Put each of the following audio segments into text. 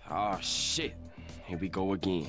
Oh shit. Here we go again.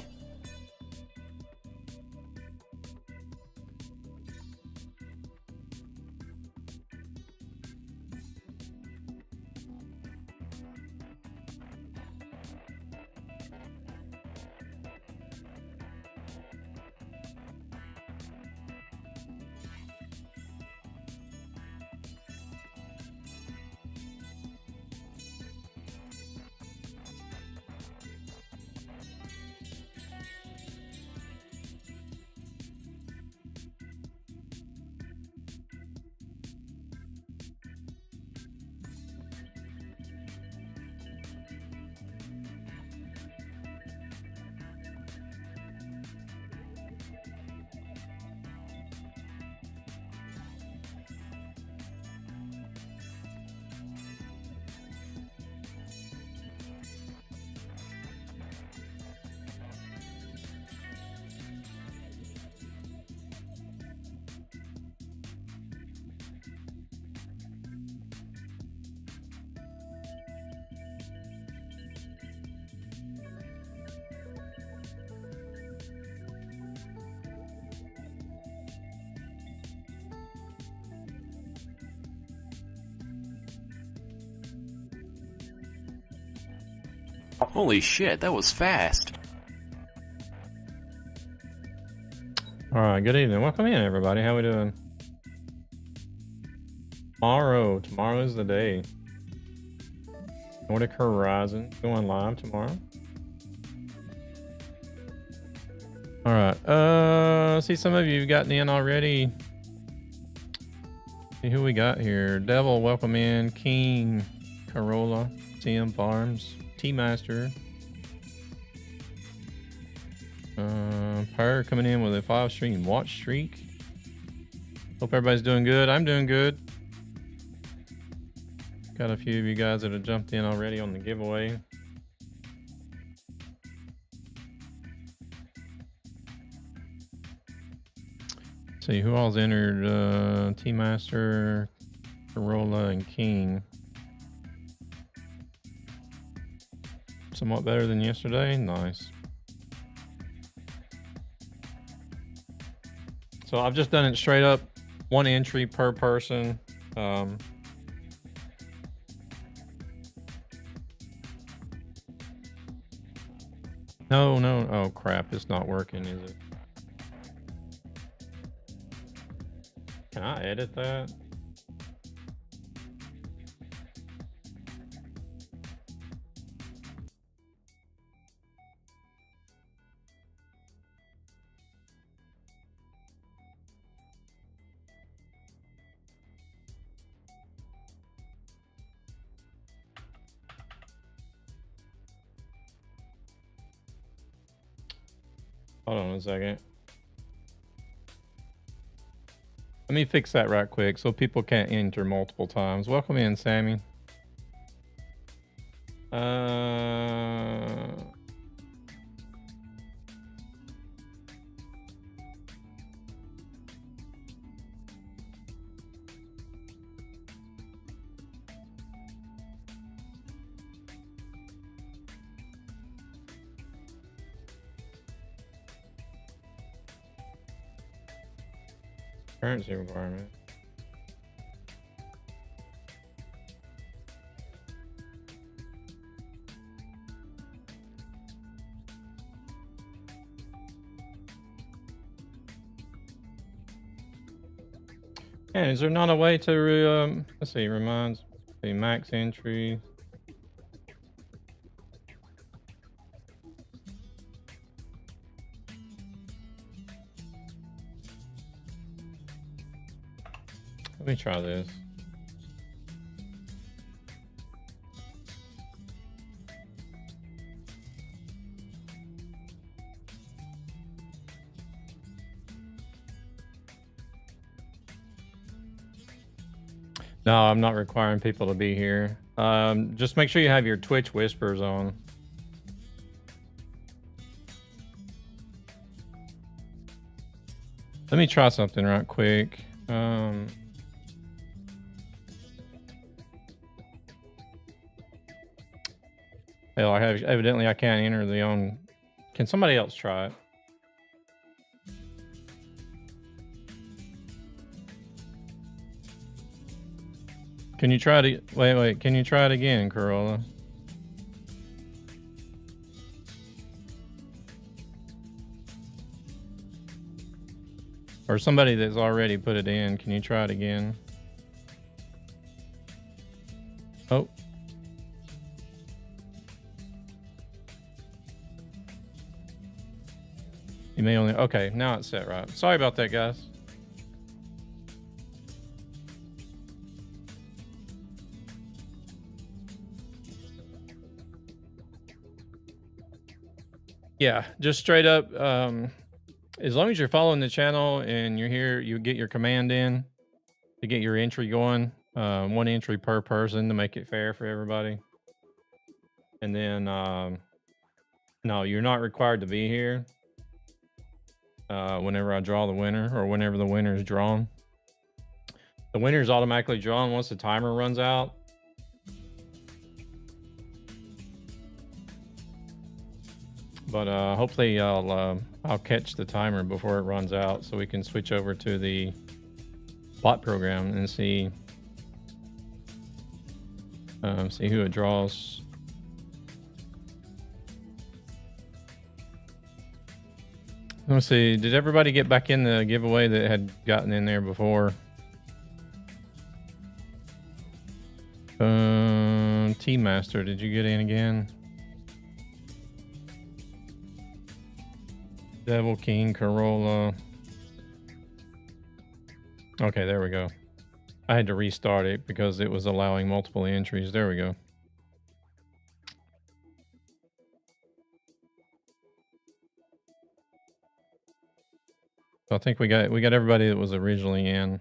Holy shit, that was fast. Alright, good evening. Welcome in, everybody. How we doing? Tomorrow is the day. Nordic Horizons going live tomorrow. Alright, see some of you have gotten in already. See who we got here. Devil, welcome in. King, Corolla, TM Farms, T-Master. Per coming in with a 5-stream watch streak. Hope everybody's doing good. I'm doing good. Got a few of you guys that have jumped in already on the giveaway. See who all's entered. T-Master, Corolla, and King. Somewhat better than yesterday. Nice. So I've just done it straight up, one entry per person. No. Oh crap, it's not working, is it? Can I edit that? Hold on a second. Let me fix that right quick so people can't enter multiple times. Welcome in, Sammy. Currency requirement. Yeah, is there not a way to let's see, reminds the max entry. Let me try this. No, I'm not requiring people to be here. Just make sure you have your Twitch whispers on. Let me try something right quick. Hell, evidently I can't enter the own. Can somebody else try it? Can you try it? Wait. Can you try it again, Corolla? Or somebody that's already put it in. Can you try it again? Oh. You may only... Okay, now it's set right. Sorry about that, guys. Yeah, just straight up, as long as you're following the channel and you're here, you get your command in to get your entry going. 1 entry per person to make it fair for everybody. And then, no, you're not required to be here whenever I draw the winner or whenever the winner is drawn. The winner is automatically drawn once the timer runs out. But hopefully I'll catch the timer before it runs out so we can switch over to the bot program and see who it draws. Let's see. Did everybody get back in the giveaway that had gotten in there before? Team Master, did you get in again? Devil King, Corolla. Okay, there we go. I had to restart it because it was allowing multiple entries. There we go. So I think we got everybody that was originally in.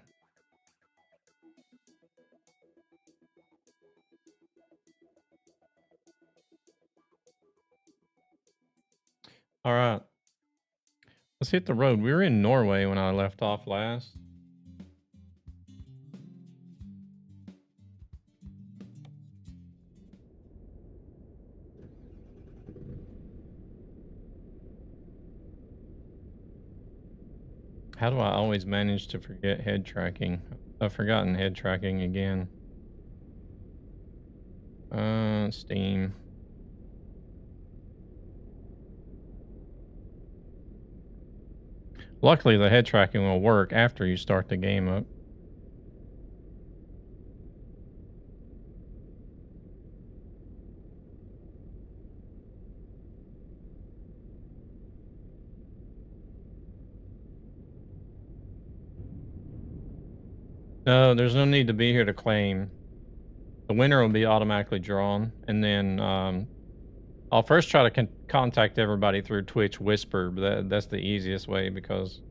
All right. Let's hit the road. We were in Norway when I left off last. How do I always manage to forget head tracking? I've forgotten head tracking again. Steam. Luckily, the head tracking will work after you start the game up. No, there's no need to be here to claim. The winner will be automatically drawn, and then I'll first try to contact everybody through Twitch Whisper. But that's the easiest way because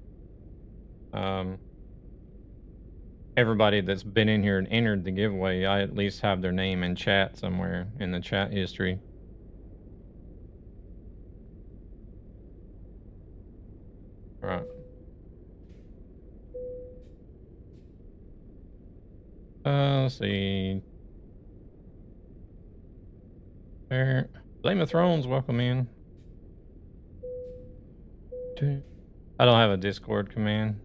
everybody that's been in here and entered the giveaway, I at least have their name in chat somewhere in the chat history. All right. Let's see. There. Flame of Thrones, welcome in. I don't have a Discord command.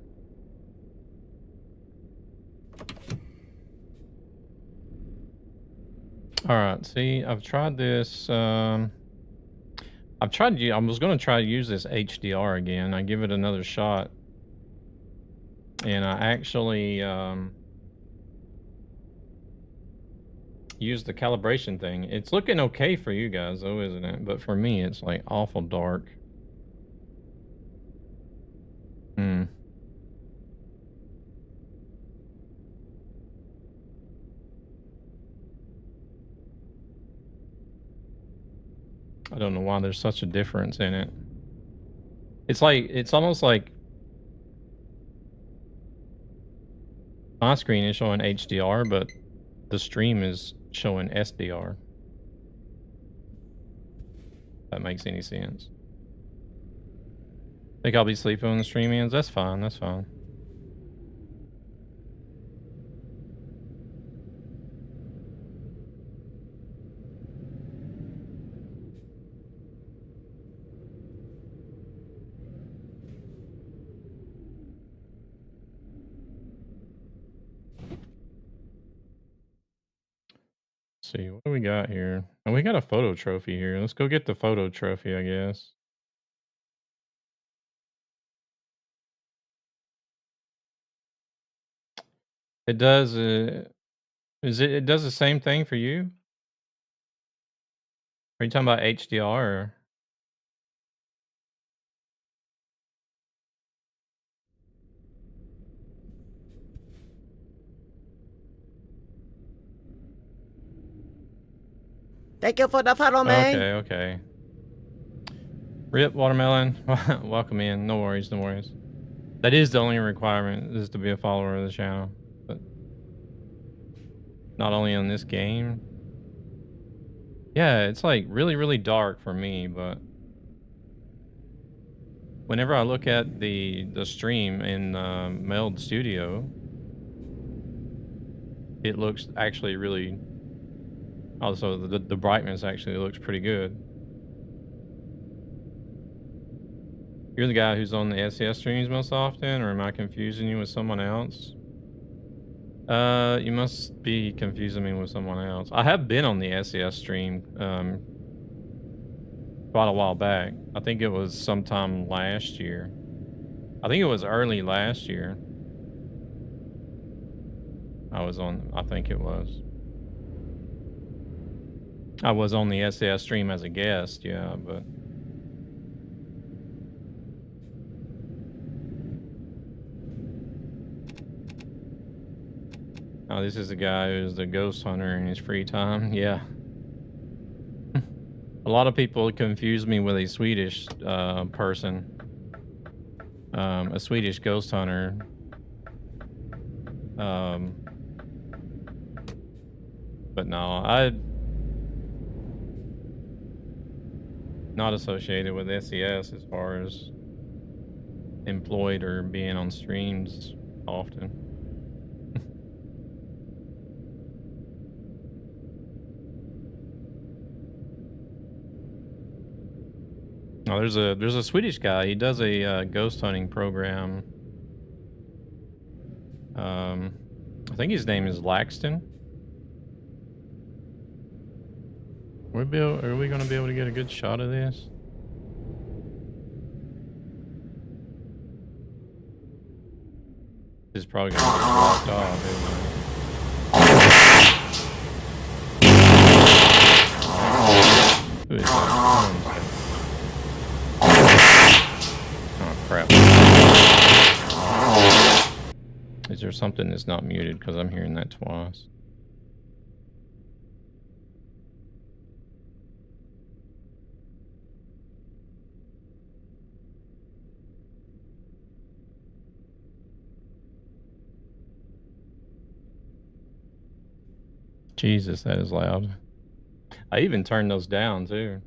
All right. See, I've tried this. I was going to try to use this HDR again. I give it another shot. And I actually use the calibration thing. It's looking okay for you guys though, isn't it? But for me, it's like awful dark. I don't know why there's such a difference in it. It's almost like my screen is showing HDR, but the stream is showing SDR. If that makes any sense. Think I'll be sleeping when the stream ends? That's fine, that's fine. Let's see, what do we got here? Oh, we got a photo trophy here. Let's go get the photo trophy, I guess. It does, it does the same thing for you? Are you talking about HDR or? Thank you for the follow, man. Okay, okay. Rip Watermelon, welcome in. No worries, no worries. That is the only requirement, is to be a follower of the channel. But not only on this game. Yeah, it's like really, really dark for me, but whenever I look at the stream in Meld Studio, it looks actually really. Also, the brightness actually looks pretty good. You're the guy who's on the SES streams most often, or am I confusing you with someone else? You must be confusing me with someone else. I have been on the SES stream quite a while back. I think it was sometime last year. I think it was early last year. I think it was. I was on the SES stream as a guest, yeah, but. Oh, this is the guy who's the ghost hunter in his free time. Yeah. A lot of people confuse me with a Swedish person. A Swedish ghost hunter. But no, I'm not associated with SES as far as employed or being on streams often. Oh, there's a Swedish guy. He does a ghost hunting program. I think his name is Laxton. Are we going to be able to get a good shot of this? This is probably going to get blocked off, isn't it? Who is that? Oh, crap. Is there something that's not muted? Because I'm hearing that twice. Jesus, that is loud. I even turned those down, too.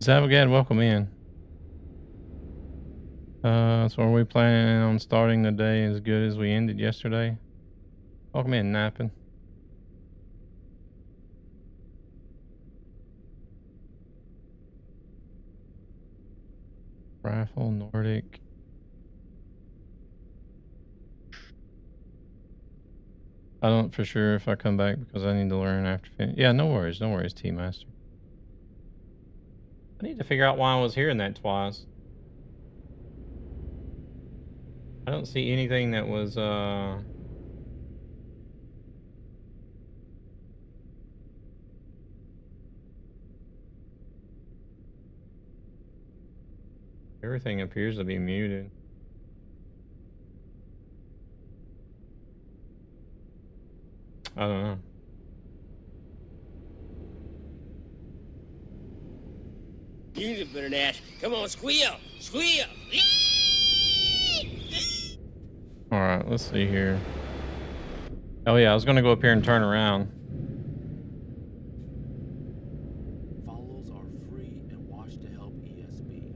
Zavagad, welcome in. So are we planning on starting the day as good as we ended yesterday? Welcome in, napping. Rifle, Nordic. I don't for sure if I come back because I need to learn after finish. Yeah, no worries, T-Master. I need to figure out why I was hearing that twice. I don't see anything that was, everything appears to be muted. I don't know. You better dash. Come on, squeal! Squeal! Alright, let's see here. Oh yeah, I was gonna go up here and turn around. Follows are free and watch to help ESB.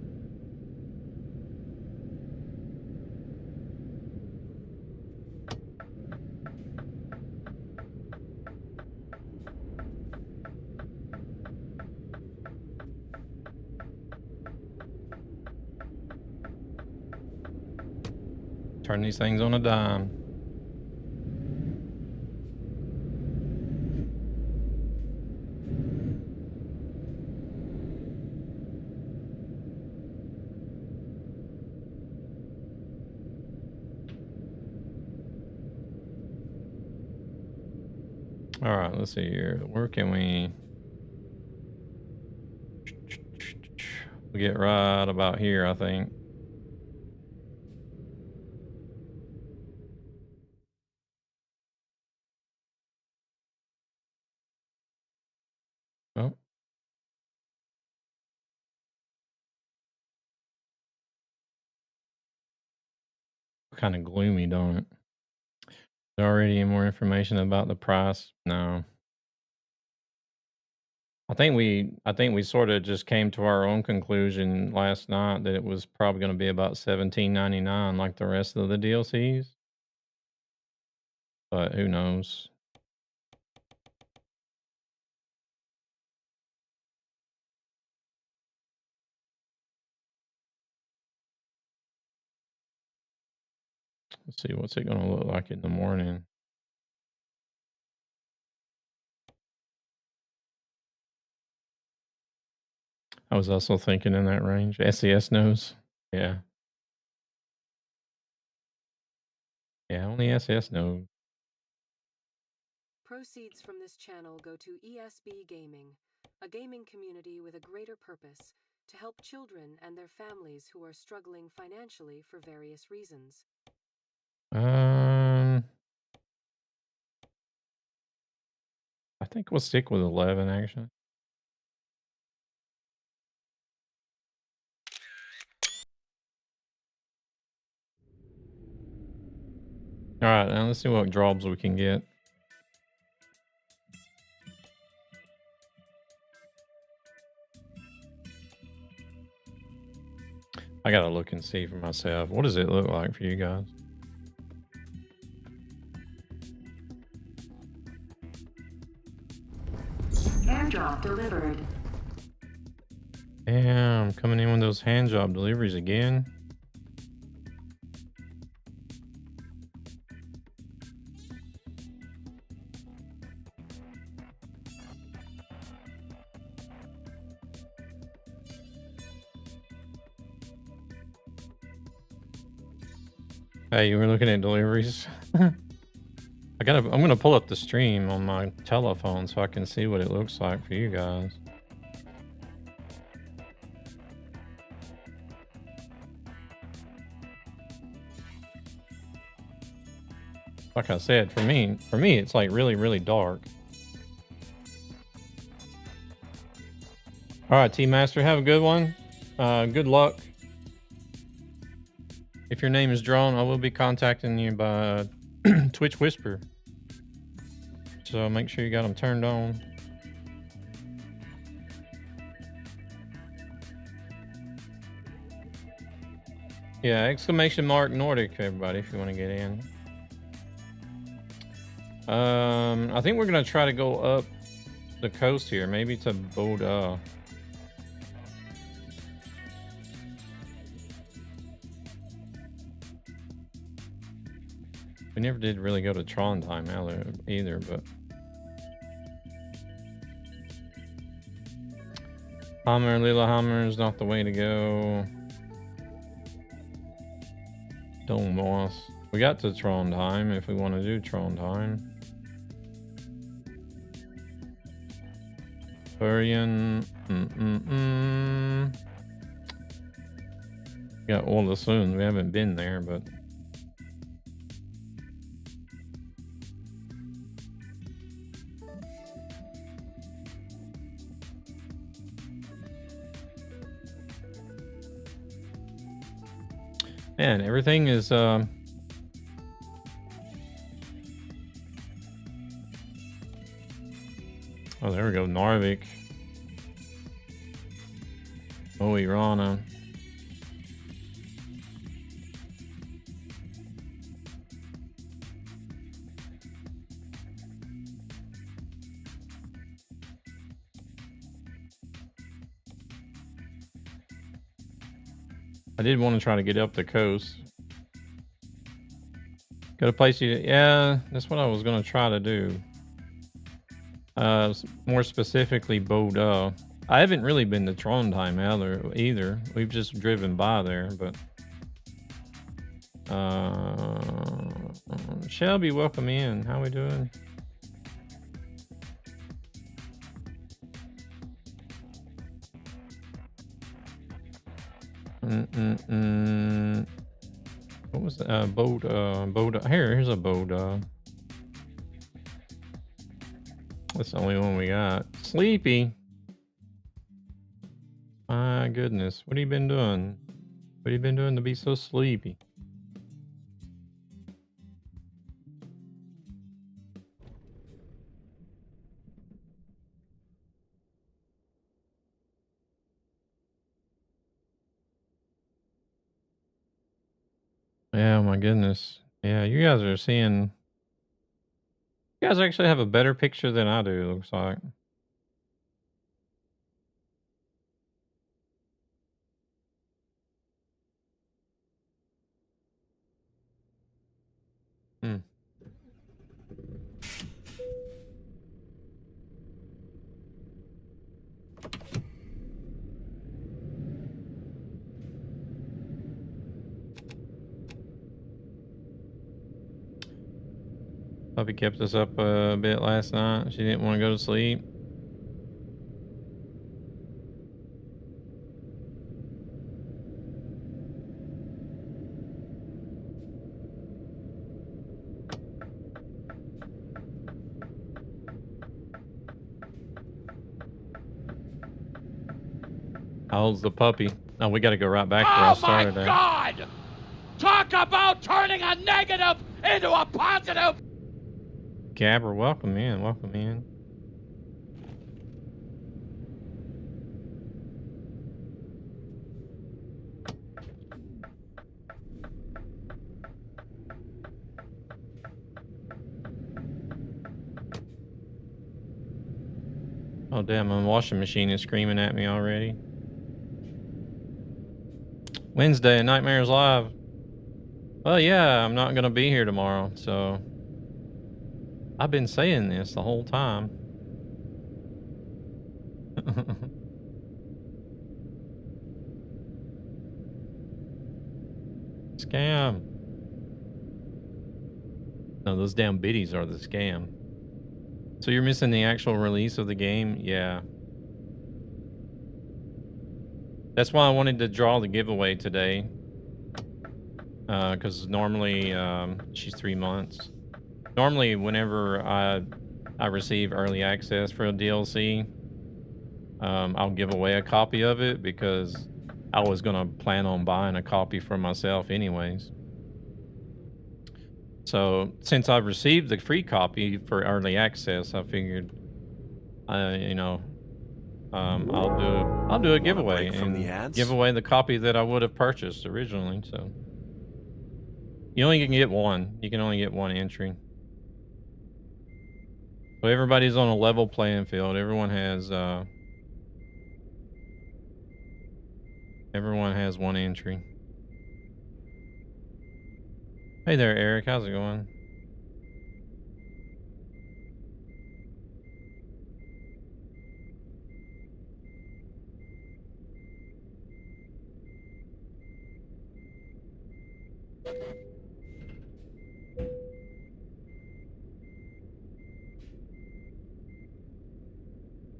Turn these things on a dime. All right, let's see here. Where can we get right about here, I think. Oh. Kind of gloomy, don't it? There already more information about the price? No. I think we sort of just came to our own conclusion last night that it was probably going to be about $17.99 like the rest of the DLCs. But who knows? Let's see, what's it going to look like in the morning? I was also thinking in that range. SES knows. Yeah. Yeah, only SES knows. Proceeds from this channel go to ESB Gaming, a gaming community with a greater purpose to help children and their families who are struggling financially for various reasons. I think we'll stick with 11 actually. All right, now let's see what jobs we can get. I gotta look and see for myself. What does it look like for you guys? Hand job delivered. Damn, coming in with those hand job deliveries again. Hey, you were looking at deliveries? I'm gonna pull up the stream on my telephone so I can see what it looks like for you guys. Like I said, for me, it's like really, really dark. All right, T-Master, have a good one. Good luck. If your name is drawn, I will be contacting you by Twitch Whisper. So make sure you got them turned on. Yeah, exclamation mark Nordic, everybody, if you want to get in. I think we're going to try to go up the coast here, maybe to Boda. We never did really go to Trondheim either, but Hammer, Lillehammer is not the way to go. Domås. We got to Trondheim if we want to do Trondheim. Bergen. Got Ålesund. We haven't been there, but man, everything is oh, there we go, Narvik. Oh, Irana. I did want to try to get up the coast. Go to place you. Yeah, that's what I was gonna try to do. More specifically, Bodø. I haven't really been to Trondheim either. We've just driven by there, but Shelby, welcome in. How we doing? What was that? Bodø. Here's a Bodø. That's the only one we got. Sleepy. My goodness. What have you been doing? What have you been doing to be so sleepy? Yeah, my goodness. Yeah, you guys are seeing... You guys actually have a better picture than I do, looks like. Hmm. Puppy kept us up a bit last night. She didn't want to go to sleep. How old's the puppy? Oh, we got to go right back where I started at. Oh my God! Talk about turning a negative into a positive! Gabber, welcome in. Welcome in. Oh, damn, my washing machine is screaming at me already. Wednesday, Nightmares Live. Well, yeah, I'm not going to be here tomorrow, so... I've been saying this the whole time. Scam. No, those damn biddies are the scam. So you're missing the actual release of the game? Yeah. That's why I wanted to draw the giveaway today. Because normally, she's 3 months. Normally, whenever I receive early access for a DLC, I'll give away a copy of it because I was going to plan on buying a copy for myself anyways. So since I've received the free copy for early access, I figured, you know, I'll do a giveaway and give away the copy that I would have purchased originally. So you only can get one. You can only get one entry. So everybody's on a level playing field. Everyone has one entry. Hey there, Eric. How's it going?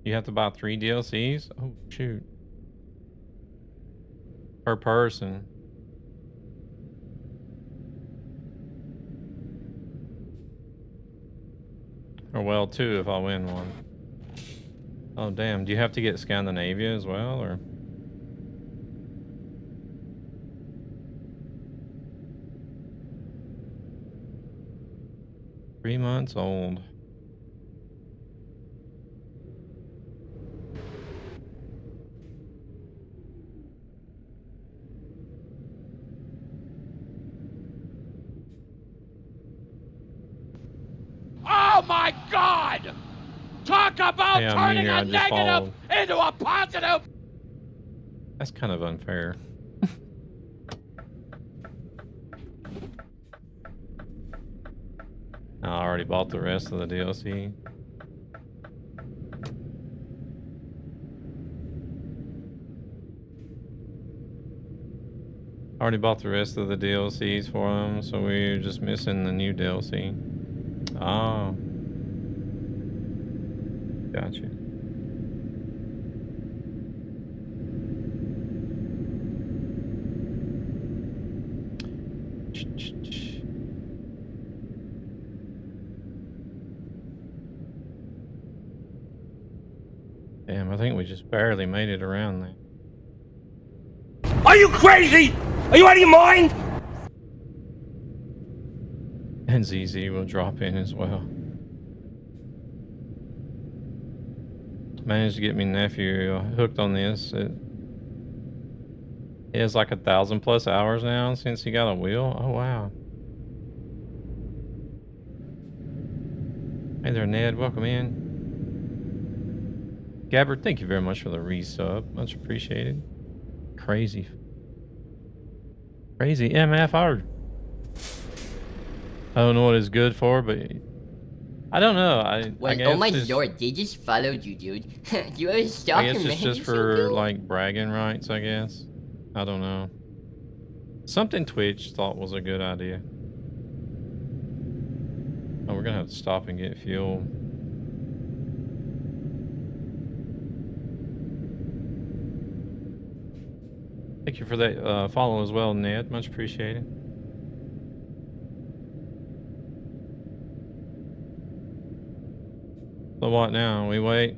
You have to buy 3 DLCs? Oh, shoot. Per person. Or well, 2 if I win one. Oh, damn. Do you have to get Scandinavia as well, or? Three months old. Oh my God! Talk about Hey, I'm turning here. a I just negative followed. into a positive! That's kind of unfair. I already bought the rest of the DLC. Already bought the rest of the DLCs for them, so we're just missing the new DLC. Oh. Gotcha. Damn, I think we just barely made it around there. Are you crazy? Are you out of your mind? And ZZ will drop in as well. Managed to get me nephew hooked on this. He has like 1,000+ hours now since he got a wheel. Oh wow. Hey there, Ned. Welcome in. Gabbard, thank you very much for the resub. Much appreciated. Crazy MF. I don't know what it's good for, but I don't know. I guess oh my lord, they just followed you, dude. You are a stalker, I guess man. it's just for like bragging rights, I guess. I don't know. Something Twitch thought was a good idea. Oh, we're gonna have to stop and get fuel. Thank you for that follow as well, Ned. Much appreciated. So what now? We wait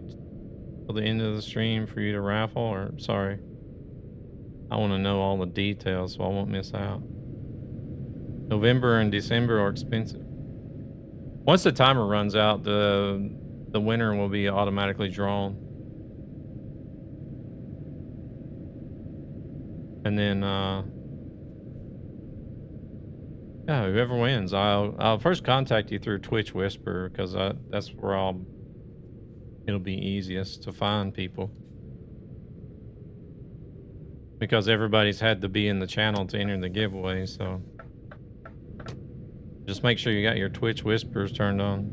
till the end of the stream for you to raffle, or sorry? I want to know all the details so I won't miss out. November and December are expensive. Once the timer runs out, the winner will be automatically drawn. And then yeah, whoever wins, I'll first contact you through Twitch Whisper, because that's where it'll be easiest to find people. Because everybody's had to be in the channel to enter the giveaway, so just make sure you got your Twitch Whispers turned on.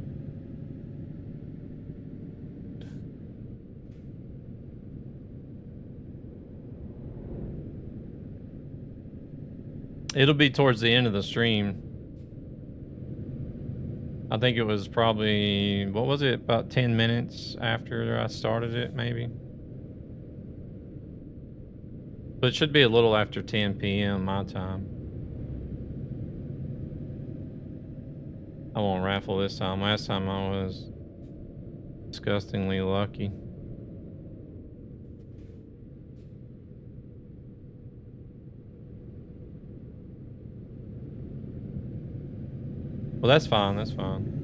It'll be towards the end of the stream. I think it was probably, what was it, about 10 minutes after I started it, maybe? But it should be a little after 10 p.m. my time. I won't raffle this time. Last time I was disgustingly lucky. Well, that's fine. That's fine.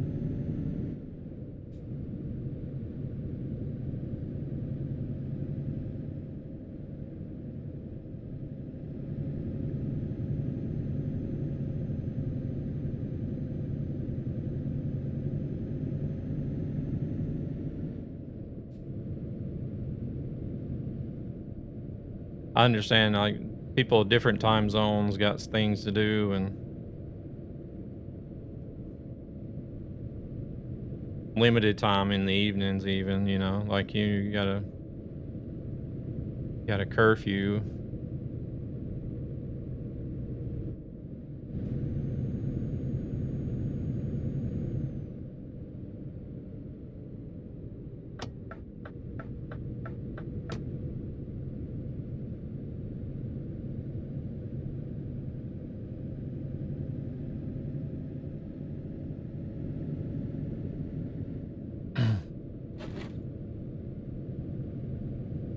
I understand, like, people of different time zones got things to do, and limited time in the evenings even, you know, like you got a curfew.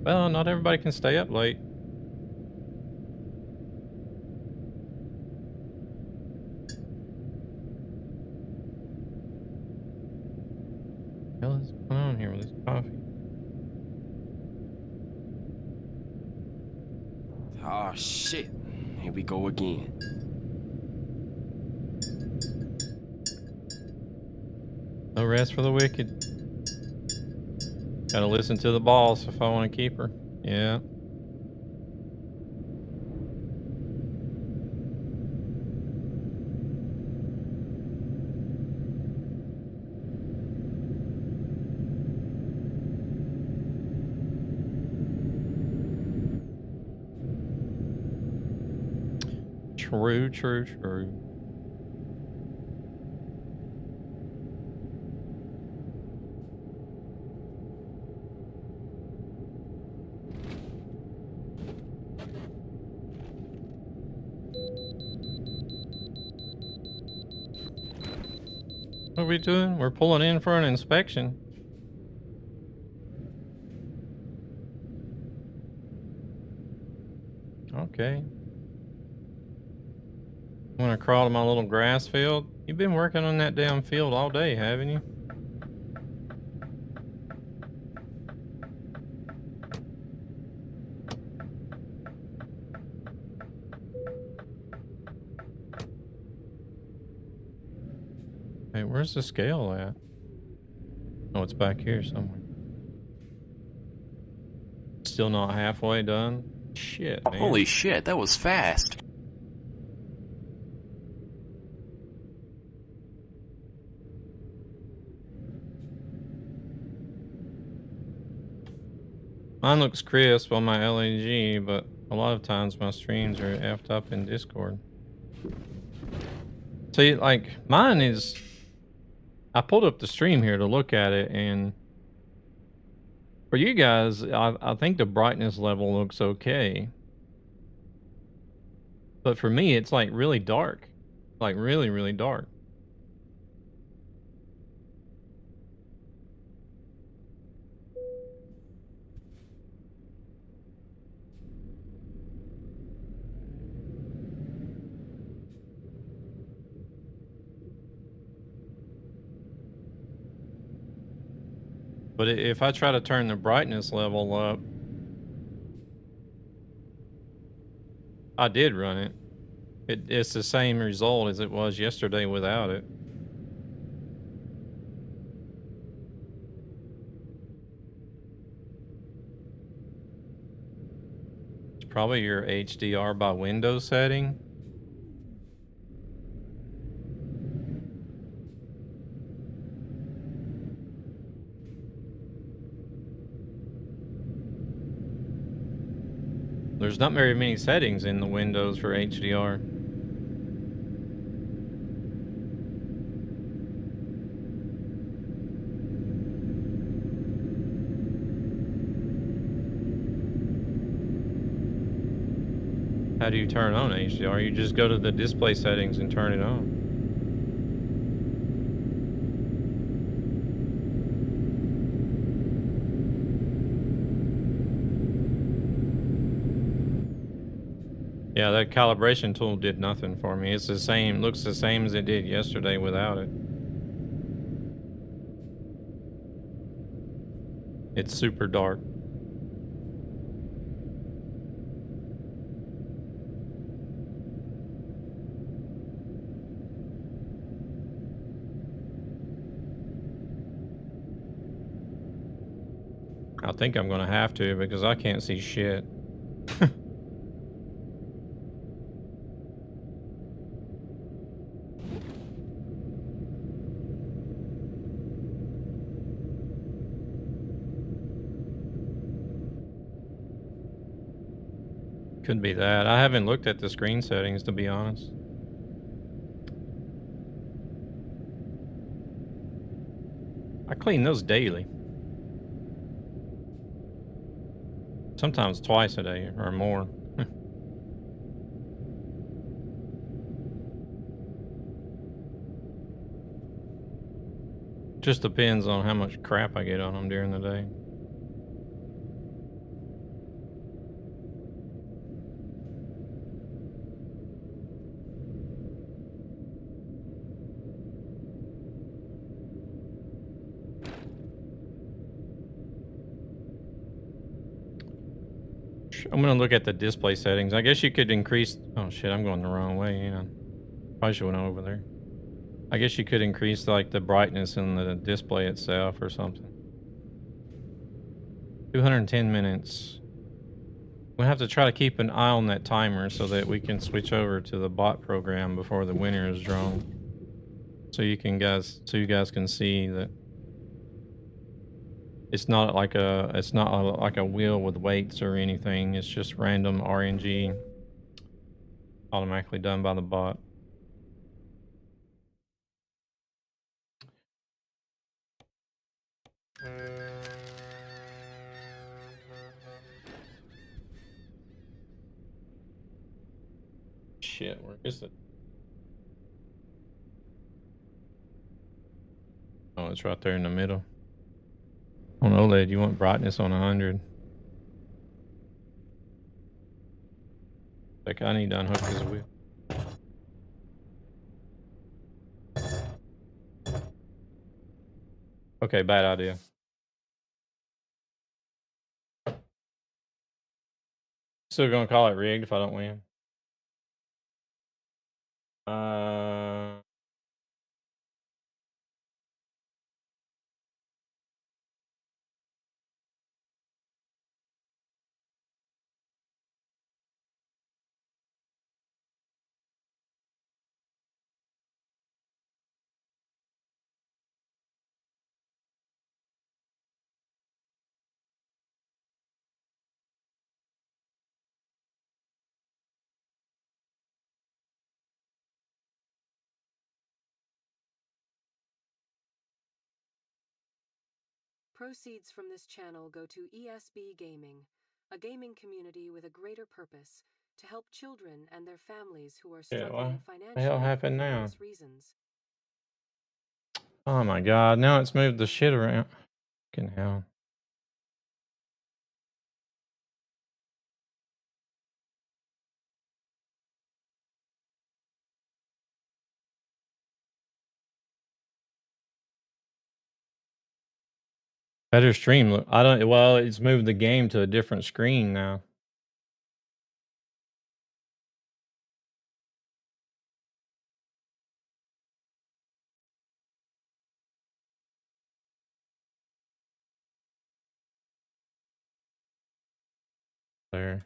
Well, not everybody can stay up late. What the hell is going on here with this coffee? Oh shit. Here we go again. No rest for the wicked. Gotta listen to the boss if I want to keep her. Yeah. True, true, true. What are we doing? We're pulling in for an inspection. Okay. Want to crawl to my little grass field? You've been working on that damn field all day, haven't you? Hey, where's the scale at? Oh, it's back here somewhere. Still not halfway done? Shit, man. Holy shit, that was fast. Mine looks crisp on my LAG, but a lot of times my streams are effed up in Discord. See, like, mine is... I pulled up the stream here to look at it, and... For you guys, I think the brightness level looks okay. But for me, it's like really dark. Like really, really dark. But if I try to turn the brightness level up, I did run it. It's the same result as it was yesterday without it. It's probably your HDR by Windows setting. There's not very many settings in the Windows for HDR. How do you turn on HDR? You just go to the display settings and turn it on. Yeah, that calibration tool did nothing for me. It's the same, looks the same as it did yesterday without it. It's super dark. I think I'm gonna have to because I can't see shit. Could be that. I haven't looked at the screen settings, to be honest. I clean those daily. Sometimes twice a day or more. Just depends on how much crap I get on them during the day. I'm gonna look at the display settings. I guess you could increase... Oh shit, I'm going the wrong way. Yeah, probably should went over there. I guess you could increase like the brightness in the display itself or something. 210 minutes. We'll have to try to keep an eye on that timer so that we can switch over to the bot program before the winner is drawn. So you guys can see that it's not like a wheel with weights or anything. It's just random RNG automatically done by the bot. Shit, where is it? Oh, it's right there in the middle. On OLED, you want brightness on 100. Like, I need to unhook this wheel. Okay, bad idea. Still gonna call it rigged if I don't win. Proceeds from this channel go to ESB Gaming, a gaming community with a greater purpose to help children and their families who are Yeah, struggling what the hell financially for happened now? various reasons. Oh my god, now it's moved the shit around. Fucking hell. Better stream. Look, I don't. Well, it's moved the game to a different screen now. There.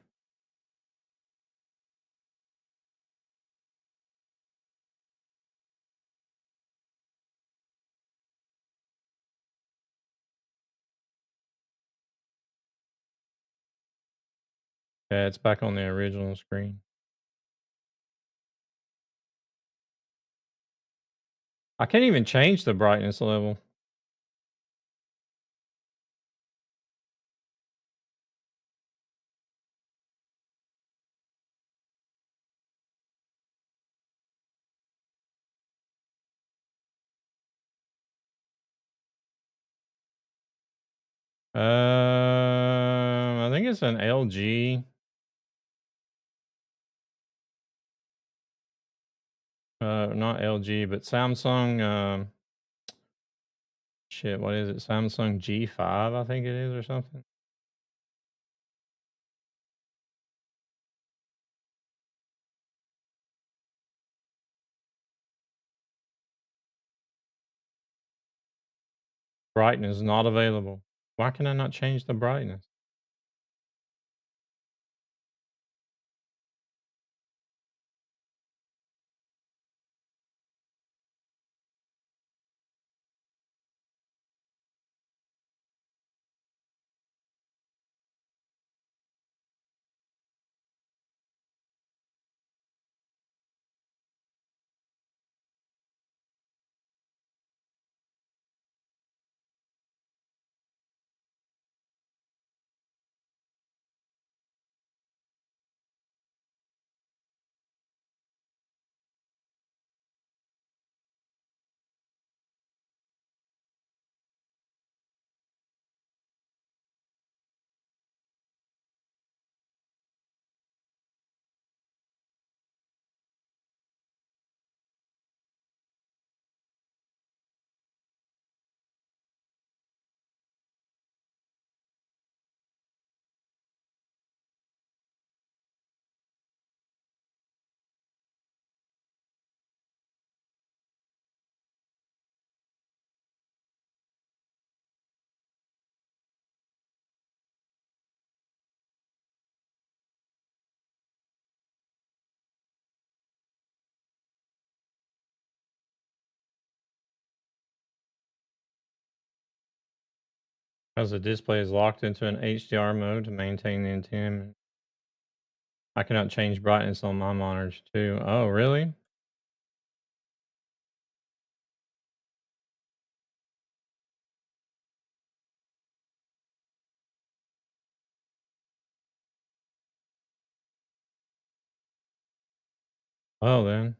Yeah, it's back on the original screen. I can't even change the brightness level. I think it's an LG. Not LG, but Samsung. Shit, what is it? Samsung G5, I think it is, or something. Brightness not available. Why can I not change the brightness? As the display is locked into an HDR mode to maintain the antenna I cannot change brightness on my monitors too. Oh, really? Oh, then.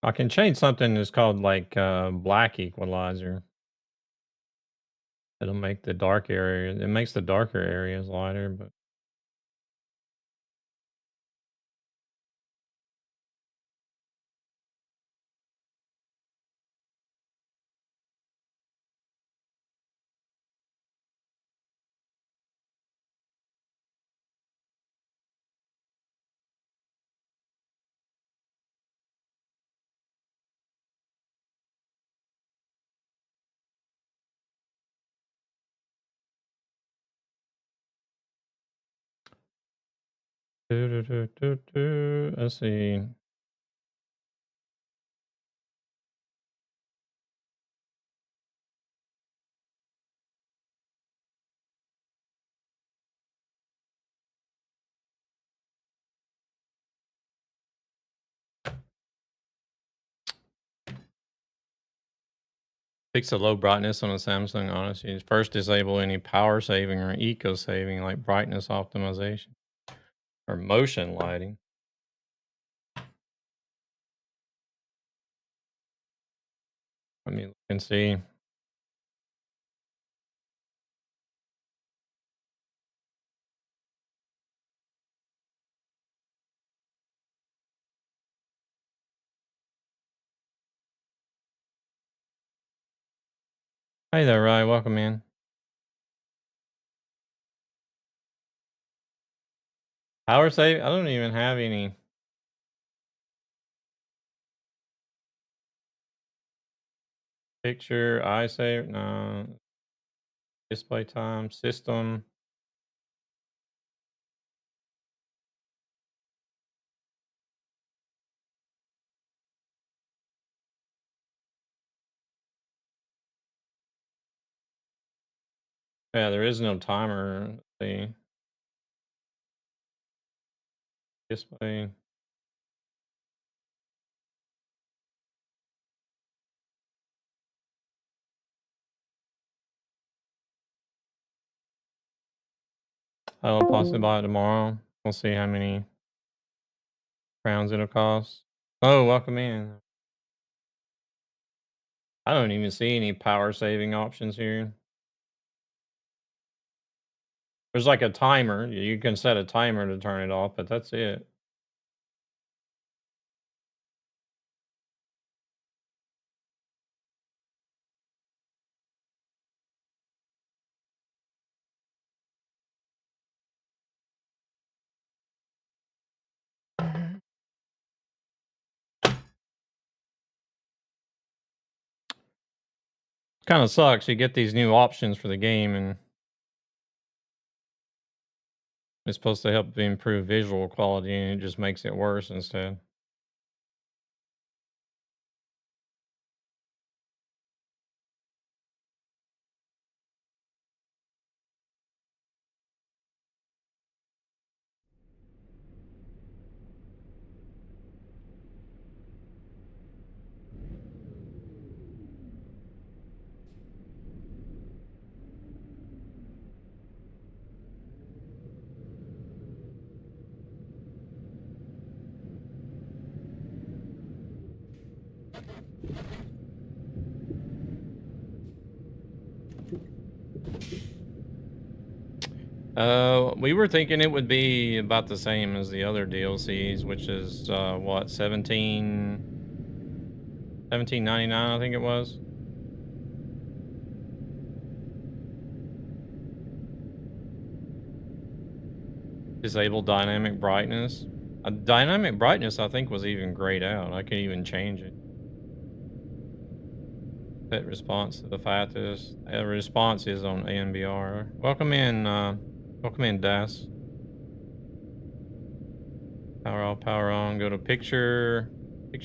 I can change something that's called like black equalizer. It'll make the dark area. It makes the darker areas lighter, but let's see. Fix the low brightness on a Samsung Odyssey. First, disable any power saving or eco saving like brightness optimization or motion lighting. Let me look and see. Hey there, Ryan. Welcome in. Power save? I don't even have any. Picture, eye save? No. Display time, system. Yeah, there is no timer. Let's see. Display. I'll possibly buy it tomorrow. We'll see how many crowns it'll cost. Oh, welcome in. I don't even see any power saving options here. There's like a timer. You can set a timer to turn it off, but that's it. Kind of sucks. You get these new options for the game, and it's supposed to help improve visual quality, and it just makes it worse instead. We were thinking it would be about the same as the other DLCs, which is what, 17.99, I think it was. Disable dynamic brightness. Dynamic brightness, I think, was even grayed out. I could even change it. Set response to the fastest. Response is on ANBR. Welcome in, Das. Power off, power on. Go to picture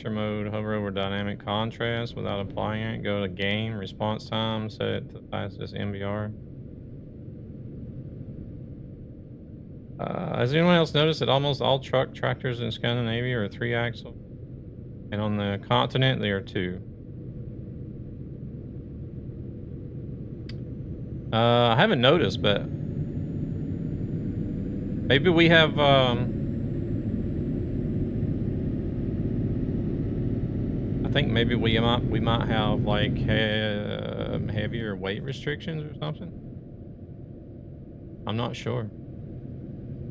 mode. Hover over dynamic contrast without applying it. Go to game, response time. Set it to the fastest NBR. Has anyone else noticed that almost all truck tractors in Scandinavia are 3-axle? And on the continent, they are 2. I haven't noticed, but maybe we have, I think maybe we might have like heavier weight restrictions or something. I'm not sure.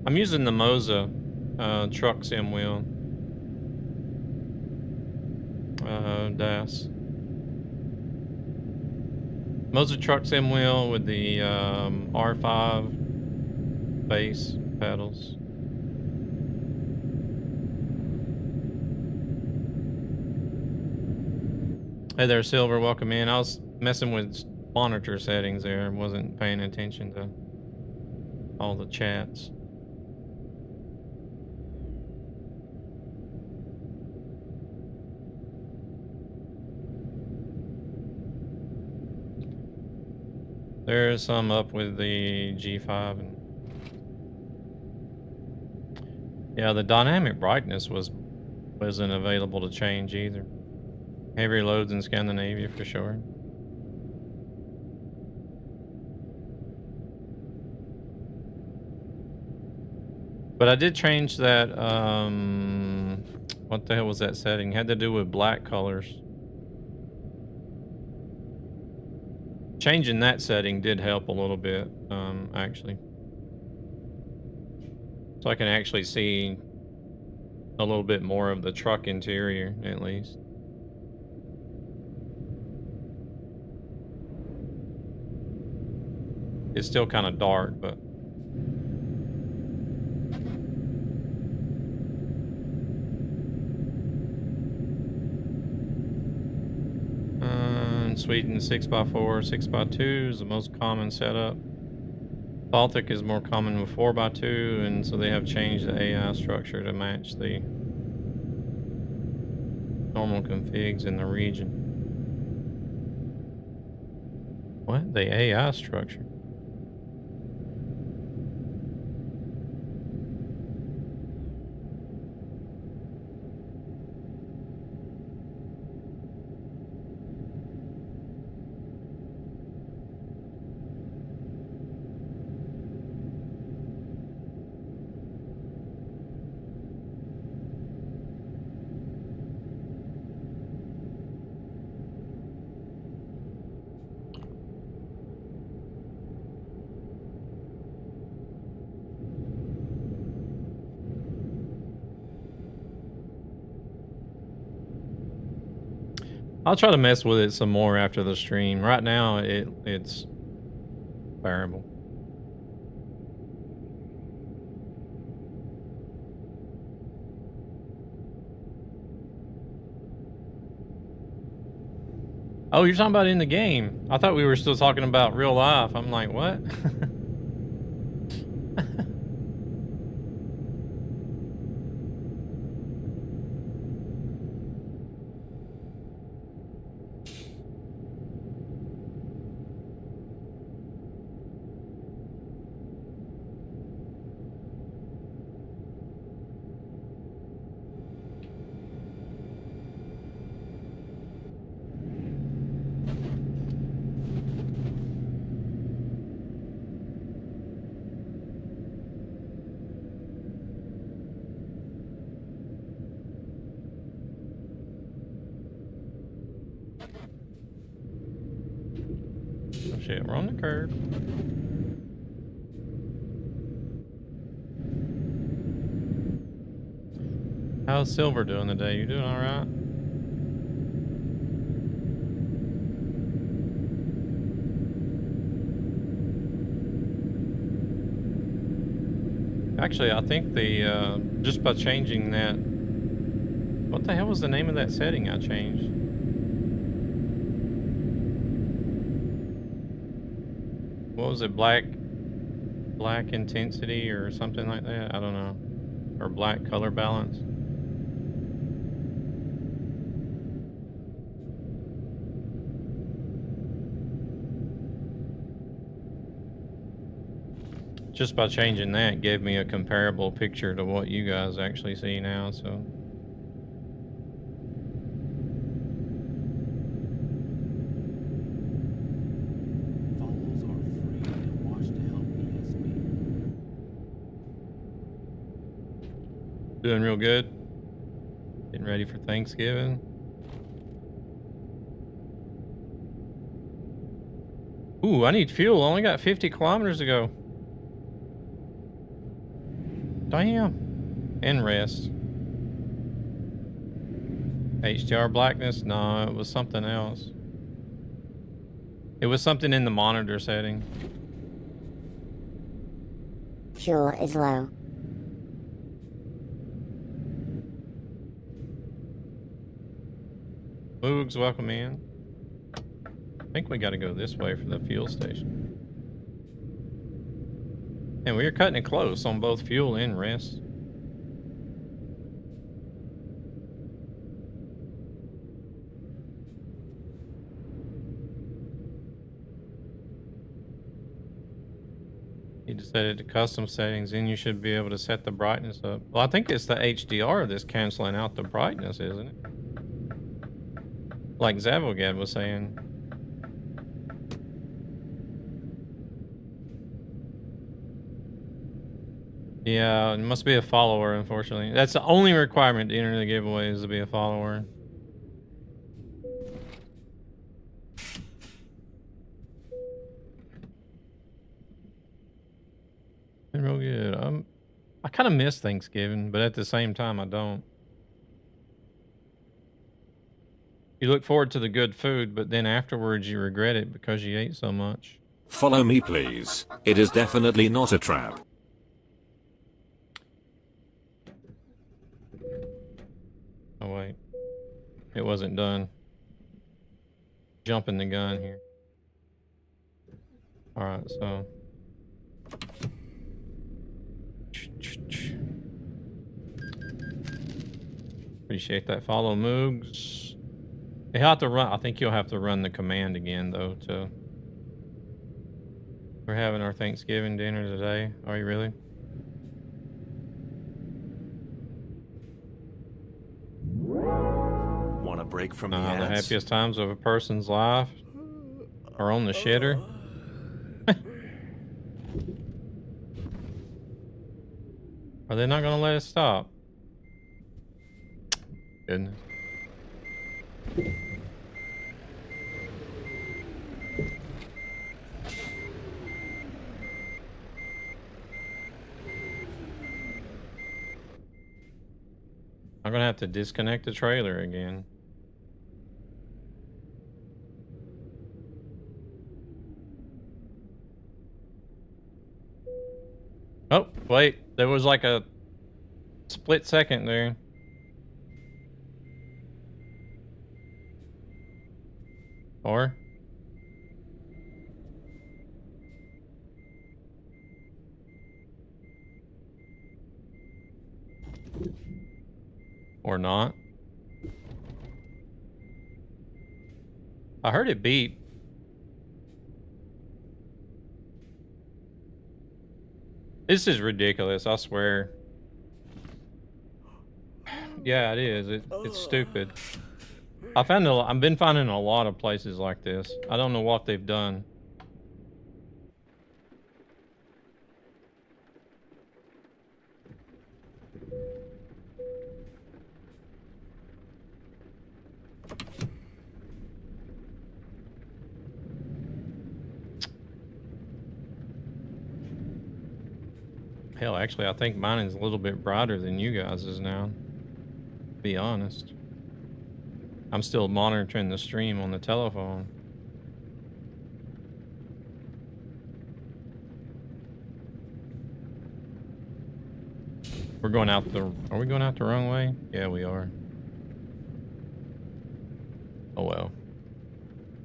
I'm using the Moza truck sim wheel. Das. Moza truck sim wheel with the R5 base pedals. Hey there, Silver. Welcome in. I was messing with monitor settings there. Wasn't paying attention to all the chats. There's some up with the G5 and yeah, the dynamic brightness wasn't available to change either. Heavier loads in Scandinavia for sure. But I did change that, what the hell was that setting? It had to do with black colors. Changing that setting did help a little bit, actually. So I can actually see a little bit more of the truck interior, at least. It's still kind of dark, but... in Sweden, 6x4, 6x2 is the most common setup. Baltic is more common with 4x2, and so they have changed the AI structure to match the normal configs in the region. What? The AI structure? I'll try to mess with it some more after the stream. Right now, it's bearable. Oh, you're talking about in the game. I thought we were still talking about real life. I'm like, what? Oh shit, we're on the curb. How's Silver doing today? You doing all right? Actually, I think the just by changing that, what the hell was the name of that setting I changed? what was it, black intensity or something like that? I don't know. Or black color balance. Just by changing that gave me a comparable picture to what you guys actually see now, so. Follows are free and watch to help ESB. Doing real good. Getting ready for Thanksgiving. Ooh, I need fuel. I only got 50 kilometers to go. Damn. And rest. HDR blackness? No, it was something else. It was something in the monitor setting. Fuel is low. Moogs, welcome in. I think we got to go this way for the fuel station. And we are cutting it close on both fuel and rest. You just set it to custom settings, and you should be able to set the brightness up. Well, I think it's the HDR that's canceling out the brightness, isn't it? Like Zavogad was saying. Yeah, it must be a follower, unfortunately. That's the only requirement to enter the giveaway is to be a follower. Been real good. I kind of miss Thanksgiving, but at the same time, I don't. You look forward to the good food, but then afterwards you regret it because you ate so much. Follow me, please. It is definitely not a trap. Oh, wait. It wasn't done. Jumping the gun here. Alright, so. Appreciate that follow, Moogs. You have to run. I think you'll have to run the command again, though, to. We're having our Thanksgiving dinner today. Are you really? Want a break from the ads? The happiest times of a person's life are on the shitter. Are they not going to let us stop? Goodness. I'm going to have to disconnect the trailer again. Oh, wait. There was like a split second there. Or? Or not. I heard it beep. This is ridiculous, I swear. Yeah, it is. It's stupid. I've been finding a lot of places like this. I don't know what they've done. Hell, actually, I think mine is a little bit brighter than you guys is now. To be honest. I'm still monitoring the stream on the telephone. We're going out are we going out the wrong way? Yeah, we are. Oh well.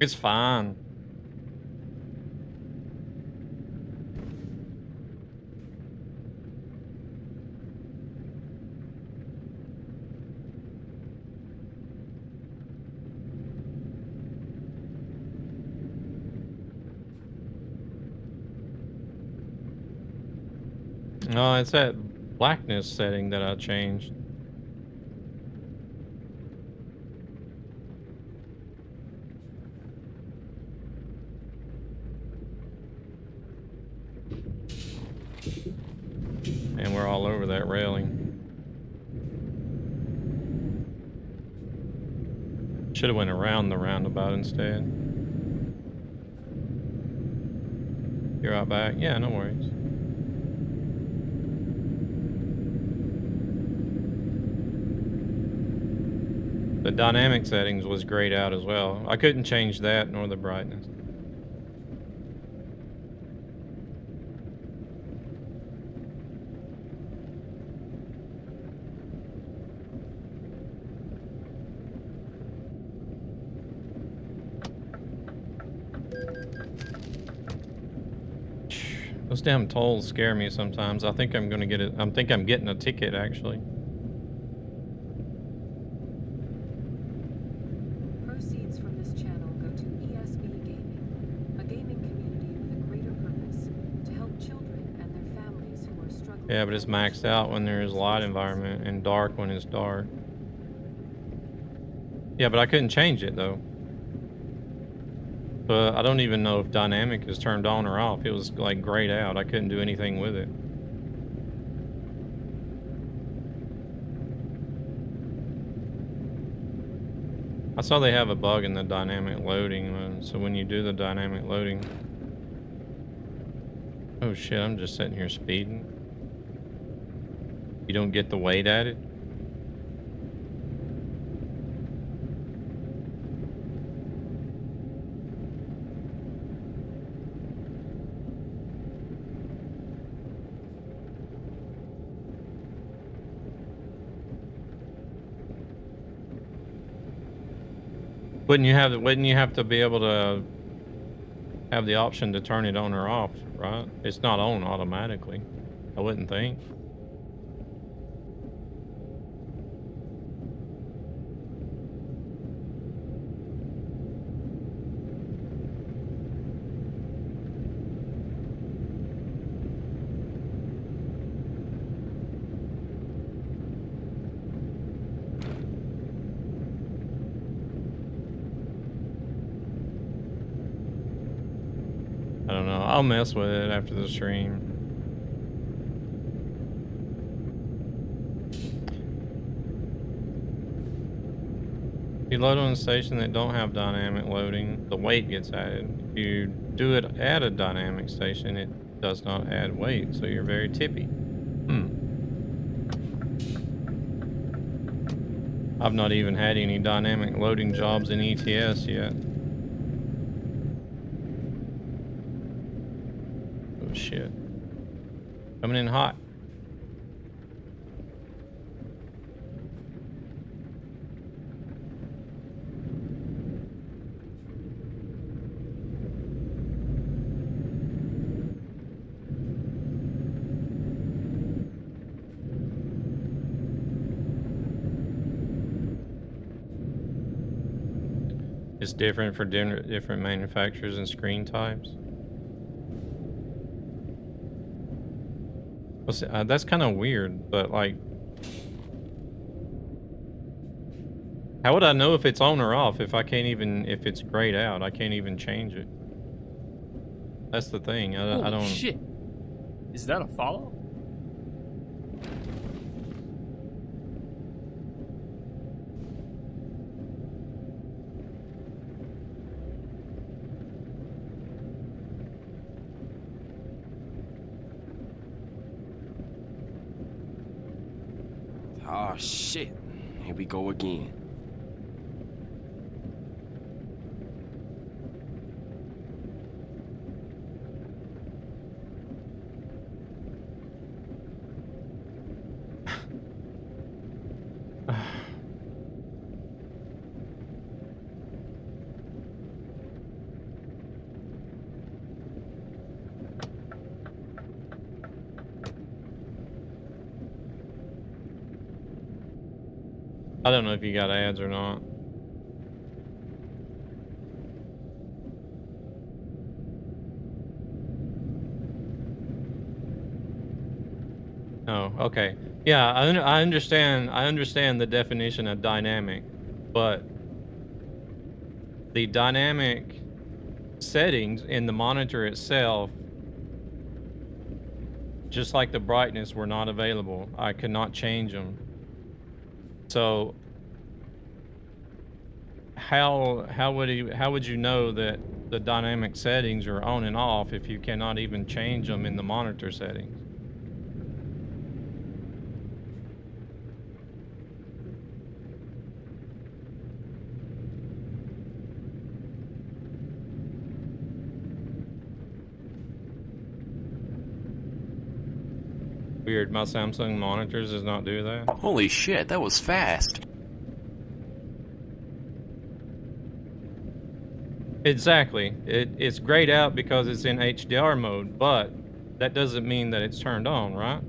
It's fine. No, it's that blackness setting that I changed. And we're all over that railing. Should have went around the roundabout instead. You're out back? Yeah, no worries. The dynamic settings was grayed out as well. I couldn't change that nor the brightness. Those damn tolls scare me sometimes. I think I'm gonna get it. I think I'm getting a ticket actually. Proceeds from this channel go to ESB Gaming, a gaming community with a greater purpose to help children and their families who are struggling. Yeah, but it's maxed out when there is light environment and dark when it's dark. Yeah, but I couldn't change it though. But I don't even know if dynamic is turned on or off. It was like grayed out. I couldn't do anything with it. I saw they have a bug in the dynamic loading, so when you do the dynamic loading... Oh shit, I'm just sitting here speeding. You don't get the weight added? Wouldn't you have to be able to have the option to turn it on or off, right? It's not on automatically, I wouldn't think. I don't know. I'll mess with it after the stream. If you load on a station that don't have dynamic loading, the weight gets added. If you do it at a dynamic station, it does not add weight, so you're very tippy. I've not even had any dynamic loading jobs in ETS yet. Oh shit. Coming in hot. It's different for different manufacturers and screen types. Well, that's kind of weird, but like, how would I know if it's on or off if I can't even, if it's grayed out? I can't even change it. That's the thing. I don't. Shit. Is that a follow? Oh shit. Here we go again. I don't know if you got ads or not. Oh, okay. Yeah, I understand. I understand the definition of dynamic, but the dynamic settings in the monitor itself, just like the brightness, were not available. I could not change them. So how would you know that the dynamic settings are on and off if you cannot even change them in the monitor settings? Weird, my Samsung monitors does not do that. Holy shit, that was fast. Exactly. It's grayed out because it's in HDR mode, but that doesn't mean that it's turned on, right?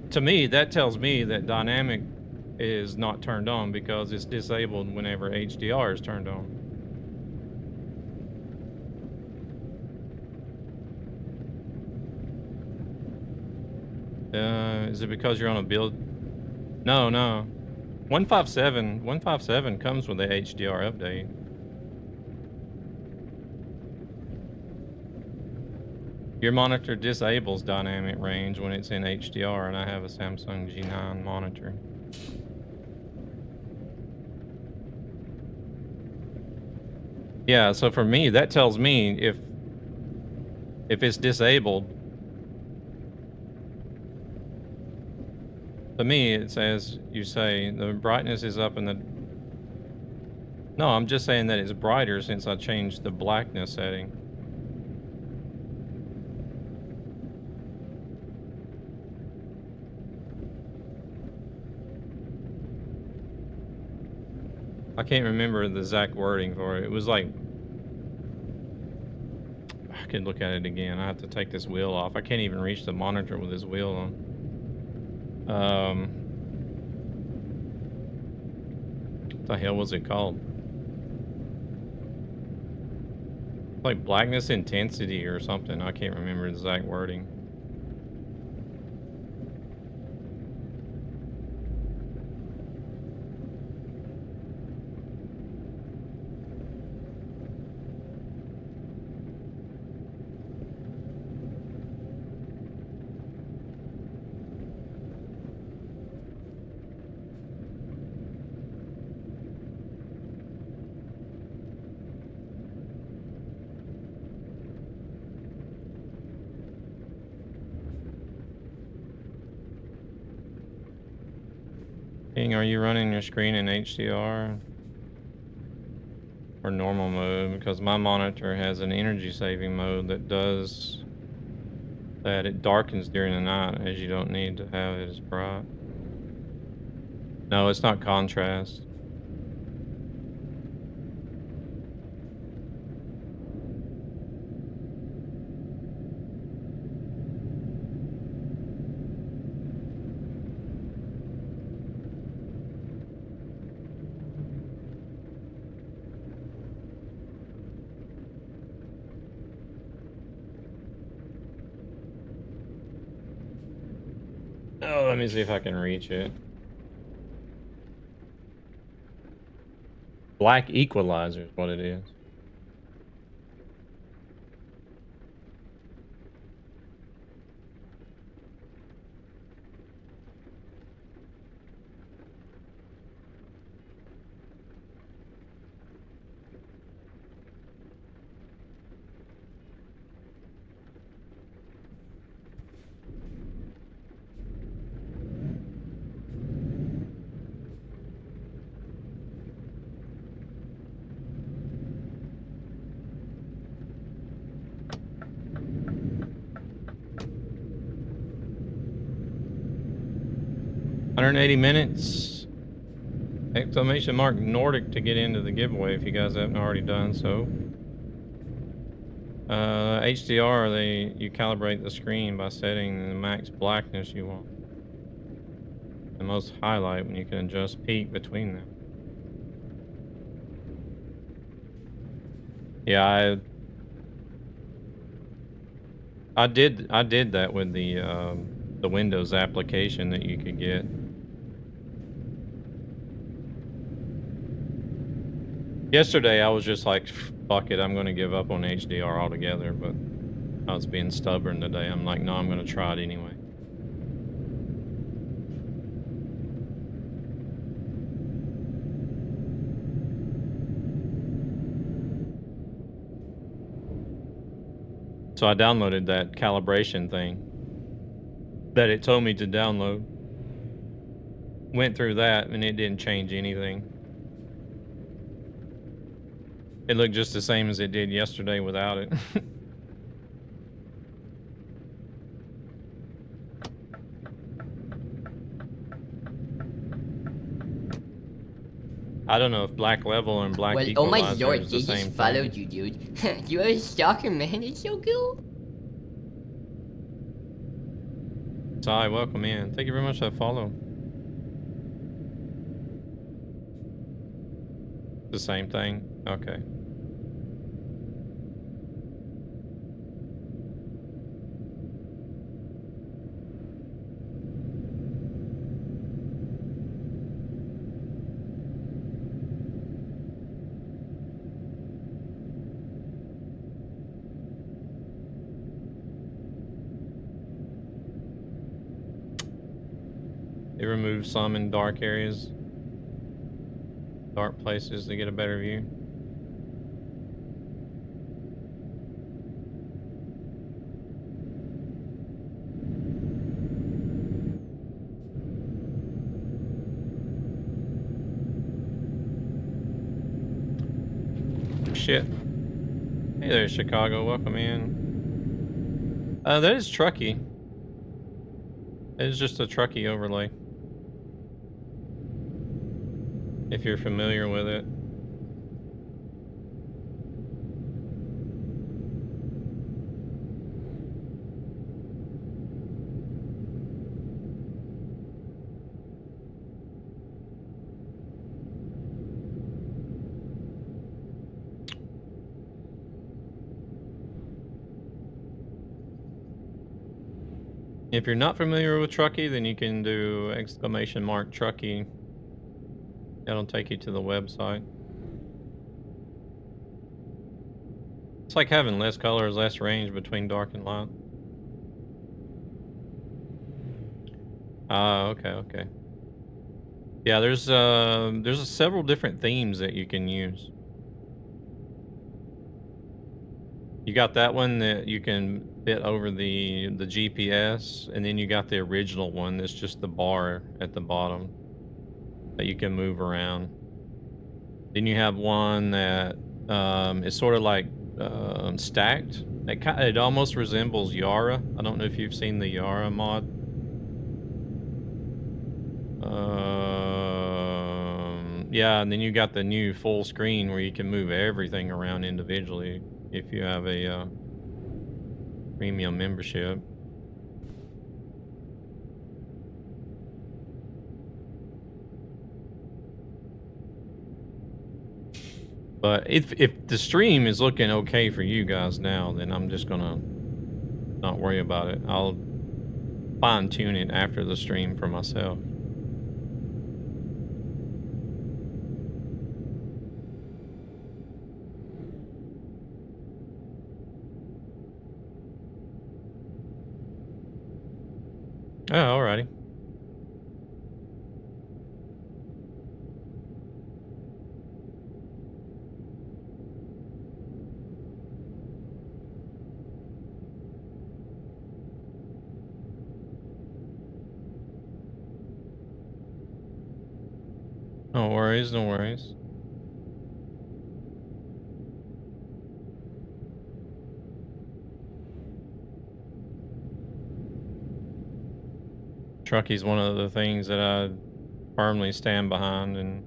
To me, that tells me that dynamic is not turned on because it's disabled whenever HDR is turned on. Is it because you're on a build? No. 157 comes with the HDR update. Your monitor disables dynamic range when it's in HDR, and I have a Samsung G9 monitor. Yeah, so for me, that tells me if it's disabled. To me, it says, you say the brightness is up in the... No, I'm just saying that it's brighter since I changed the blackness setting. I can't remember the exact wording for it. It was like... I could look at it again. I have to take this wheel off. I can't even reach the monitor with this wheel on. What the hell was it called? Like blackness intensity or something. I can't remember the exact wording. King, are you running your screen in HDR or normal mode? Because my monitor has an energy saving mode that does that. It darkens during the night, as you don't need to have it as bright. No, it's not contrast. Oh, let me see if I can reach it. Black equalizer is what it is. $180. Exclamation mark Nordic to get into the giveaway if you guys haven't already done so. HDR, you calibrate the screen by setting the max blackness you want. The most highlight when you can adjust peak between them. Yeah, I did that with the Windows application that you could get. Yesterday I was just like, fuck it, I'm gonna give up on HDR altogether, but I was being stubborn today. I'm like, no, I'm gonna try it anyway. So I downloaded that calibration thing that it told me to download. Went through that and it didn't change anything. It looked just the same as it did yesterday without it. I don't know if black level and black Well, oh my equalizer lord, is they the same just followed thing. you, dude. You are a stalker, man. It's so cool. Sai, welcome in. Thank you very much for that follow. The same thing? Okay. It removes some in dark areas, dark places to get a better view. Shit. Hey there, Chicago. Welcome in. That is Truckee. It is just a Truckee overlay. If you're familiar with it. If you're not familiar with Truckee, then you can do !Truckee. That'll take you to the website. It's like having less colors, less range between dark and light. Ah, okay. Yeah, there's several different themes that you can use. You got that one that you can fit over the GPS, and then you got the original one that's just the bar at the bottom that you can move around. Then you have one that is sort of like stacked. It almost resembles Yara. I don't know if you've seen the Yara mod. Yeah, and then you got the new full screen where you can move everything around individually if you have a premium membership. But if the stream is looking okay for you guys now, then I'm just gonna not worry about it. I'll fine tune it after the stream for myself. Oh, alrighty. No worries, no worries. Truckee's one of the things that I firmly stand behind, and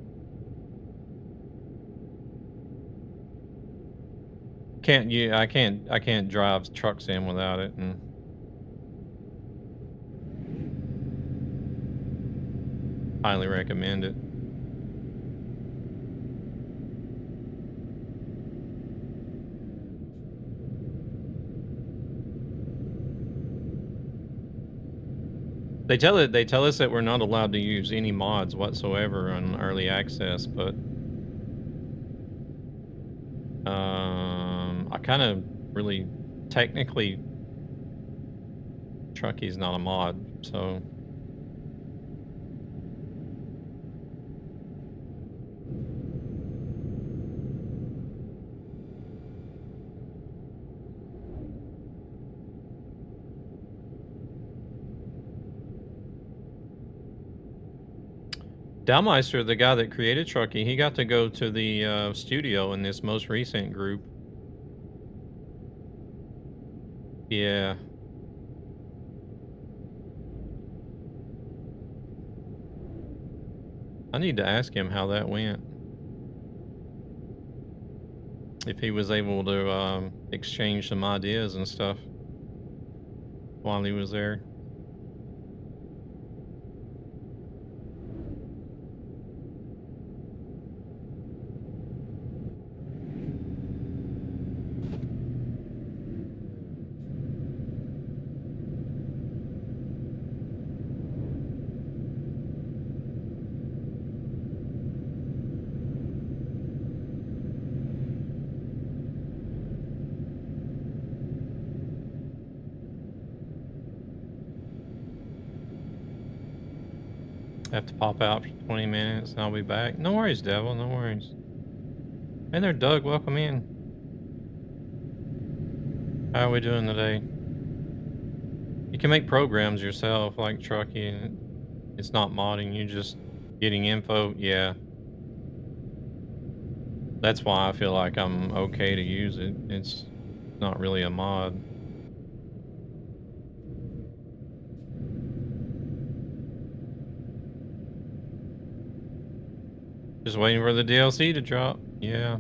I can't drive trucks in without it, and highly recommend it. They tell us that we're not allowed to use any mods whatsoever on early access, but I kind of really technically Trucky's not a mod, so Dalmeister, the guy that created Trucky, he got to go to the studio in this most recent group. Yeah. I need to ask him how that went. If he was able to exchange some ideas and stuff while he was there. I have to pop out for 20 minutes and I'll be back. No worries, Devil, no worries. Hey there, Doug, welcome in. How are we doing today? You can make programs yourself, like Trucky, and it's not modding, you just getting info, yeah. That's why I feel like I'm okay to use it. It's not really a mod. Just waiting for the DLC to drop. Yeah.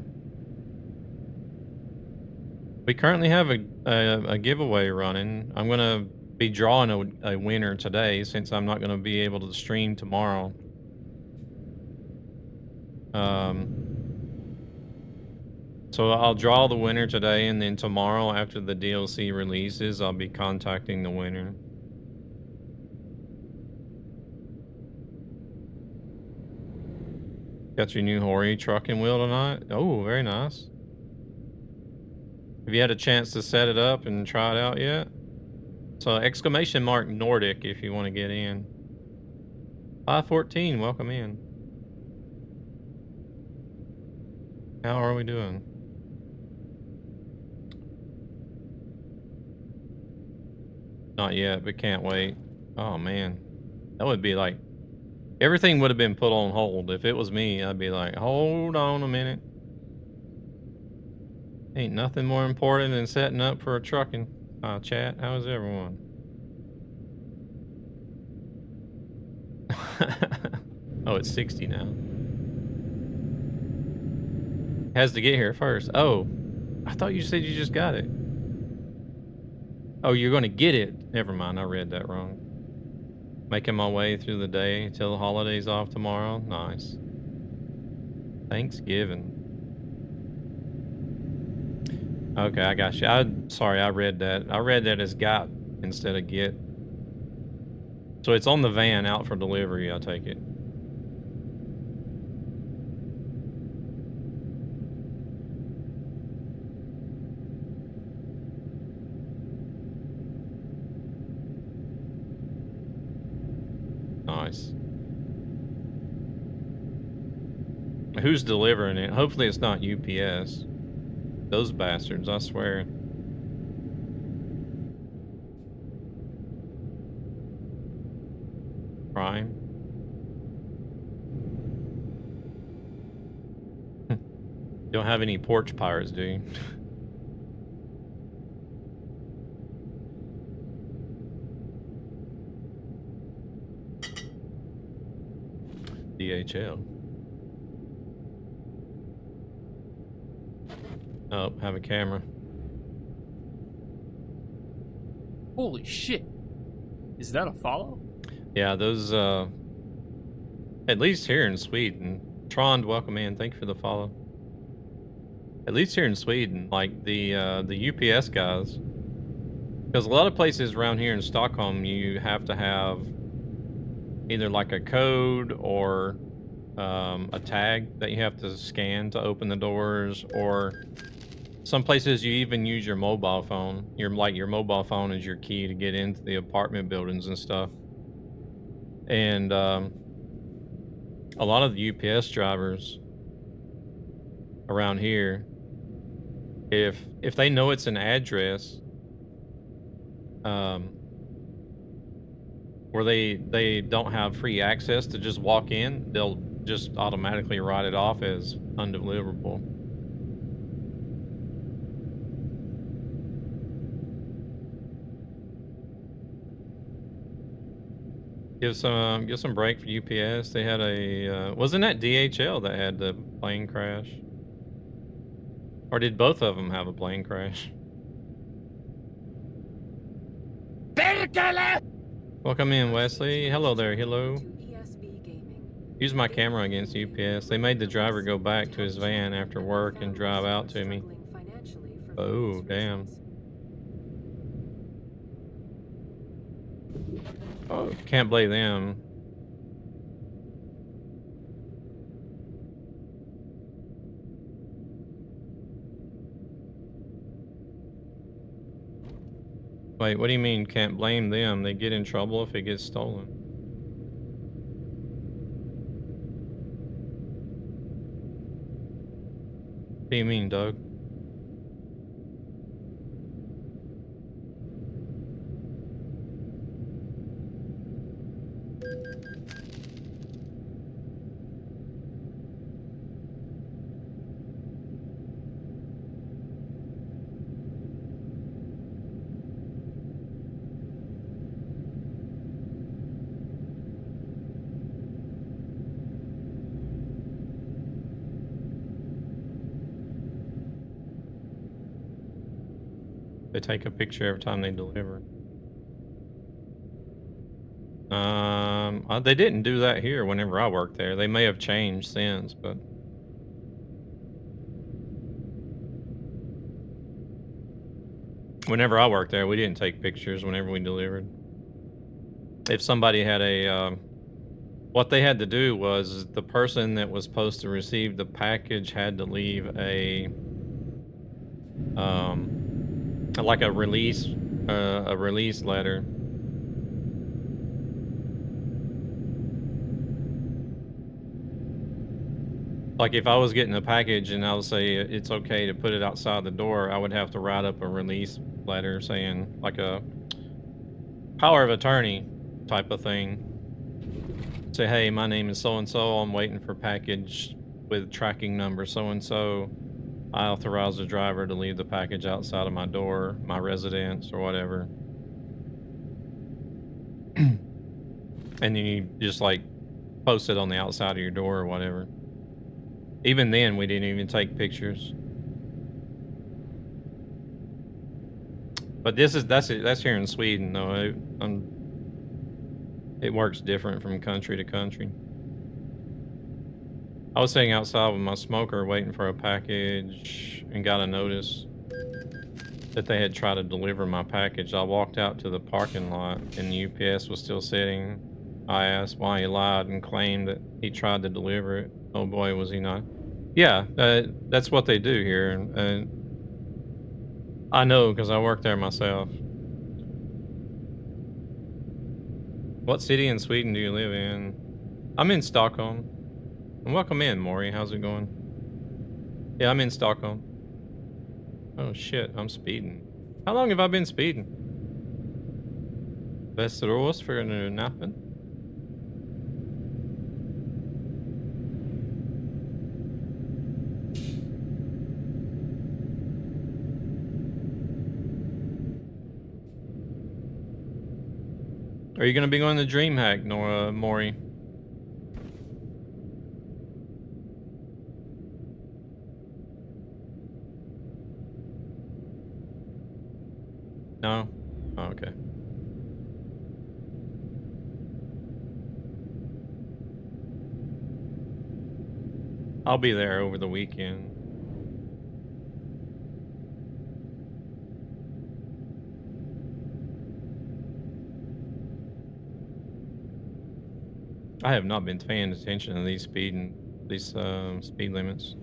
We currently have a giveaway running. I'm gonna be drawing a winner today since I'm not gonna be able to stream tomorrow. So I'll draw the winner today, and then tomorrow after the DLC releases, I'll be contacting the winner. Got your new Hori truck and wheel tonight? Oh, very nice. Have you had a chance to set it up and try it out yet? So exclamation mark Nordic if you want to get in. 514, welcome in. How are we doing? Not yet, but can't wait. Oh man, that would be like, everything would have been put on hold. If it was me, I'd be like, hold on a minute. Ain't nothing more important than setting up for a trucking. Chat, how is everyone? Oh, it's 60 now. Has to get here first. Oh, I thought you said you just got it. Oh, you're going to get it. Never mind, I read that wrong. Making my way through the day till the holidays off tomorrow. Nice. Thanksgiving. Okay, I got you. Sorry, I read that. I read that as got instead of get. So it's on the van out for delivery, I take it. Nice. Who's delivering it? Hopefully it's not UPS. Those bastards, I swear. Prime. Don't have any porch pirates, do you? DHL. Oh, have a camera. Holy shit. Is that a follow? Yeah, those, at least here in Sweden. Trond, welcome in. Thank you for the follow. At least here in Sweden, like the UPS guys. Because a lot of places around here in Stockholm, you have to have either like a code or a tag that you have to scan to open the doors, or some places you even use your mobile phone. Your mobile phone is your key to get into the apartment buildings and stuff. And a lot of the UPS drivers around here, if they know it's an address where they don't have free access to just walk in, they'll just automatically write it off as undeliverable. Give some break for UPS. They had a wasn't that DHL that had the plane crash? Or did both of them have a plane crash? Welcome in, Wesley. Hello there, hello. Use my camera against UPS. They made the driver go back to his van after work and drive out to me. Oh, damn. Oh, can't blame them. Wait, what do you mean can't blame them? They get in trouble if it gets stolen. What do you mean, Doug? They take a picture every time they deliver. They didn't do that here whenever I worked there. They may have changed since, but whenever I worked there, we didn't take pictures whenever we delivered. If somebody had a, what they had to do was the person that was supposed to receive the package had to leave a, like a release letter. Like if I was getting a package and I would say it's okay to put it outside the door, I would have to write up a release letter saying like a power of attorney type of thing. Say, hey, my name is so-and-so. I'm waiting for package with tracking number so-and-so. I authorize the driver to leave the package outside of my door, my residence, or whatever. And then you just like post it on the outside of your door or whatever. Even then, we didn't even take pictures. But that's here in Sweden, though. It works different from country to country. I was sitting outside with my smoker waiting for a package and got a notice that they had tried to deliver my package. I walked out to the parking lot and the UPS was still sitting. I asked why he lied and claimed that he tried to deliver it. Oh boy, was he not. Yeah, that's what they do here. And I know because I work there myself. What city in Sweden do you live in? I'm in Stockholm. And welcome in, Maury. How's it going? Yeah, I'm in Stockholm. Oh shit, I'm speeding. How long have I been speeding? Västerås för nu nappen. Are you going to be going to DreamHack, Nora, Maury? No? Oh, okay. I'll be there over the weekend. I have not been paying attention to these speed limits.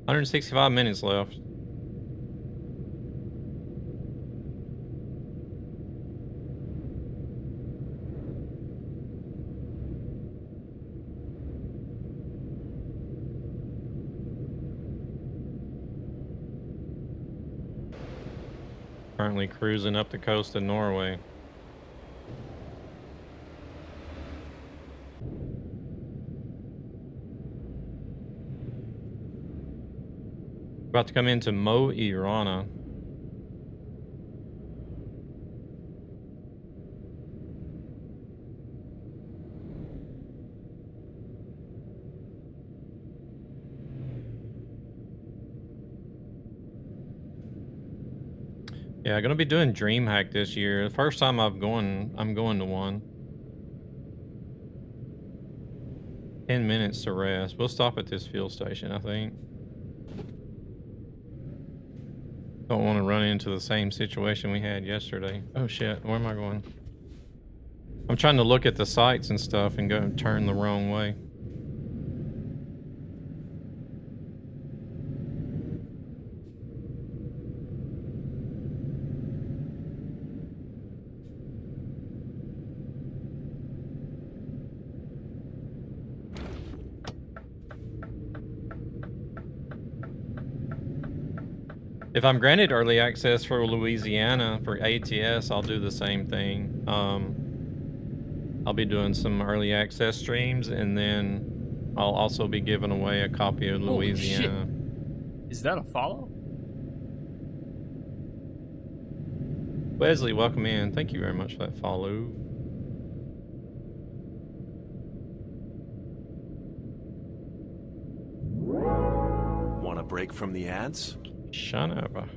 165 minutes left. Currently cruising up the coast of Norway. About to come into Mo i Rana. Yeah, I'm gonna be doing DreamHack this year. The first time I'm going to one. 10 minutes to rest. We'll stop at this fuel station, I think. Don't want to run into the same situation we had yesterday. Oh shit, where am I going? I'm trying to look at the sights and stuff and go and turn the wrong way. If I'm granted early access for Louisiana for ATS, I'll do the same thing. I'll be doing some early access streams, and then I'll also be giving away a copy of Louisiana. Holy shit. Is that a follow? Wesley, welcome in. Thank you very much for that follow. Want a break from the ads? Shut up.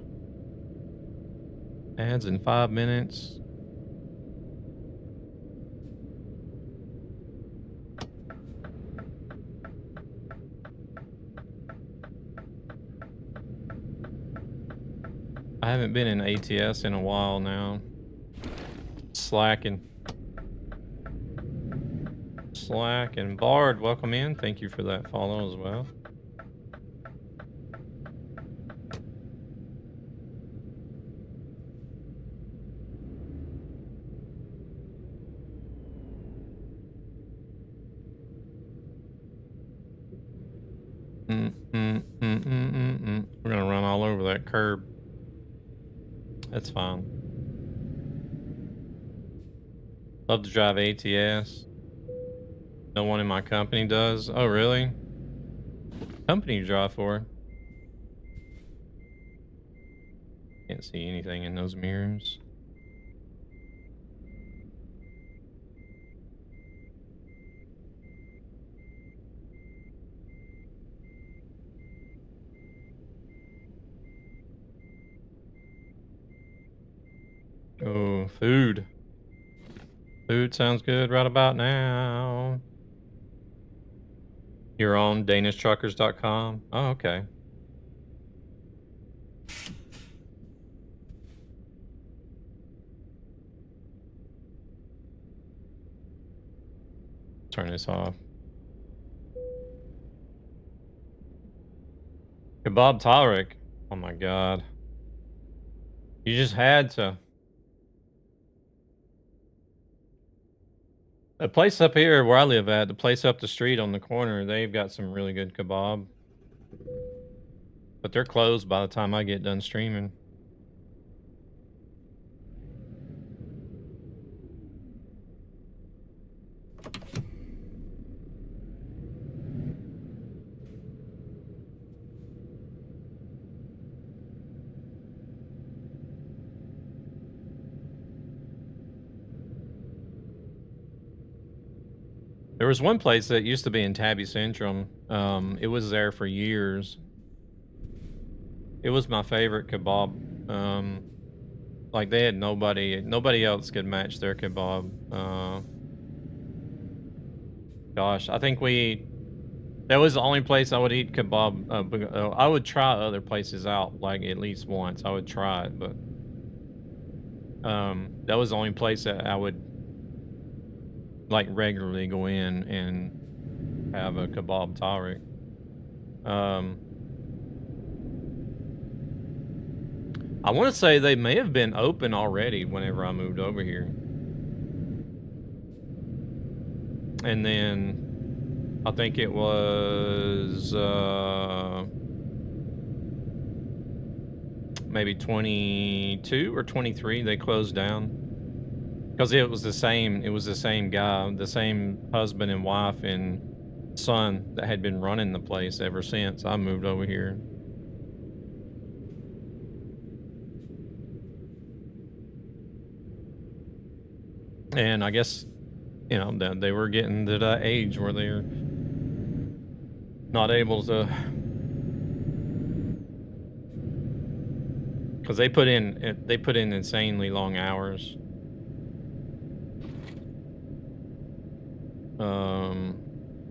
Ads in 5 minutes. I haven't been in ATS in a while now. Slacking. Bard, welcome in. Thank you for that follow as well. We're gonna run all over that curb. That's fine. Love to drive ATS. No one in my company does. Oh, really? Company you drive for? Can't see anything in those mirrors. Oh, food. Food sounds good right about now. You're on DanishTruckers.com. Oh, okay. Turn this off. Kebab Tarek. Oh my god. You just had to. The place up here where I live at, the place up the street on the corner, they've got some really good kebab. But they're closed by the time I get done streaming. There was one place that used to be in Tabby Centrum. It was there for years. It was my favorite kebab. Like they had nobody else could match their kebab. Gosh, I think that was the only place I would eat kebab. I would try other places out, like at least once. I would try it, but that was the only place that I would like regularly go in and have a kebab tariq. I want to say they may have been open already whenever I moved over here. And then I think it was maybe 22 or 23 they closed down. Because it was the same guy, the same husband and wife and son that had been running the place ever since I moved over here. And I guess, you know, they were getting to that age where they're not able to, because they put in insanely long hours.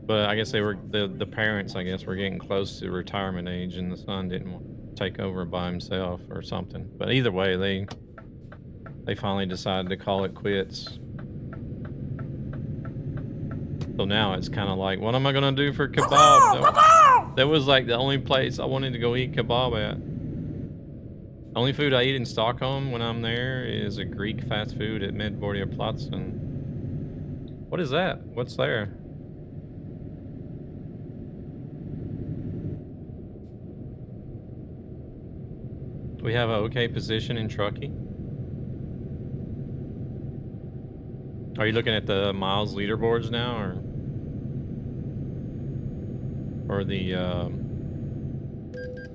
But I guess they were the parents, I guess, were getting close to retirement age, and the son didn't want to take over by himself or something. But either way, they finally decided to call it quits. So now it's kind of like, what am I gonna do for kebab? That was like the only place I wanted to go eat kebab at. Only food I eat in Stockholm when I'm there is a Greek fast food at Medborgarplatsen. What is that? What's there? We have an okay position in Truckee. Are you looking at the miles leaderboards now, or the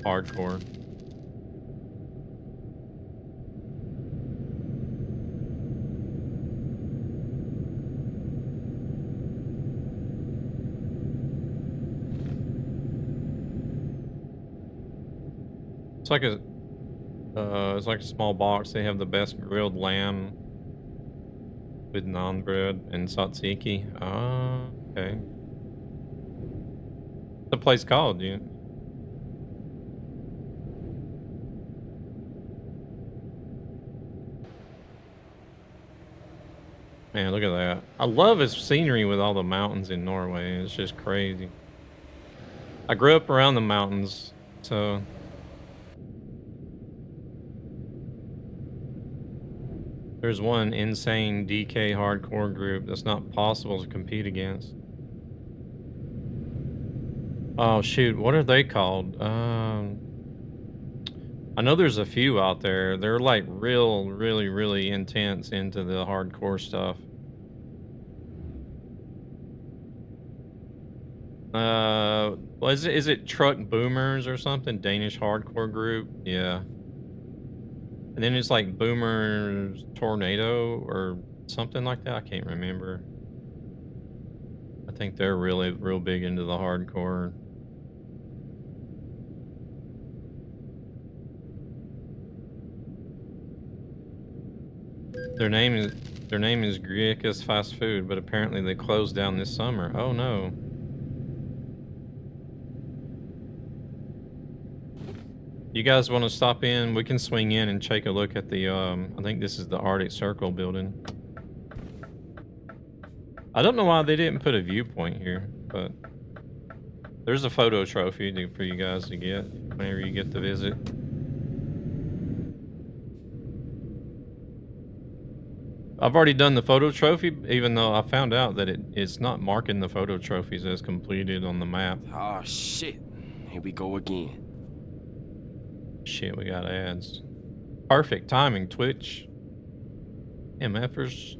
hardcore? It's like a small box. They have the best grilled lamb with naan bread and tzatziki. Ah, okay. What's the place called, dude? Man, look at that. I love his scenery with all the mountains in Norway. It's just crazy. I grew up around the mountains, so... There's one insane DK hardcore group that's not possible to compete against. Oh shoot, what are they called? I know there's a few out there. They're like really intense into the hardcore stuff. Well, is it Truck Boomers or something? Danish hardcore group? Yeah. And then it's like Boomers Tornado or something like that. I can't remember. I think they're real big into the hardcore. Their name is Griekus Fast Food, but apparently they closed down this summer. Oh no. You guys want to stop in? We can swing in and take a look at the, I think this is the Arctic Circle building. I don't know why they didn't put a viewpoint here, but there's a photo trophy for you guys to get whenever you get to visit. I've already done the photo trophy, even though I found out that it's not marking the photo trophies as completed on the map. Oh shit. Here we go again. Shit, we got ads. Perfect timing, Twitch. MFers.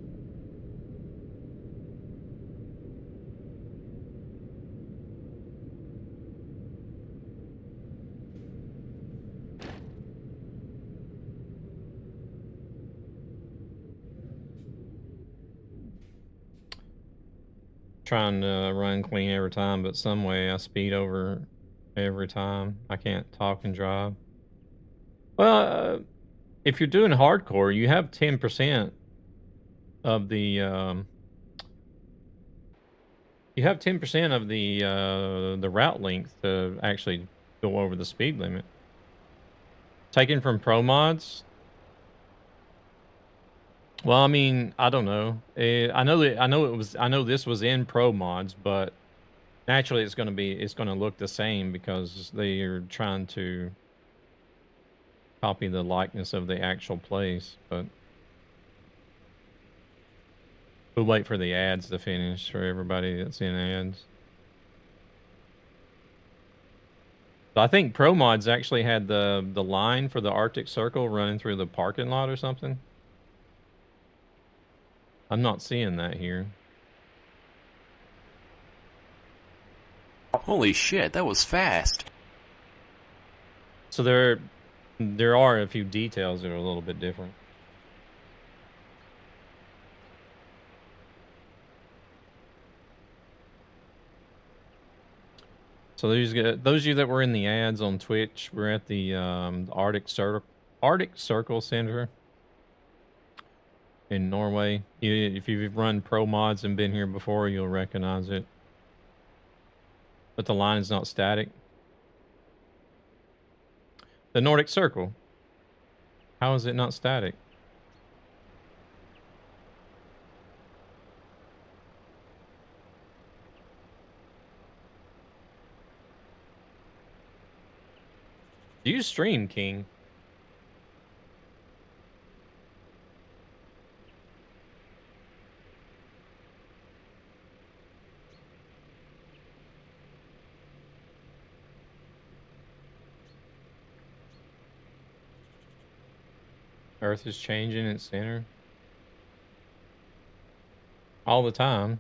Trying to run clean every time, but some way I speed over every time. I can't talk and drive. Well, if you're doing hardcore, you have 10% of the the route length to actually go over the speed limit. Taken from pro mods. Well, I mean, I don't know. I know this was in Pro Mods, but naturally it's gonna look the same because they are trying to copy the likeness of the actual place. But we'll wait for the ads to finish for everybody that's in ads. So I think Pro Mods actually had the line for the Arctic Circle running through the parking lot or something. I'm not seeing that here. Holy shit, that was fast. So there are a few details that are a little bit different. So those of you that were in the ads on Twitch, we're at the Arctic Circle Center in Norway. If you've run Pro Mods and been here before, you'll recognize it. But the line is not static. The Nordic Circle. How is it not static? Do you stream, King? Earth is changing its center. All the time.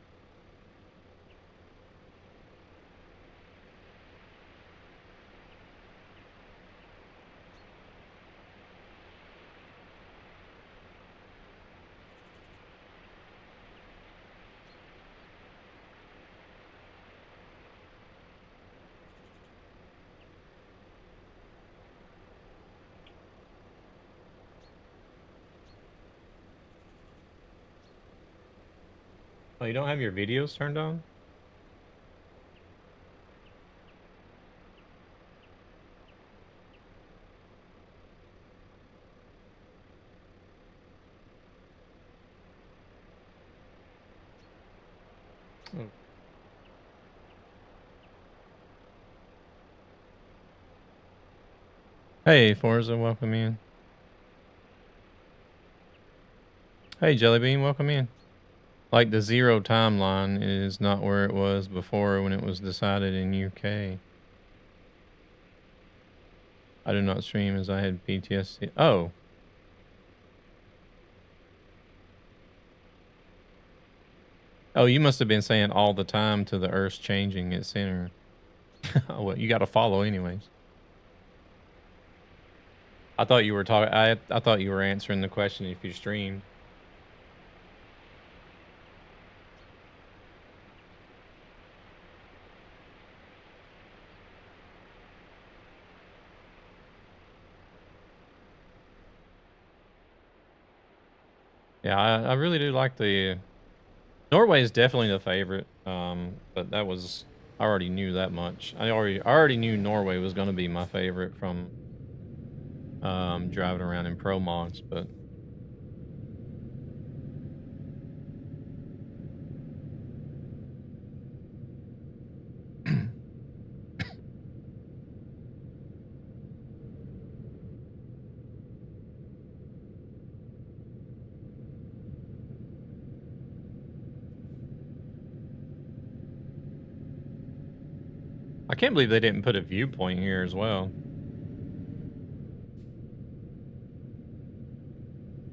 Oh, you don't have your videos turned on? Oh. Hey, Forza, welcome in. Hey, Jellybean, welcome in. Like the zero timeline is not where it was before when it was decided in UK. I do not stream as I had PTSD. Oh. Oh, you must have been saying all the time to the Earth's changing its center. Well, you got to follow anyways. I thought you were talking. I thought you were answering the question if you streamed. Yeah, I really do like the Norway is definitely the favorite. But that was I already knew that much. I already knew Norway was going to be my favorite from driving around in Pro Mods, but I can't believe they didn't put a viewpoint here as well.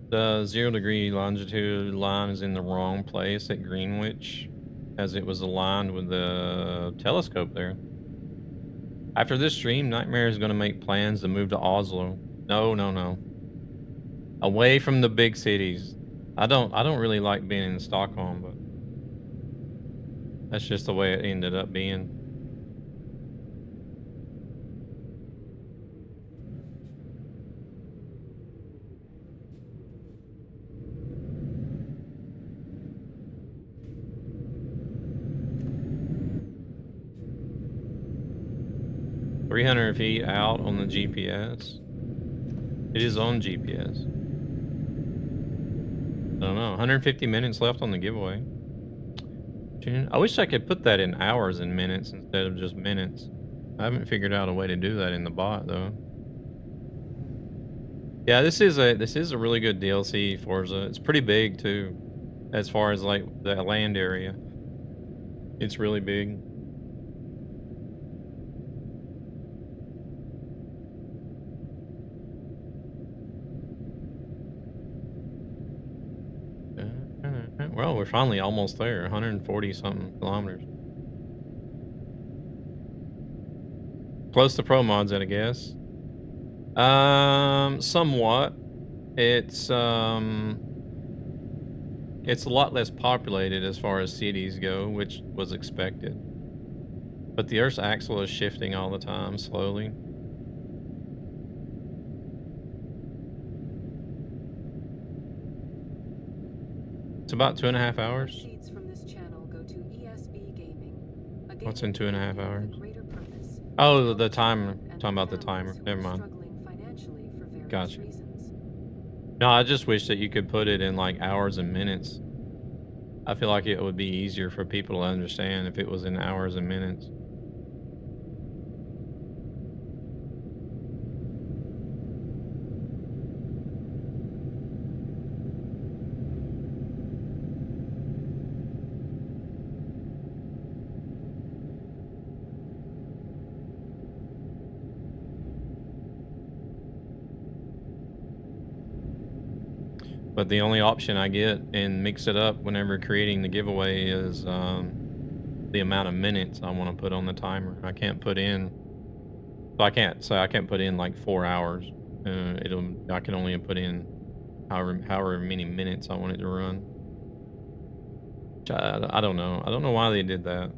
The 0-degree longitude line is in the wrong place at Greenwich, as it was aligned with the telescope there. After this stream, Nightmare is going to make plans to move to Oslo. No. Away from the big cities. I don't really like being in Stockholm, but that's just the way it ended up being. $300 feet out on the GPS. It is on GPS. I don't know. 150 minutes left on the giveaway. I wish I could put that in hours and minutes instead of just minutes. I haven't figured out a way to do that in the bot though. Yeah, this is a really good DLC, Forza. It's pretty big too, as far as like the land area. It's really big. Well, we're finally almost there. 140 something kilometers. Close to pro mods, I guess. Somewhat. It's a lot less populated as far as cities go, which was expected. But the Earth's axle is shifting all the time, slowly. It's about 2.5 hours. Proceeds from this channel go to ESB Gaming, a What's in gaming 2.5 community with a hours? greater purpose Oh, to the help timer. children and Talking their about the timer. families who Never are mind. struggling financially for various Gotcha. reasons. No, I just wish that you could put it in like hours and minutes. I feel like it would be easier for people to understand if it was in hours and minutes. But the only option I get and mix it up whenever creating the giveaway is the amount of minutes I want to put on the timer. I can't put in, so I can't put in like 4 hours. I can only put in however many minutes I want it to run. Which I don't know. I don't know why they did that.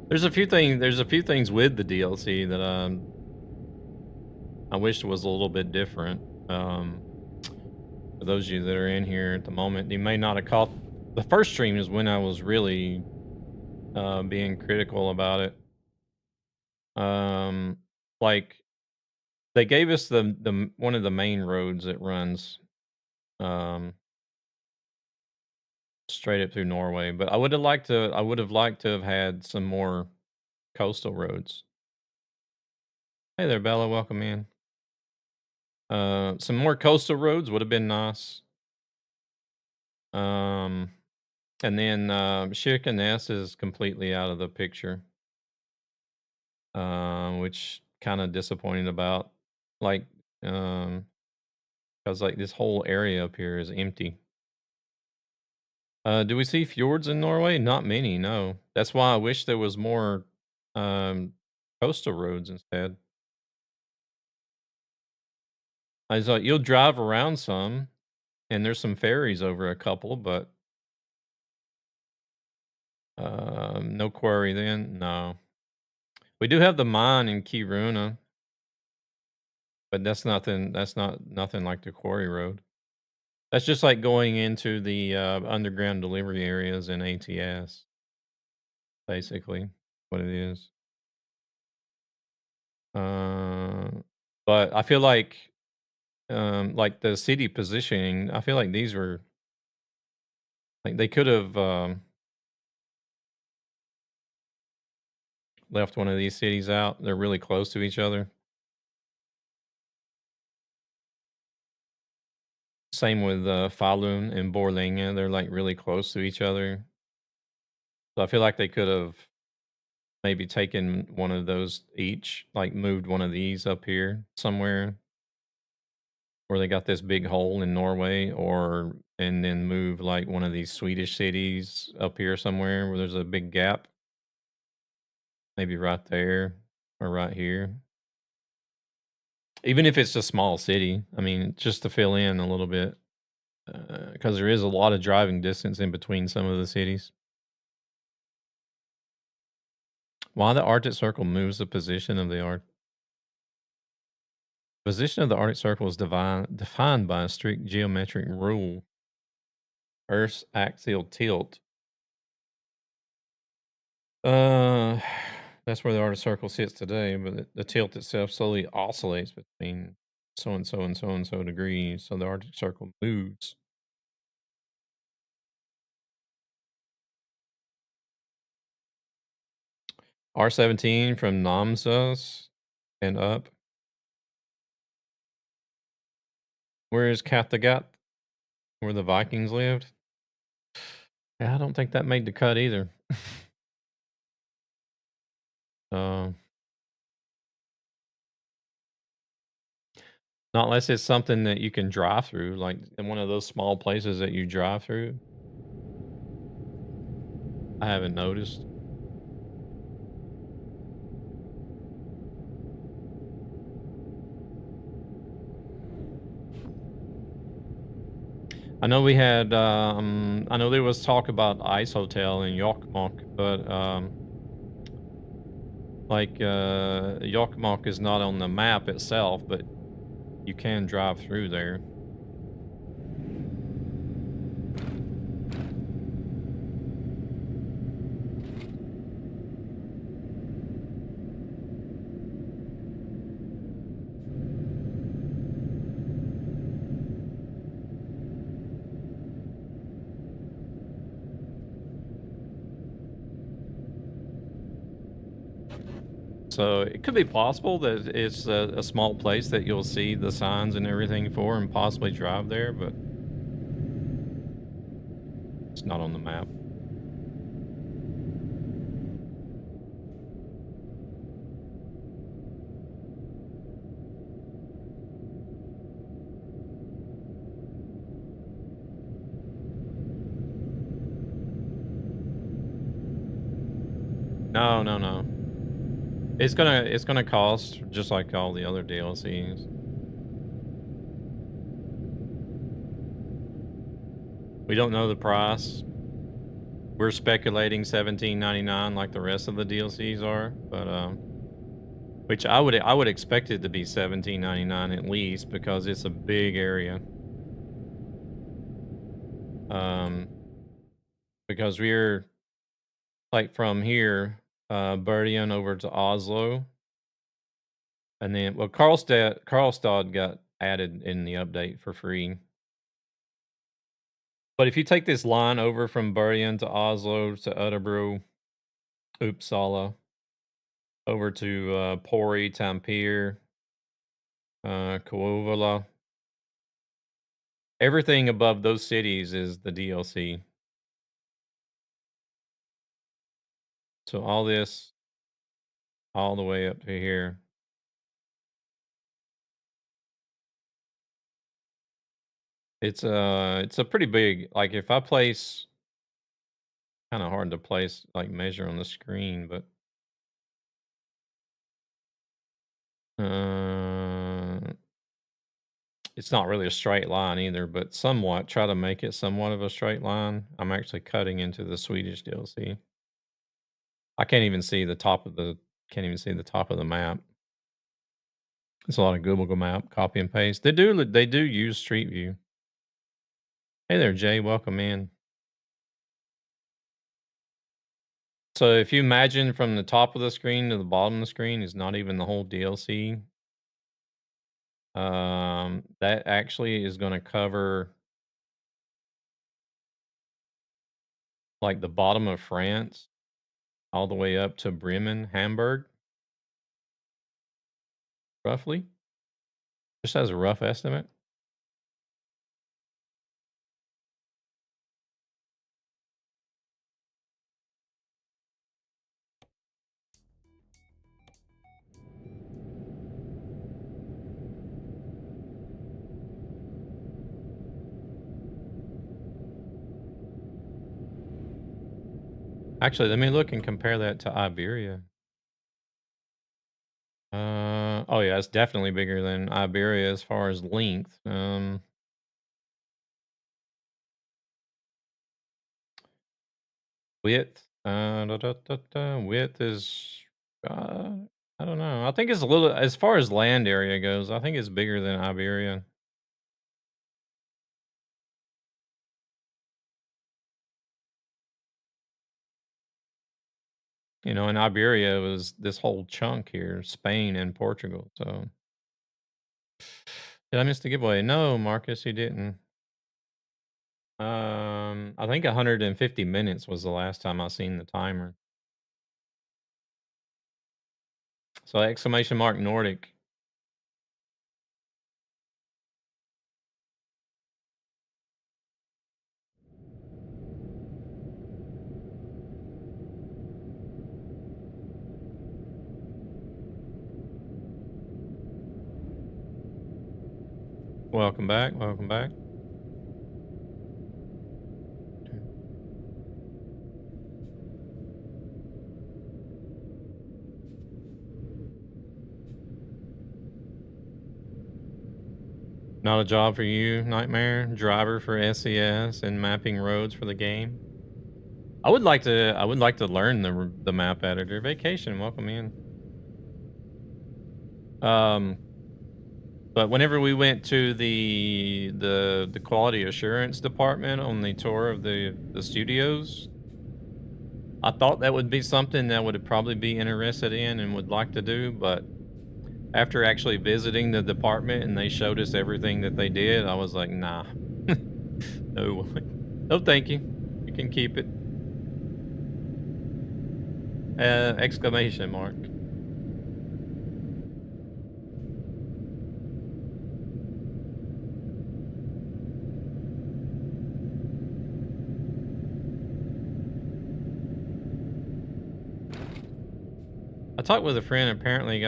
There's a few things with the DLC that I wish was a little bit different. For those of you that are in here at the moment, you may not have caught the first stream is when I was really being critical about it. Like they gave us the one of the main roads that runs straight up through Norway, but I would have liked to have had some more coastal roads. Hey there, Bella, welcome in. Some more coastal roads would have been nice. And then Sheerness is completely out of the picture, which kind of disappointed about. Like, because like this whole area up here is empty. Do we see fjords in Norway? Not many, no. That's why I wish there was more coastal roads instead. I was like, you'll drive around some, and there's some ferries over a couple, but no quarry then. No, we do have the mine in Kiruna, but that's nothing. That's not nothing like the quarry road. That's just like going into the underground delivery areas in ATS, basically what it is. But I feel like the city positioning, I feel like these were like they could have left one of these cities out. They're really close to each other. Same with Falun and Borlänge. They're like really close to each other. So I feel like they could have maybe taken one of those each, like moved one of these up here somewhere where they got this big hole in Norway, or and then move like one of these Swedish cities up here somewhere where there's a big gap. Maybe right there or right here. Even if it's a small city, I mean, just to fill in a little bit, because there is a lot of driving distance in between some of the cities. Why the Arctic Circle moves the position of the Arctic? Position of the Arctic Circle is defined by a strict geometric rule. Earth's axial tilt. Uh, that's where the Arctic Circle sits today, but the tilt itself slowly oscillates between so and so and so and so degrees. So the Arctic Circle moves. R17 from Namsos and up. Where is Kattegat? Where the Vikings lived? Yeah, I don't think that made the cut either. Um, not unless it's something that you can drive through, like in one of those small places that you drive through. I haven't noticed. I know we had, I know there was talk about Ice Hotel in Jokkmokk, but like Jokkmokk is not on the map itself, but you can drive through there. So it could be possible that it's a small place that you'll see the signs and everything for and possibly drive there, but it's not on the map. No, no, no. It's gonna cost just like all the other DLCs. We don't know the price. We're speculating $17.99 like the rest of the DLCs are, but which I would expect it to be $17.99 at least because it's a big area. Because we're like from here, Berdian over to Oslo, and then well, Karlstad got added in the update for free. But if you take this line over from Bergen to Oslo to Örebro, Uppsala, over to Pori, Tampere, Kouvola, everything above those cities is the DLC. So all this, all the way up to here. It's a pretty big. Like if I place, kind of hard to place like measure on the screen, but it's not really a straight line either, but somewhat try to make it somewhat of a straight line. I'm actually cutting into the Swedish DLC. I can't even see the top of the map. It's a lot of Google Map copy and paste. They do use Street View. Hey there, Jay. Welcome in. So if you imagine from the top of the screen to the bottom of the screen is not even the whole DLC. That actually is going to cover like the bottom of France all the way up to Bremen, Hamburg, roughly. Just as a rough estimate. Actually, let me look and compare that to Iberia. Oh yeah, it's definitely bigger than Iberia as far as length. Width, width is, I don't know. I think it's a little, as far as land area goes, I think it's bigger than Iberia. You know, in Iberia was this whole chunk here, Spain and Portugal. So did I miss the giveaway? No, Marcus, you didn't. I think 150 minutes was the last time I seen the timer. So exclamation mark Nordic. Welcome back. Welcome back. Not a job for you, Nightmare. Driver for SES and mapping roads for the game. I would like to learn the map editor. Vacation, welcome in. But whenever we went to the quality assurance department on the tour of the studios, I thought that would be something that would probably be interested in and would like to do, but after actually visiting the department and they showed us everything that they did, I was like, nah. No. No, thank you. You can keep it. Exclamation mark. I talked with a friend. Apparently,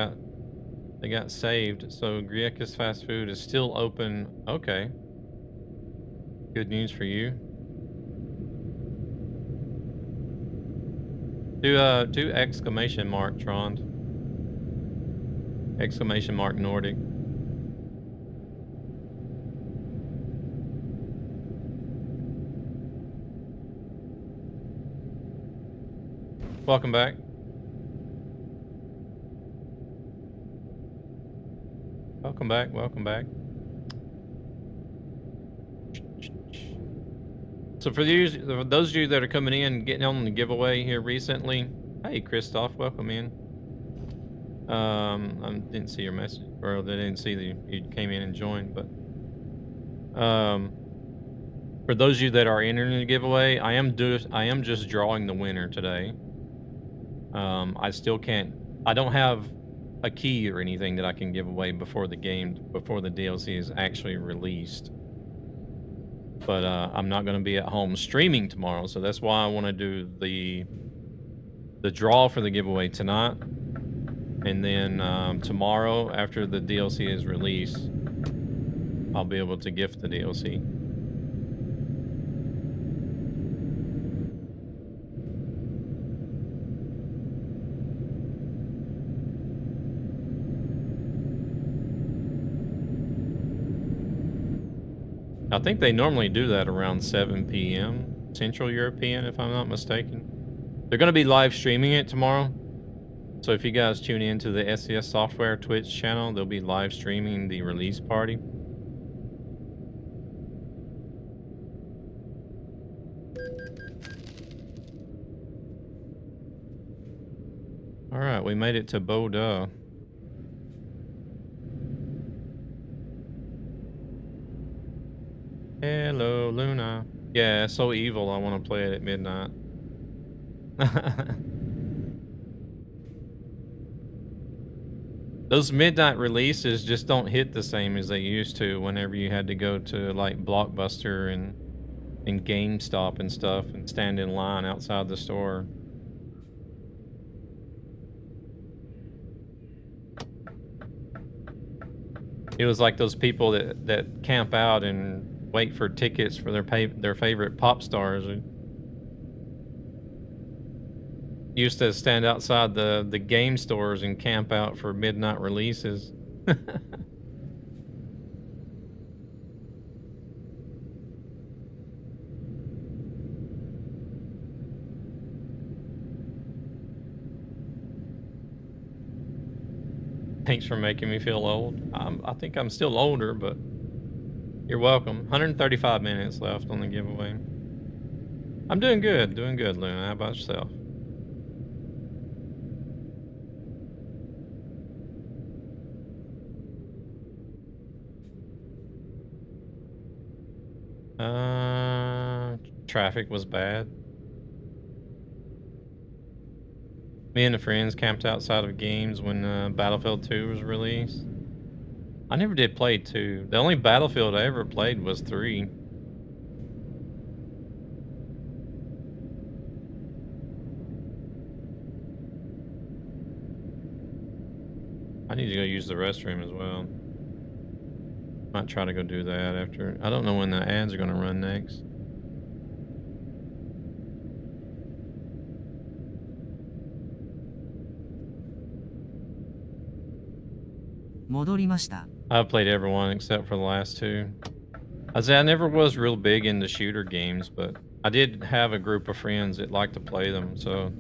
they got saved. So Grieca's fast food is still open. Okay. Good news for you. Do exclamation mark Trond. Exclamation mark Nordic. Welcome back. Welcome back. Welcome back. So for those of you that are coming in, getting on the giveaway here recently, hey Christoph, welcome in. I didn't see your message, or they didn't see that you came in and joined, but for those of you that are entering the giveaway, I am just drawing the winner today. I still can't. I don't have a key or anything that I can give away before the DLC is actually released. But I'm not going to be at home streaming tomorrow, so that's why I want to do the draw for the giveaway tonight, and then tomorrow after the DLC is released, I'll be able to gift the DLC. I think they normally do that around 7 p.m. Central European, if I'm not mistaken. They're going to be live streaming it tomorrow. So if you guys tune in to the SES Software Twitch channel, they'll be live streaming the release party. All right, we made it to Bordeaux. Hello, Luna. Yeah, so evil. I want to play it at midnight. Those midnight releases just don't hit the same as they used to whenever you had to go to like Blockbuster and GameStop and stuff and stand in line outside the store. It was like those people that camp out and wait for tickets for their favorite pop stars. Used to stand outside the game stores and camp out for midnight releases. Thanks for making me feel old. I think I'm still older, but you're welcome. 135 minutes left on the giveaway. I'm doing good, Luna. How about yourself? Traffic was bad. Me and the friends camped outside of games when Battlefield 2 was released. I never did play 2. The only Battlefield I ever played was 3. I need to go use the restroom as well. Might try to go do that after. I don't know when the ads are going to run next. I've played everyone except for the last 2. I never was real big into shooter games, but I did have a group of friends that liked to play them, so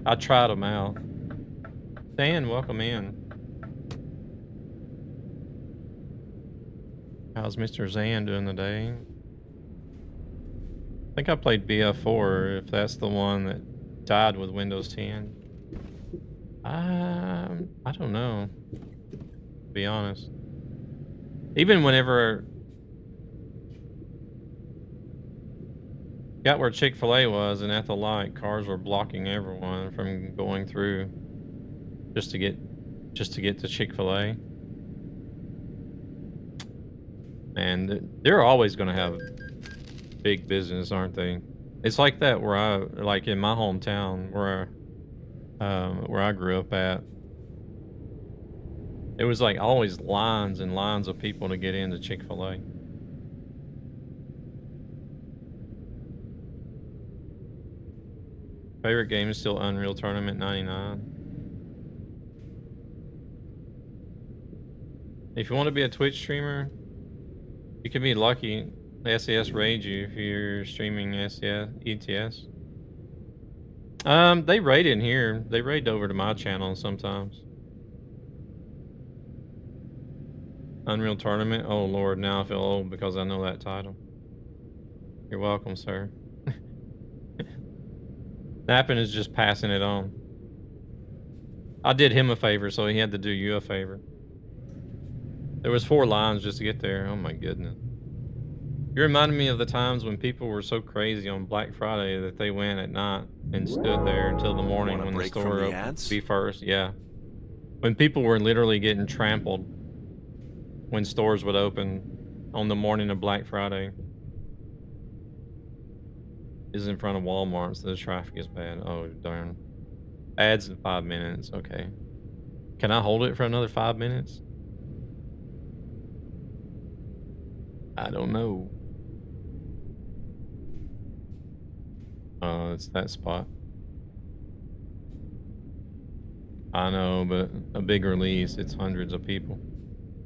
I tried them out. Dan, welcome in. How's Mr. Zan doing today? I think I played BF4, if that's the one that died with Windows 10. I don't know, to be honest. Even whenever got where Chick-fil-A was and at the light, cars were blocking everyone from going through just to get to Chick-fil-A. And they're always going to have big business, aren't they? It's like that where like in my hometown where I grew up at. It was like always lines and lines of people to get into Chick-fil-A. Favorite game is still Unreal Tournament 99. If you want to be a Twitch streamer, you can be lucky. SES raid you if you're streaming ETS. They raid in here. They raid over to my channel sometimes. Unreal Tournament. Oh Lord, now I feel old because I know that title. You're welcome, sir. Nappin is just passing it on. I did him a favor, so he had to do you a favor. There was 4 lines just to get there. Oh my goodness. You reminded me of the times when people were so crazy on Black Friday that they went at night and stood there until the morning when the store opened to be first. Yeah. When people were literally getting trampled when stores would open on the morning of Black Friday. Is in front of Walmart, so the traffic is bad. Oh, darn. Ads in 5 minutes. Okay. Can I hold it for another 5 minutes? I don't know. Oh, it's that spot. I know, but a big release, it's hundreds of people.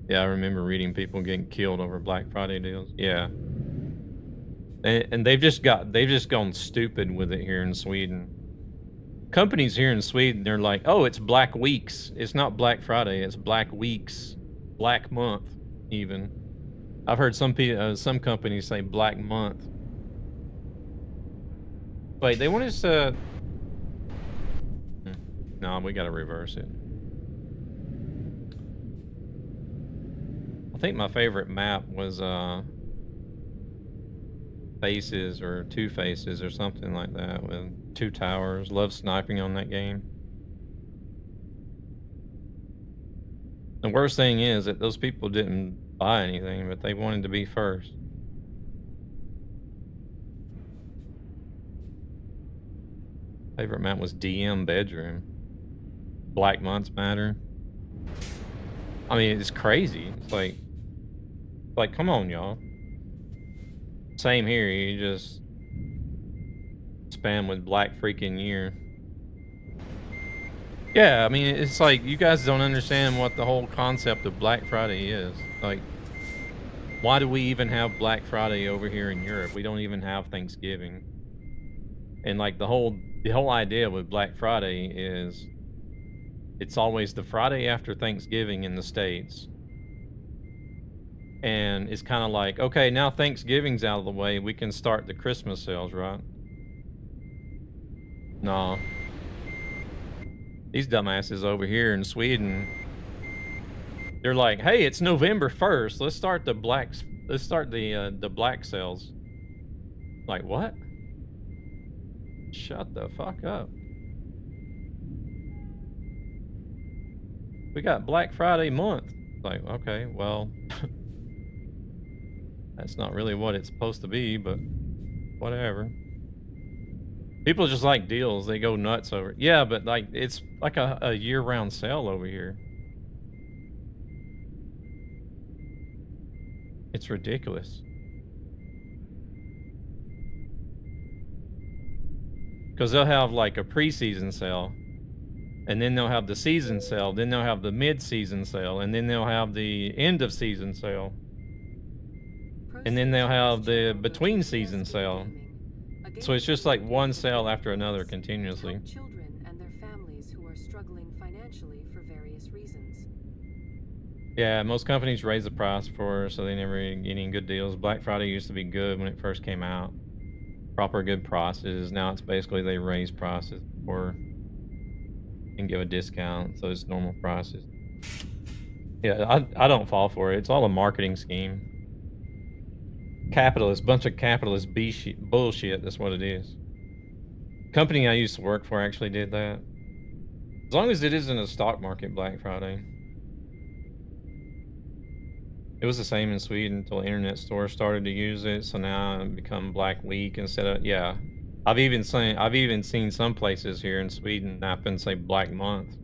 Yeah, I remember reading people getting killed over Black Friday deals. Yeah. And they've just gone stupid with it here in Sweden. Companies here in Sweden, they're like, oh, it's Black Weeks. It's not Black Friday, it's Black Weeks. Black Month, even. I've heard some companies say Black Month. Wait, they want us to... No, we gotta reverse it. I think my favorite map was Faces or Two Faces or something like that with 2 towers. Love sniping on that game. The worst thing is that those people didn't buy anything, but they wanted to be first. Favorite map was DM Bedroom. Black Months Matter. I mean, it's crazy. It's like, come on, y'all. Same here, you just spam with Black freaking Year. Yeah, I mean, it's like, you guys don't understand what the whole concept of Black Friday is. Like, why do we even have Black Friday over here in Europe? We don't even have Thanksgiving. And like the whole idea with Black Friday is It's always the Friday after Thanksgiving in the States. And it's kind of like, okay, now Thanksgiving's out of the way. We can start the Christmas sales, right? No. These dumbasses over here in Sweden, they're like, hey, it's November 1st. Let's start the black sales. Like, what? Shut the fuck up. We got Black Friday month. Like, okay, well, that's not really what it's supposed to be, but whatever. People just like deals. They go nuts over it. Yeah, but like it's like a year-round sale over here. It's ridiculous. Because they'll have like a pre-season sale, and then they'll have the season sale, then they'll have the mid-season sale, and then they'll have the end-of-season sale, and then they'll have the between-season sale. So it's just like one sale after another continuously. Children and their families who are struggling financially for various reasons. Yeah, most companies raise the price for it, so they never get any good deals. Black Friday used to be good when it first came out. Proper good prices. Now it's basically they raise prices or and give a discount, so it's normal prices. Yeah, I don't fall for it. It's all a marketing scheme. Capitalist, bunch of capitalist bullshit. That's what it is. Company I used to work for actually did that. As long as it isn't a stock market Black Friday. It was the same in Sweden until internet stores started to use it. So now it become Black Week instead of, yeah. I've even seen some places here in Sweden happen say Black Month.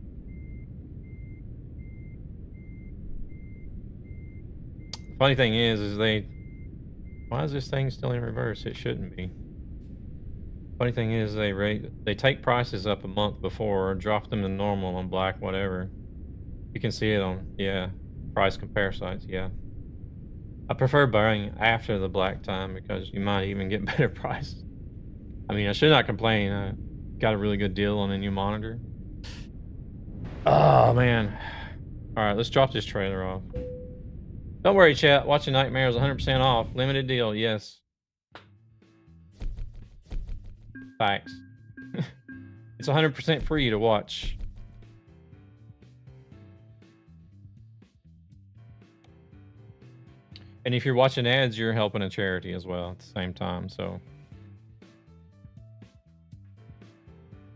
The funny thing is why is this thing still in reverse? It shouldn't be. Funny thing is they take prices up a month before, drop them to normal on Black whatever. You can see it on, yeah, price compare sites, yeah. I prefer buying after the Black time because you might even get better prices. I mean, I should not complain. I got a really good deal on a new monitor. Oh, man. All right, let's drop this trailer off. Don't worry, chat. Watching Nightmares 100% off. Limited deal, yes. Facts. It's 100% free to watch. And if you're watching ads, you're helping a charity as well at the same time, so.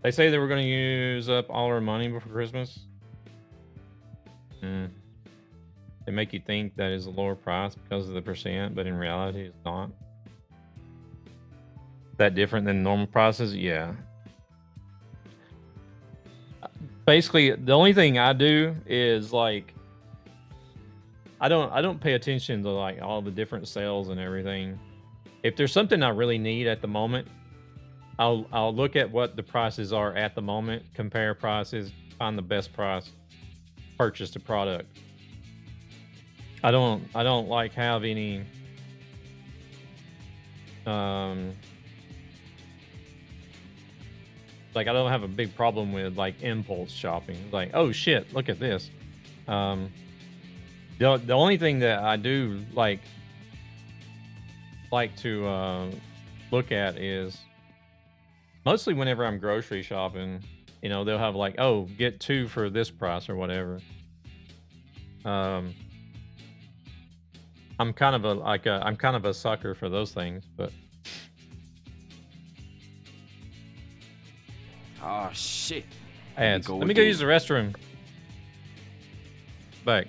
They say they were going to use up all our money before Christmas. They make you think that is a lower price because of the percent, but in reality, it's not. That different than normal prices? Yeah. Basically, the only thing I do is like, I don't pay attention to like all the different sales and everything. If there's something I really need at the moment, I'll look at what the prices are at the moment, compare prices, find the best price, purchase the product. I don't like have any like I don't have a big problem with like impulse shopping. Like, oh shit, look at this. The only thing that I do like to look at is mostly whenever I'm grocery shopping, you know, they'll have like, oh, get 2 for this price or whatever. I'm kind of a sucker for those things, but Oh shit. ads. Let me go use the restroom. Back.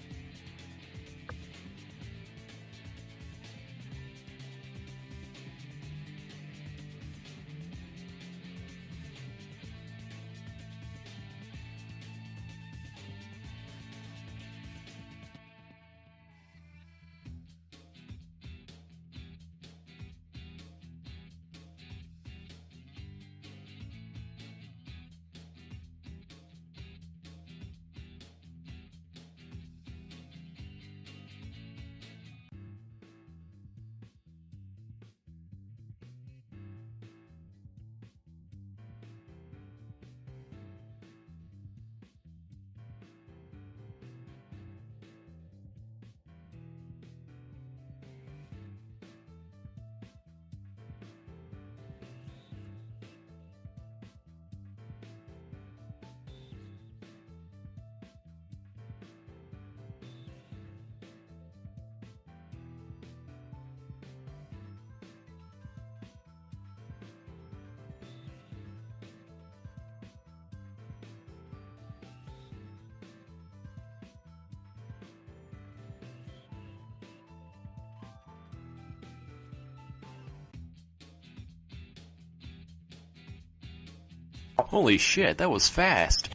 Holy shit, that was fast.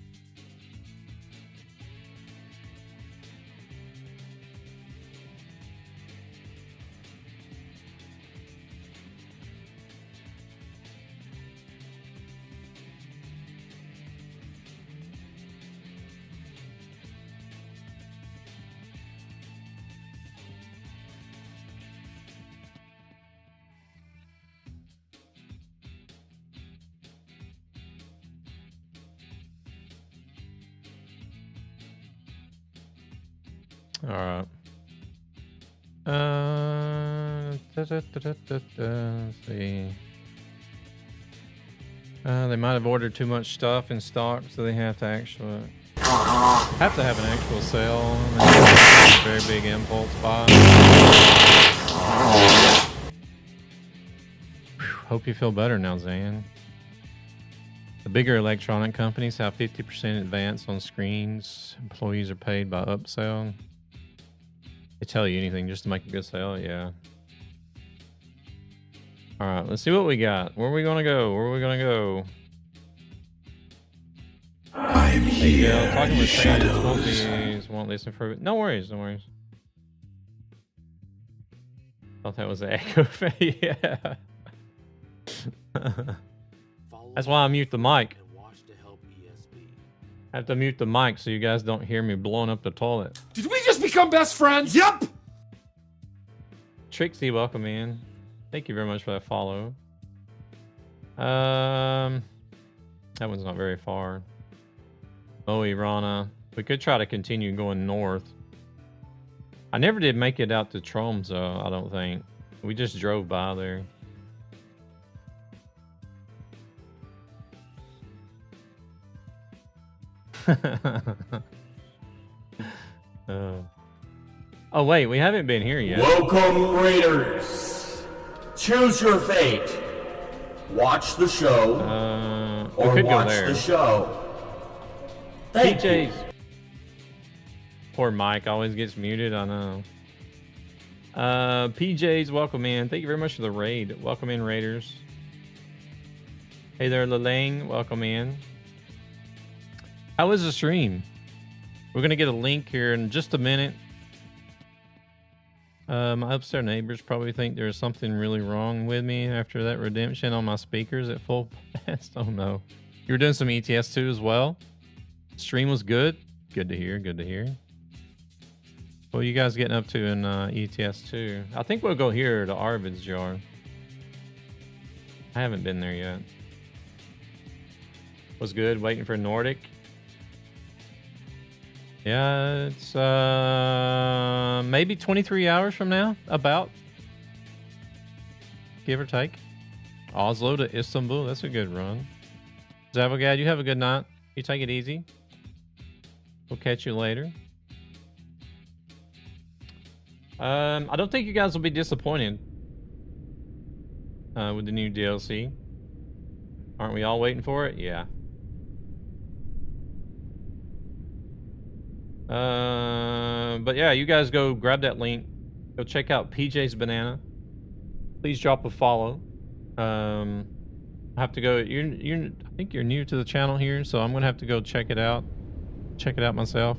All right. Let's see. They might have ordered too much stuff in stock, so they have to actually have an actual sale. Very big impulse buy. Hope you feel better now, Zan. The bigger electronic companies have 50% advance on screens. Employees are paid by upsell. They tell you anything just to make a good sale, yeah. All right, let's see what we got. Where are we gonna go? Where are we gonna go? I'm here. Talking with fans won't listen for it. No worries, no worries. Thought that was an echo. Yeah. That's why I mute the mic. I have to mute the mic so you guys don't hear me blowing up the toilet. Did we just become best friends? Yep! Trixie, welcome in. Thank you very much for that follow. That one's not very far. Oh, Irana. We could try to continue going north. I never did make it out to Tromsø, I don't think. We just drove by there. Oh wait, we haven't been here yet. Welcome, Raiders. Choose your fate. Watch the show, we or could go watch there. the show. Thank you. PJs. Poor Mike always gets muted. I know. PJs, welcome in. Thank you very much for the raid. Welcome in, Raiders. Hey there, Lalang. Welcome in. How was the stream? We're gonna get a link here in just a minute. My upstairs neighbors probably think there's something really wrong with me after that redemption on my speakers at full blast. Oh no. You were doing some ETS 2 as well? Stream was good? Good to hear, good to hear. What are you guys getting up to in ETS 2? I think we'll go here to Arvid's yard. I haven't been there yet. Was good, waiting for Nordic. Yeah, it's maybe 23 hours from now, about. Give or take. Oslo to Istanbul, that's a good run. Zavogad, you have a good night. You take it easy. We'll catch you later. I don't think you guys will be disappointed with the new DLC. Aren't we all waiting for it? Yeah. But yeah, you guys go grab that link. Go check out PJ's Banana. Please drop a follow. I have to go. I think you're new to the channel here, so I'm gonna have to go check it out. Check it out myself.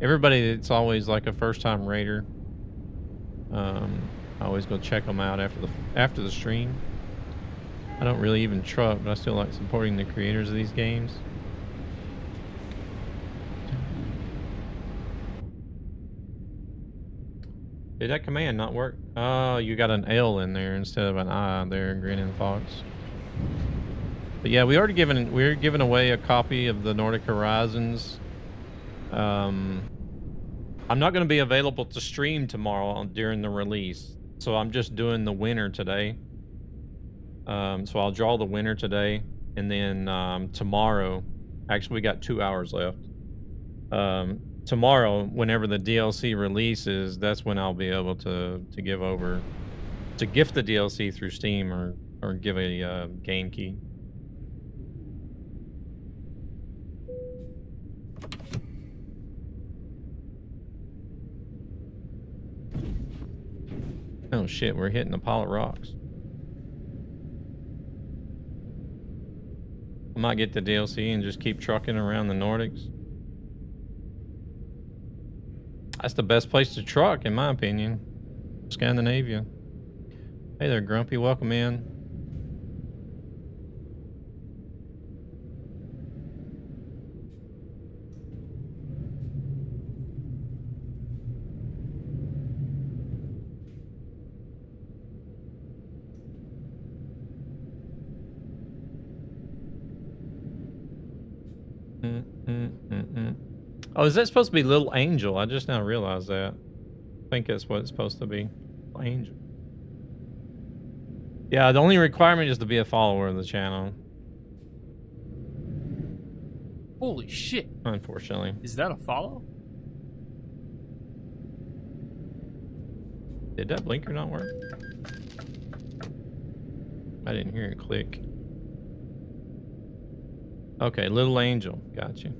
Everybody, it's always like a first-time raider. I always go check them out after the stream. I don't really even truck, but I still like supporting the creators of these games. Did that command not work? Oh, you got an L in there instead of an I there, Grinning Fox. But yeah, we're giving away a copy of the Nordic Horizons. I'm not going to be available to stream tomorrow during the release, so I'm just doing the winner today. So I'll draw the winner today, and then tomorrow, actually we got 2 hours left. Tomorrow, whenever the DLC releases, that's when I'll be able to gift the DLC through Steam or give a game key. Oh shit, we're hitting a pile of rocks. I might get the DLC and just keep trucking around the Nordics. That's the best place to truck, in my opinion. Scandinavia. Hey there, Grumpy. Welcome in. Oh, is that supposed to be Little Angel? I just now realized that. I think that's what it's supposed to be. Little Angel. Yeah, the only requirement is to be a follower of the channel. Holy shit. Unfortunately. Is that a follow? Did that blinker not work? I didn't hear it click. Okay, Little Angel. Got you.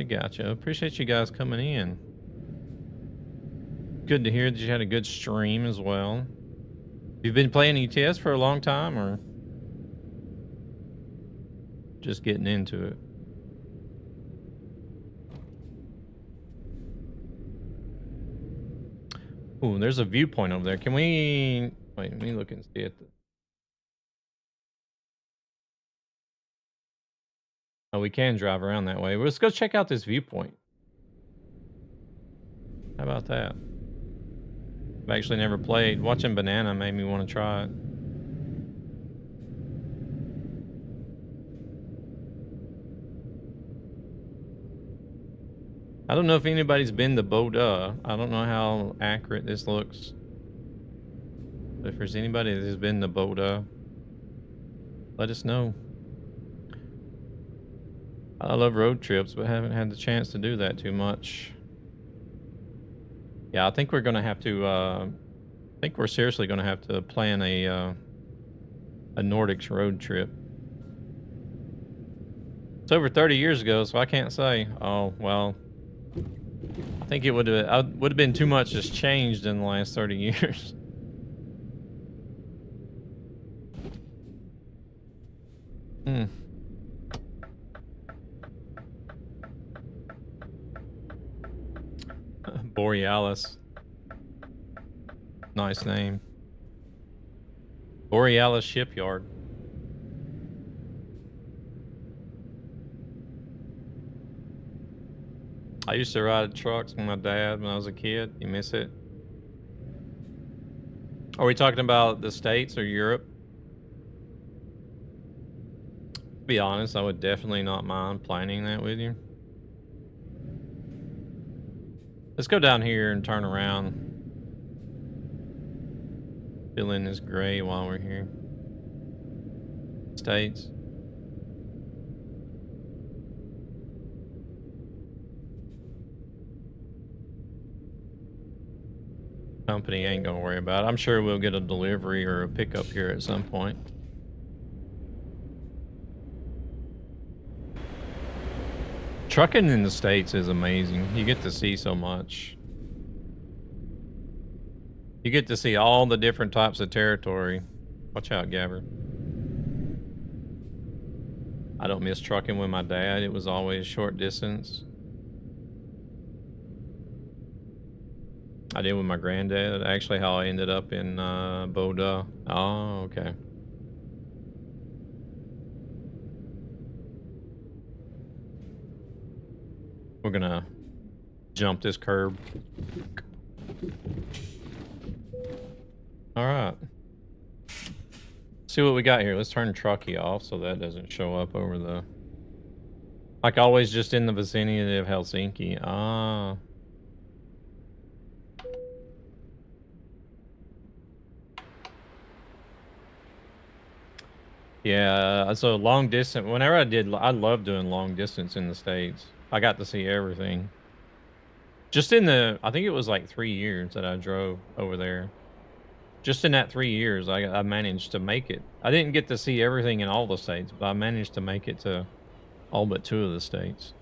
Gotcha. Appreciate you guys coming in. Good to hear that you had a good stream as well. You've been playing ETS for a long time, or just getting into it? Ooh, there's a viewpoint over there. Can we... Wait, let me look and see it. Oh, we can drive around that way. Well, let's go check out this viewpoint. How about that? I've actually never played. Watching Banana made me want to try it. I don't know if anybody's been to Boda. I don't know how accurate this looks. But if there's anybody that has been to Boda, let us know. I love road trips, but haven't had the chance to do that too much. Yeah, I think we're gonna have to. I think we're seriously gonna have to plan a Nordics road trip. It's over 30 years ago, so I can't say. Oh well, I think it would have been too much has changed in the last 30 years. Hmm. Borealis. Nice name. Borealis Shipyard. I used to ride trucks with my dad when I was a kid. You miss it? Are we talking about the States or Europe? To be honest, I would definitely not mind planning that with you. Let's go down here and turn around. Fill in this gray while we're here. States. Company ain't gonna worry about it. I'm sure we'll get a delivery or a pickup here at some point. Trucking in the States is amazing. You get to see so much. You get to see all the different types of territory. Watch out, Gabber. I don't miss trucking with my dad. It was always short distance. I did with my granddad. Actually, how I ended up in Boda. Oh, okay. We're gonna jump this curb. All right. See what we got here. Let's turn Truckee off so that doesn't show up over the... Like always, just in the vicinity of Helsinki. Ah. Yeah, so long distance, whenever I love doing long distance in the States. I got to see everything. Just in the, I think it was like 3 years that I drove over there. Just in that 3 years, I managed to make it. I didn't get to see everything in all the states, but I managed to make it to all but 2 of the states.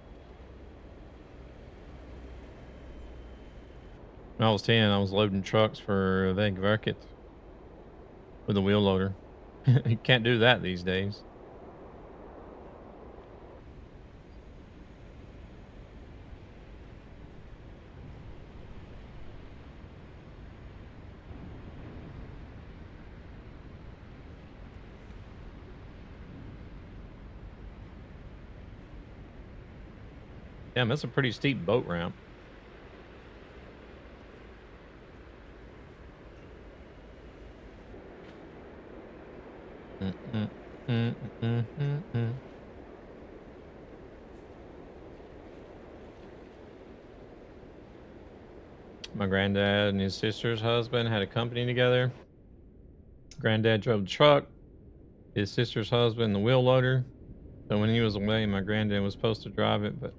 When I was 10, I was loading trucks for Vägverket with a wheel loader. You can't do that these days. Damn, that's a pretty steep boat ramp. My granddad and his sister's husband had a company together. Granddad drove the truck, his sister's husband the wheel loader. So when he was away, my granddad was supposed to drive it, but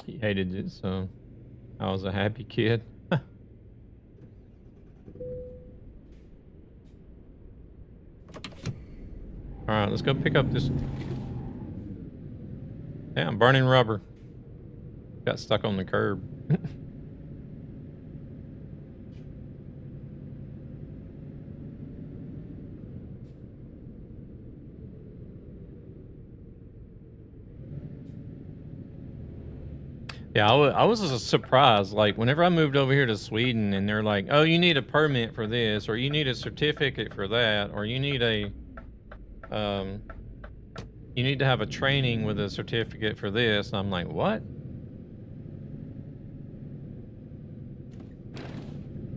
he hated it, so I was a happy kid. All right, let's go pick up this. Yeah, I'm burning rubber. Got stuck on the curb. Yeah, I was surprised. Like, whenever I moved over here to Sweden and they're like, oh, you need a permit for this, or you need a certificate for that, or you need a, you need to have a training with a certificate for this. And I'm like, what?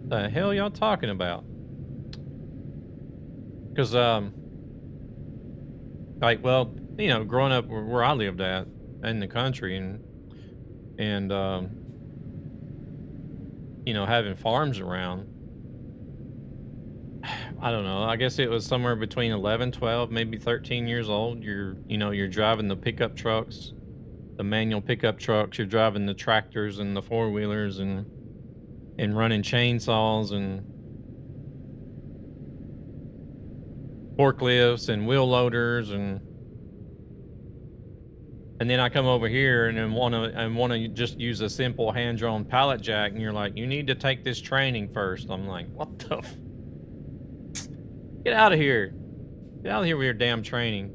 The hell y'all talking about? Because, like, well, you know, growing up where I lived at in the country and you know, having farms around, I don't know, I guess it was somewhere between 11, 12, maybe 13 years old. You're driving the pickup trucks, the manual pickup trucks, you're driving the tractors and the four-wheelers and running chainsaws and forklifts and wheel loaders and then I come over here and then want to just use a simple hand-drawn pallet jack, and you're like, you need to take this training first. I'm like, what the? Get out of here! Get out of here with your damn training.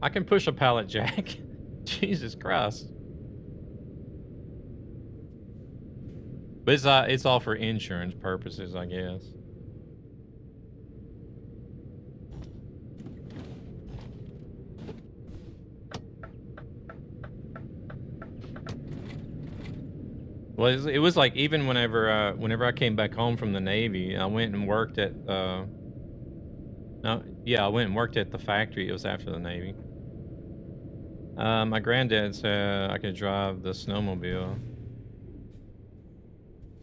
I can push a pallet jack. Jesus Christ! But it's all for insurance purposes, I guess. Well, it was like even whenever I came back home from the Navy, I went and worked at I went and worked at the factory. It was after the Navy. My granddad said I could drive the snowmobile.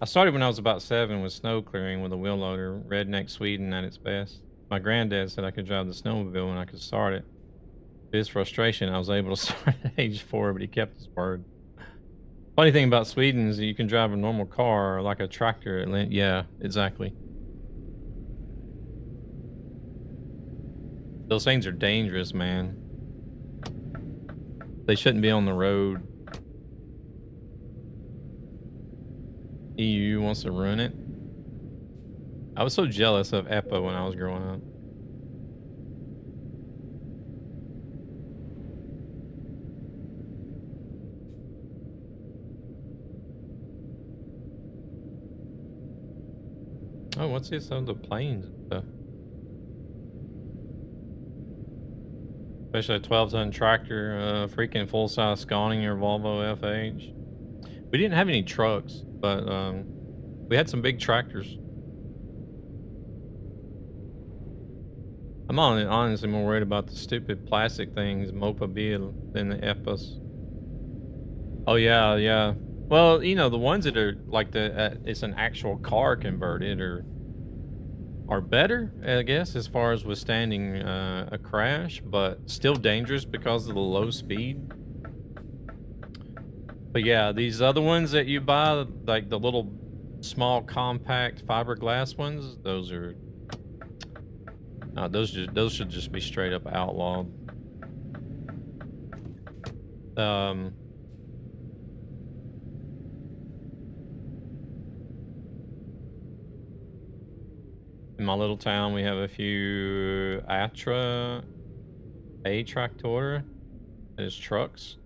I started when I was about 7 with snow clearing with a wheel loader, redneck Sweden at its best. My granddad said I could drive the snowmobile when I could start it. To his frustration, I was able to start at age 4, but he kept his word. Funny thing about Sweden is that you can drive a normal car like a tractor. Yeah, exactly. Those things are dangerous, man. They shouldn't be on the road. EU wants to ruin it. I was so jealous of EPA when I was growing up. Oh, what's this on the planes and stuff? Especially a 12-ton tractor, freaking full-size Scania or Volvo FH. We didn't have any trucks, but we had some big tractors. I'm honestly more worried about the stupid plastic things, Mopabile, than the EPAs. Oh yeah, yeah. Well, you know, the ones that are like it's an actual car converted are better, I guess, as far as withstanding a crash, but still dangerous because of the low speed. But yeah, these other ones that you buy, like the little small compact fiberglass ones, those are those should just be straight up outlawed. my little town, we have a few A-Tractor. There's trucks.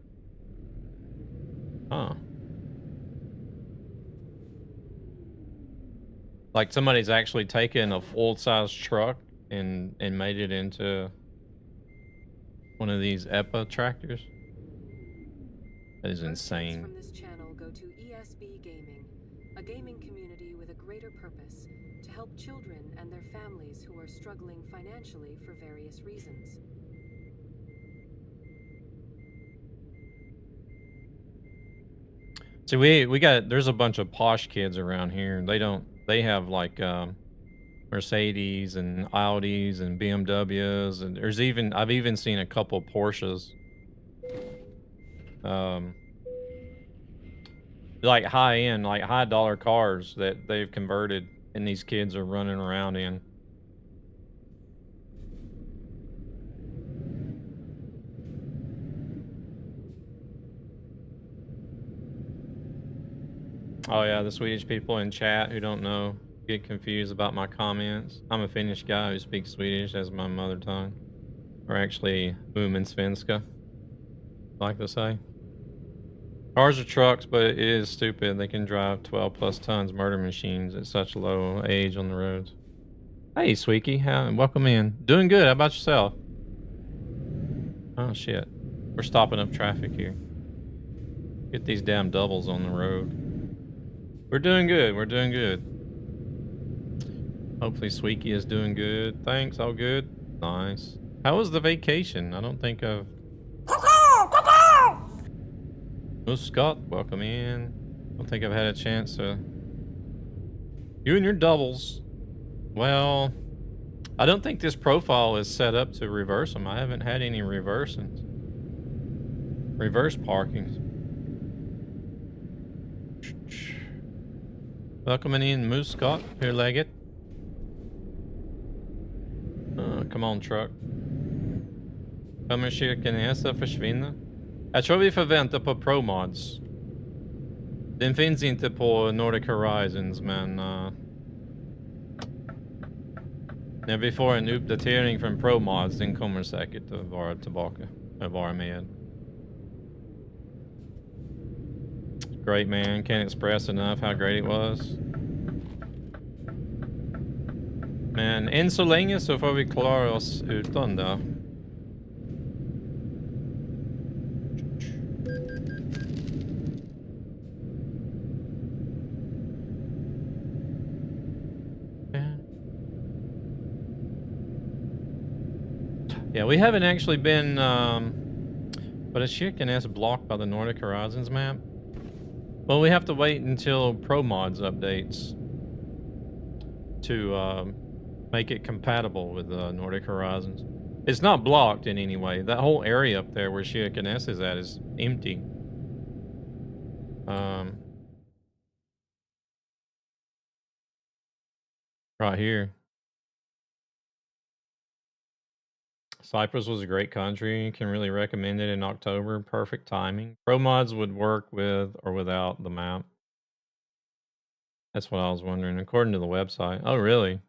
Huh. Like somebody's actually taken a full-size truck and made it into one of these EPA tractors. That is insane. From this channel go to ESB Gaming, a gaming community with a greater purpose to help children and their families who are struggling financially for various reasons. See, there's a bunch of posh kids around here. They have like Mercedes and Audis and BMWs, and I've even seen a couple Porsches. Like high-end, like high-dollar cars that they've converted, and these kids are running around in. Oh yeah, the Swedish people in chat who don't know get confused about my comments. I'm a Finnish guy who speaks Swedish as my mother tongue. Or actually, svenska, I like to say. Cars are trucks, but it is stupid. They can drive 12 plus tons murder machines at such low age on the roads. Hey, Sweeky, welcome in. Doing good. How about yourself? Oh, shit. We're stopping up traffic here. Get these damn doubles on the road. We're doing good. We're doing good. Hopefully Sweeky is doing good. Thanks. All good. Nice. How was the vacation? I don't think I've... Oh, Scott, welcome in. I don't think I've had a chance to... You and your doubles. Well, I don't think this profile is set up to reverse them. I haven't had any reverse parkings. Welcoming in Moose Scott. Hur läget? Come on, truck. Kommer Kirkenäsa försvinna? Jag tror vi får vänta på Pro Mods. Den finns inte på Nordic Horizons, men när vi får en uppdatering från Pro Mods, den kommer säkert att vara tillbaka. Att vara med. Great, man. Can't express enough how great it was. Men än så länge så får vi klara oss utan det. Yeah, we haven't actually been, but is Kirkenes blocked by the Nordic Horizons map? Well, we have to wait until Pro Mods updates to make it compatible with Nordic Horizons. It's not blocked in any way. That whole area up there where Kirkenes is at is empty. Right here. Cyprus was a great country. Can really recommend it in October. Perfect timing. Pro Mods would work with or without the map. That's what I was wondering, according to the website. Oh, really?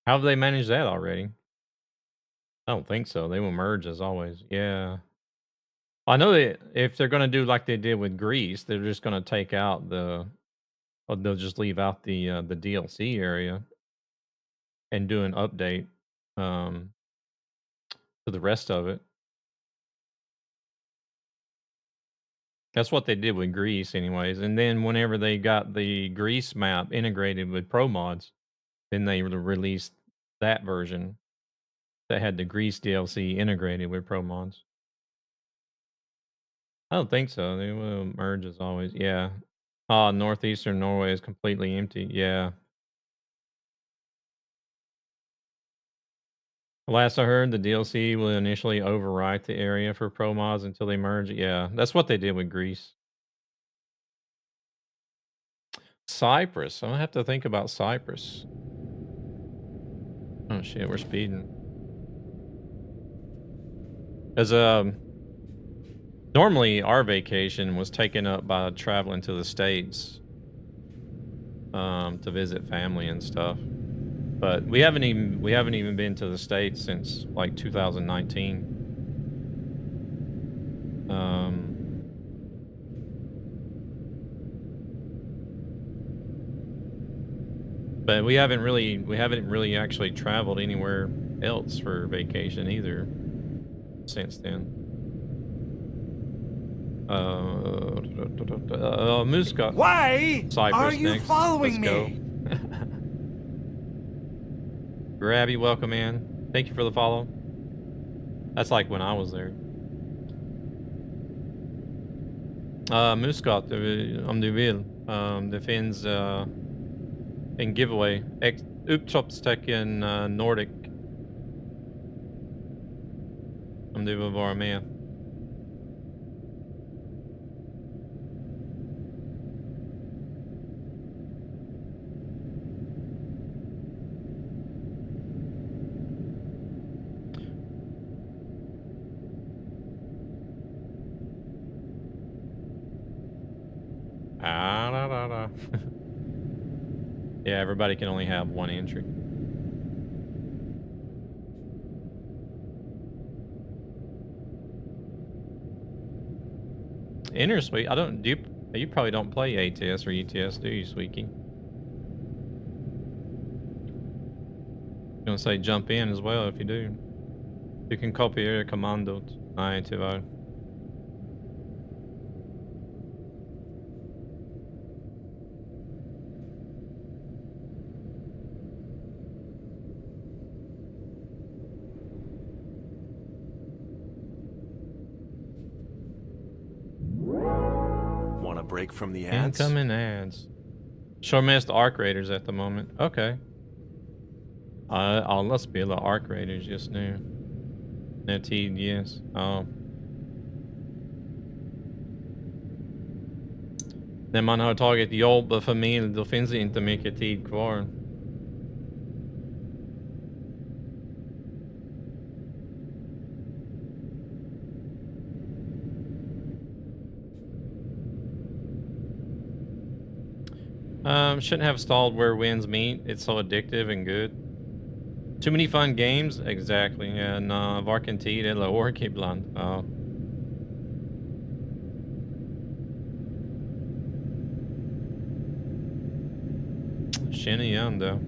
How have they managed that already? I don't think so. They will merge as always. Yeah. I know that if they're going to do like they did with Greece, they're just going to take out the... Or they'll just leave out the DLC area and do an update to the rest of it. That's what they did with Greece anyways. And then whenever they got the Greece map integrated with Pro Mods, then they released that version that had the Greece DLC integrated with Pro Mods. I don't think so. They will merge as always. Yeah. Northeastern Norway is completely empty. Yeah. Last I heard, the DLC will initially overwrite the area for Pro Mods until they merge. Yeah, that's what they did with Greece. Cyprus. I have to think about Cyprus. Oh shit, we're speeding. Because normally our vacation was taken up by traveling to the States. to visit family and stuff. But we haven't even been to the States since like 2019. But we haven't really actually traveled anywhere else for vacation either since then. Muscat. Why Cyprus are you next. following Let's me? go. Grabby, welcome in. Thank you for the follow. That's like when I was there. Muscat, om du vill. Det finns en giveaway. Utropstecken Nordic. Om du vill vara med. Yeah, everybody can only have one entry. Inner Sweet, you probably don't play ATS or ETS, do you, Sweeky? I'm gonna say jump in as well if you do. You can kopiera kommandot. Nej, tyvärr. Want a break from the ads? Incoming ads. Showmast Arc Raiders at the moment. Okay. Alla spela Arc Raiders just nu. När tid ges. Ja. När man har tagit jobb och familj, då finns det inte mycket tid kvar. Shouldn't have stalled where winds meet. It's so addictive and good. Too many fun games? Exactly. And varken tid eller ork ibland. Oh. Känner igen då.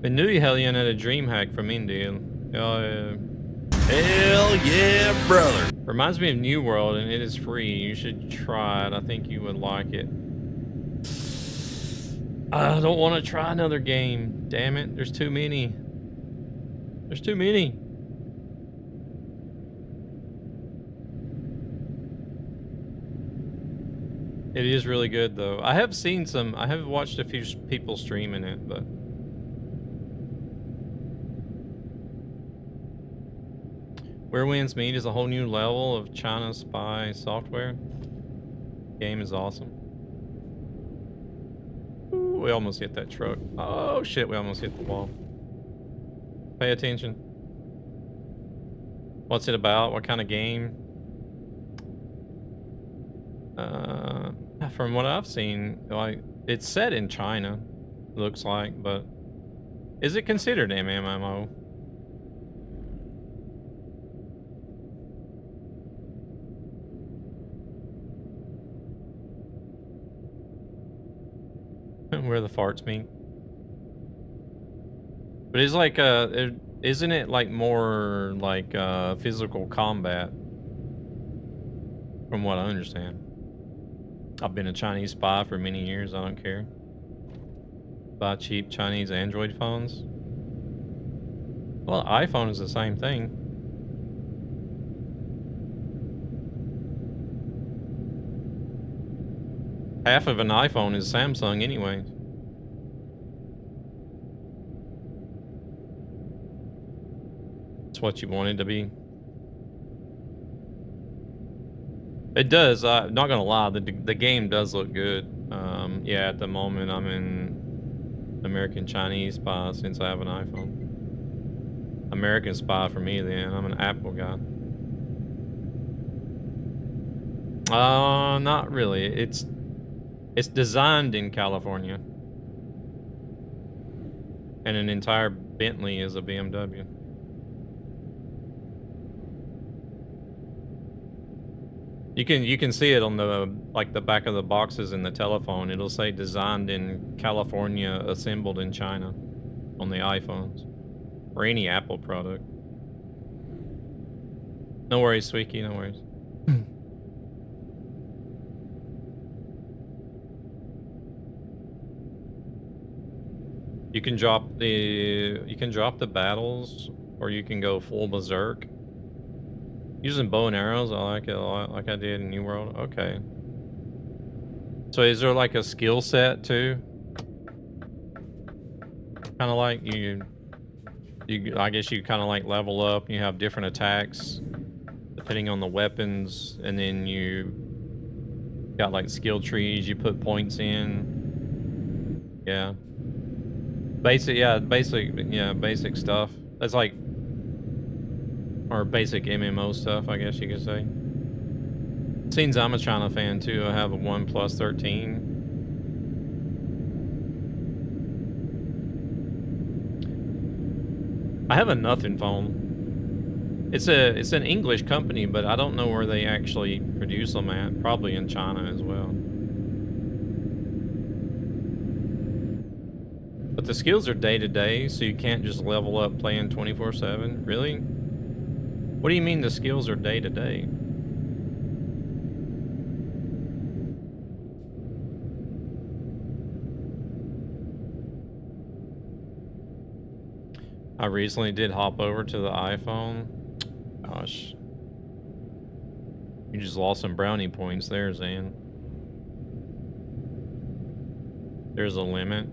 Men nu i helgen är det DreamHack för min del. Hell yeah, brother. Reminds me of New World, and it is free. You should try it. I think you would like it. I don't want to try another game. Damn it. There's too many. There's too many. It is really good, though. I have watched a few people streaming it, but... Where Winds Meet is a whole new level of China spy software. Game is awesome. Ooh, we almost hit that truck. Oh shit, we almost hit the wall. Pay attention. What's it about? What kind of game? From what I've seen, like it's set in China, looks like, but is it considered MMO? Where the farts meet. But it's like isn't it like more like physical combat from what I understand. I've been a Chinese spy for many years. I don't care. Buy cheap Chinese Android phones. Well, iPhone is the same thing. Half of an iPhone is Samsung anyway. It's what you want it to be. It does. Not gonna lie, the game does look good. Yeah, at the moment I'm in American Chinese spy since I have an iPhone. American Spy for me then. I'm an Apple guy. Not really. It's designed in California. And an entire Bentley is a BMW. You can see it on the the back of the boxes in the telephone. It'll say designed in California, assembled in China on the iPhones or any Apple product. No worries, Sweeky, no worries. You can drop the battles, or you can go full berserk. Using bow and arrows, I like it a lot, like I did in New World. Okay. So is there like a skill set too? Kind of like I guess you kind of like level up. You have different attacks depending on the weapons, and then you got like skill trees. You put points in. Yeah. Basic stuff. That's like, or basic MMO stuff, I guess you could say. Seems I'm a China fan too. I have a OnePlus 13. I have a nothing phone. It's an English company, but I don't know where they actually produce them at. Probably in China as well. But the skills are day to day, so you can't just level up playing 24/7. Really? What do you mean the skills are day to day? I recently did hop over to the iPhone. Gosh. You just lost some brownie points there, Zan. There's a limit.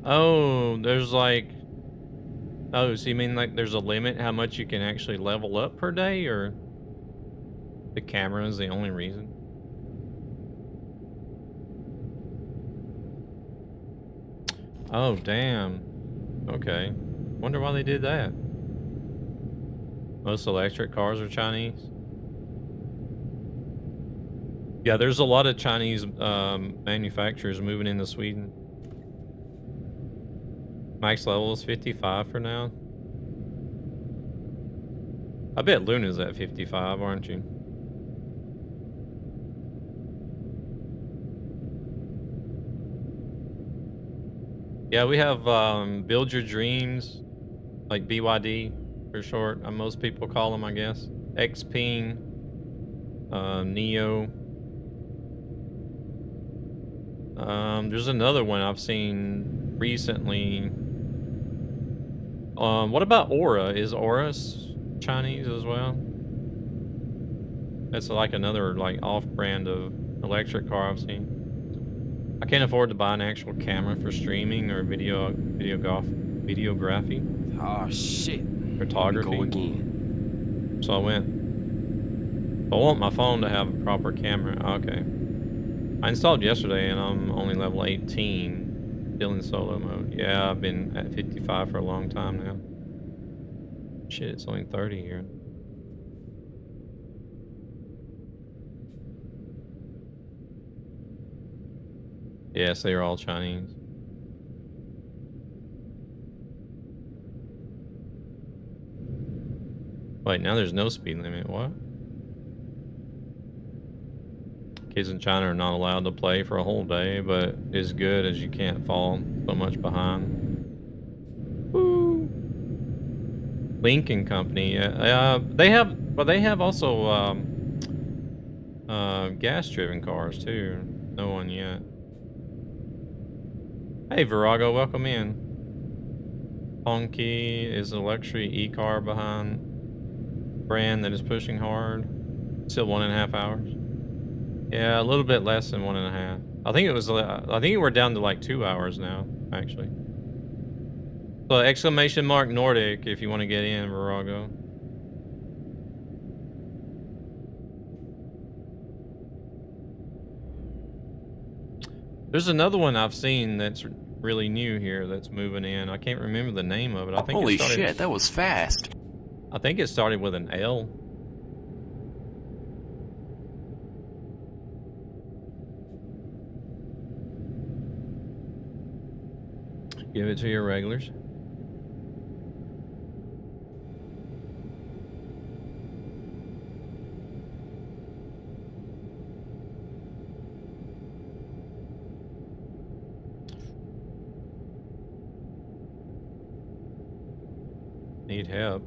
Oh, there's like... Oh, so you mean like there's a limit how much you can actually level up per day, or the camera is the only reason? Oh, damn. Okay. Wonder why they did that. Most electric cars are Chinese. Yeah, there's a lot of Chinese manufacturers moving into Sweden. Max level is 55 for now. I bet Luna's at 55, aren't you? Yeah, we have Build Your Dreams, like BYD for short. Most people call them, I guess. Xpeng, Neo. There's another one I've seen recently. What about Aura? Is Aura Chinese as well? That's like another like off-brand of electric car I've seen. I can't afford to buy an actual camera for streaming or videography. Oh shit. Photography. Here we go again. So I want my phone to have a proper camera. Okay. I installed yesterday and I'm only level 18. Still in solo mode. Yeah, I've been at 55 for a long time now. Shit, it's only 30 here. Yes, they are all Chinese. Wait, now there's no speed limit. What? Kids in China are not allowed to play for a whole day, but it's good as you can't fall so much behind. Woo! Lincoln Company. They have also gas-driven cars too. No one yet. Hey, Virago, welcome in. Honky is a luxury e-car behind brand that is pushing hard. Still 1.5 hours. Yeah, a little bit less than 1.5. I think we're down to like 2 hours now, actually. So exclamation mark Nordic if you want to get in, Virago. There's another one I've seen that's really new here that's moving in. I can't remember the name of it. I think Holy it started, shit, that was fast. I think it started with an L. Give it to your regulars. Need help.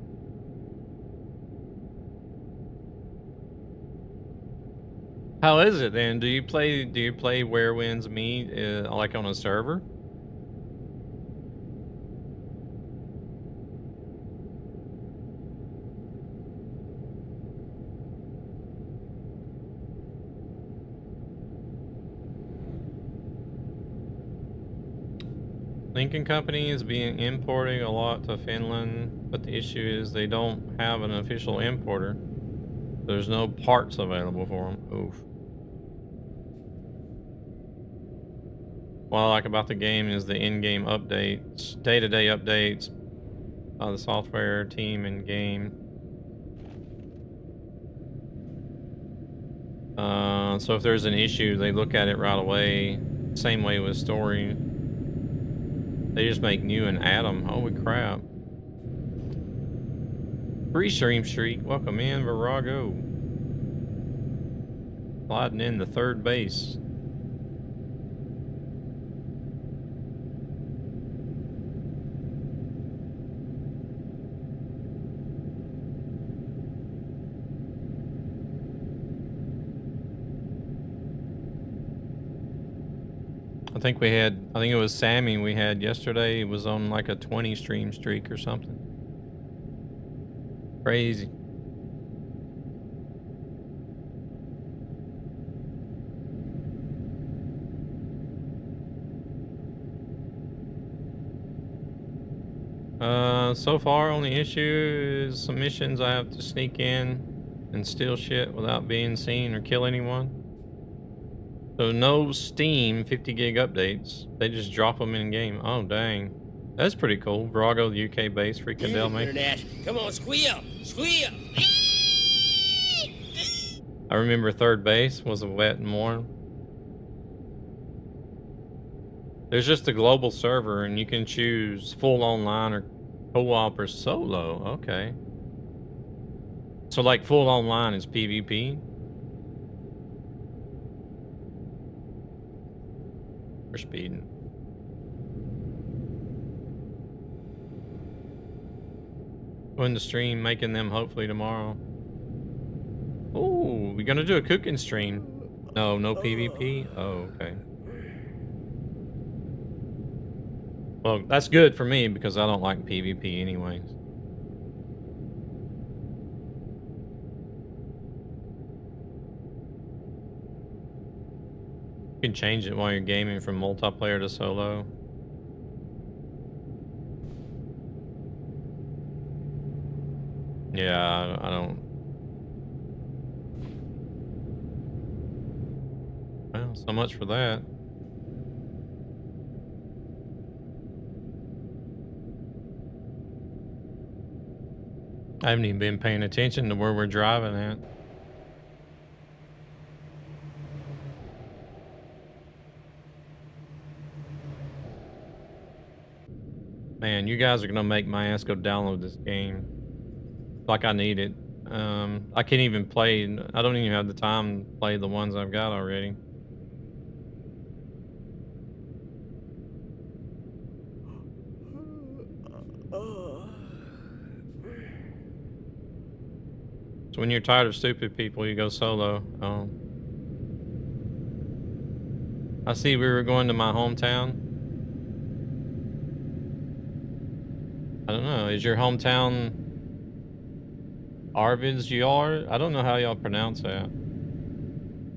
How is it then? Do you play Where Winds Meet like on a server? Lincoln Company is being importing a lot to Finland, but the issue is they don't have an official importer. There's no parts available for them. Oof. What I like about the game is the in-game updates, day-to-day updates by the software team in game. So if there's an issue, they look at it right away. Same way with story. They just make new and add them. Holy crap. Free stream streak. Welcome in, Virago. Sliding in the third base. I think it was Sammy we had yesterday. It was on like a 20 stream streak or something. Crazy. So far only issue is some missions I have to sneak in and steal shit without being seen or kill anyone. So no Steam 50 gig updates. They just drop them in game. Oh dang. That's pretty cool. Virago, the UK base, freaking Dalmatian. Come on, squeal! Squeal! I remember third base was a wet and warm. There's just a global server and you can choose full online or co-op or solo. Okay. So like full online is PvP? We're speeding. Going to stream, making them hopefully tomorrow. Oh, we're gonna do a cooking stream. No PvP? Oh, okay. Well, that's good for me because I don't like PvP anyways. You can change it while you're gaming from multiplayer to solo. Yeah, I don't. Well, so much for that. I haven't even been paying attention to where we're driving at. Man, you guys are gonna make my ass go download this game. Like I need it. I can't even play. I don't even have the time to play the ones I've got already. So when you're tired of stupid people, you go solo. Oh. I see we were going to my hometown. I don't know. Is your hometown Arvidsjaur? I don't know how y'all pronounce that.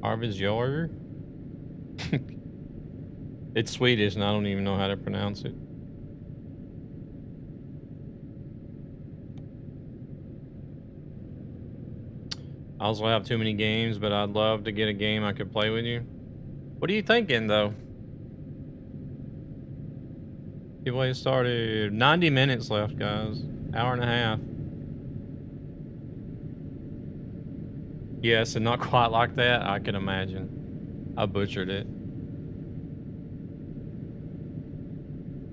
Arvidsjaur? It's Swedish and I don't even know how to pronounce it. I also have too many games, but I'd love to get a game I could play with you. What are you thinking, though? Giveaway started. 90 minutes left, guys. Hour and a half. Yes, and not quite like that, I can imagine. I butchered it.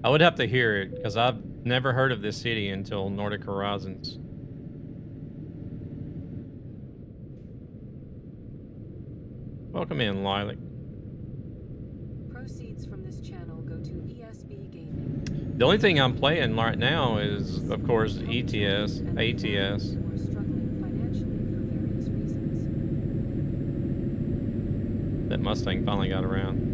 I would have to hear it, because I've never heard of this city until Nordic Horizons. Welcome in, Lilac. Proceeds from this channel go to ESB Gaming. The only thing I'm playing right now is, of course, ETS, ATS. Who are struggling financially for various reasons. That Mustang finally got around.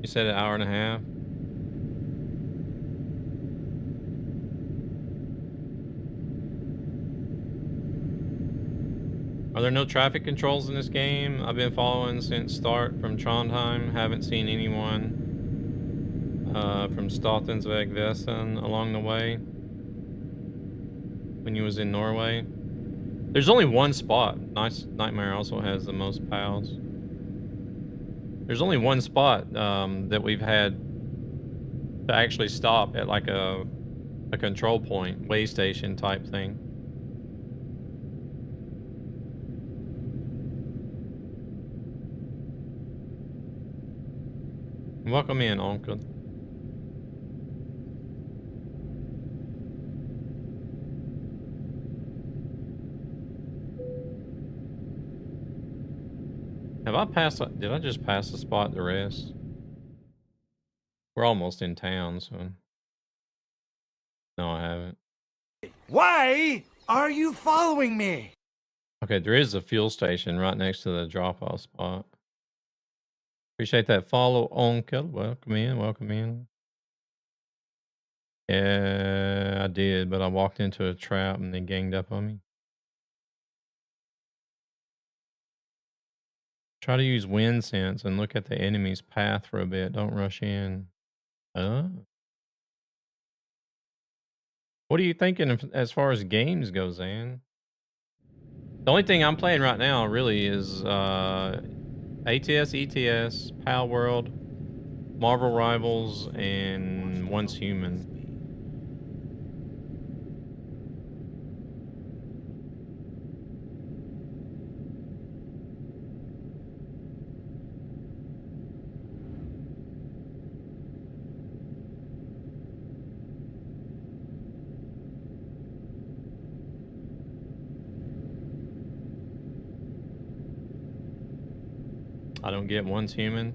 You said an hour and a half? Are there no traffic controls in this game? I've been following since start from Trondheim. Haven't seen anyone from Statensveg Vesen along the way when you was in Norway. There's only one spot. Nice Nightmare also has the most pals. There's only one spot that we've had to actually stop at, like a control point, way station type thing. Welcome in, Uncle. Have I passed? Did I just pass the spot to rest? We're almost in town, so. No, I haven't. Why are you following me? Okay, there is a fuel station right next to the drop-off spot. Appreciate that follow, Uncle. Welcome in, welcome in. Yeah, I did, but I walked into a trap and they ganged up on me. Try to use wind sense and look at the enemy's path for a bit. Don't rush in. What are you thinking as far as games go, Zan? The only thing I'm playing right now really is ATS, ETS, Pal World, Marvel Rivals, and Once Human. I don't get Once Human.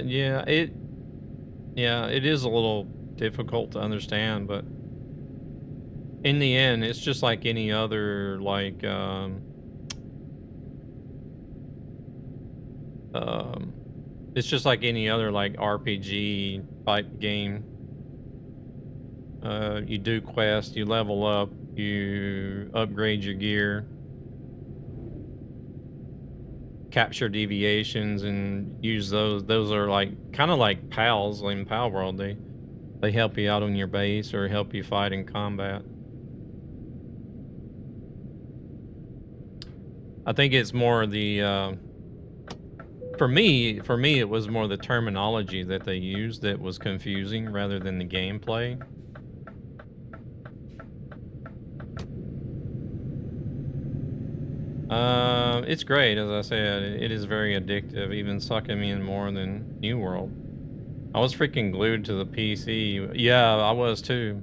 Yeah, it is a little difficult to understand, but in the end, it's just like any other, like, it's just like any other, like, RPG type game. You do quests, you level up, you upgrade your gear, capture deviations, and use those. Those are like kind of like pals in Pal World. They help you out on your base or help you fight in combat. I think it's more the for me it was more the terminology that they used that was confusing rather than the gameplay. It's great, as I said. It is very addictive, even sucking me in more than New World. I was freaking glued to the PC. Yeah, I was too.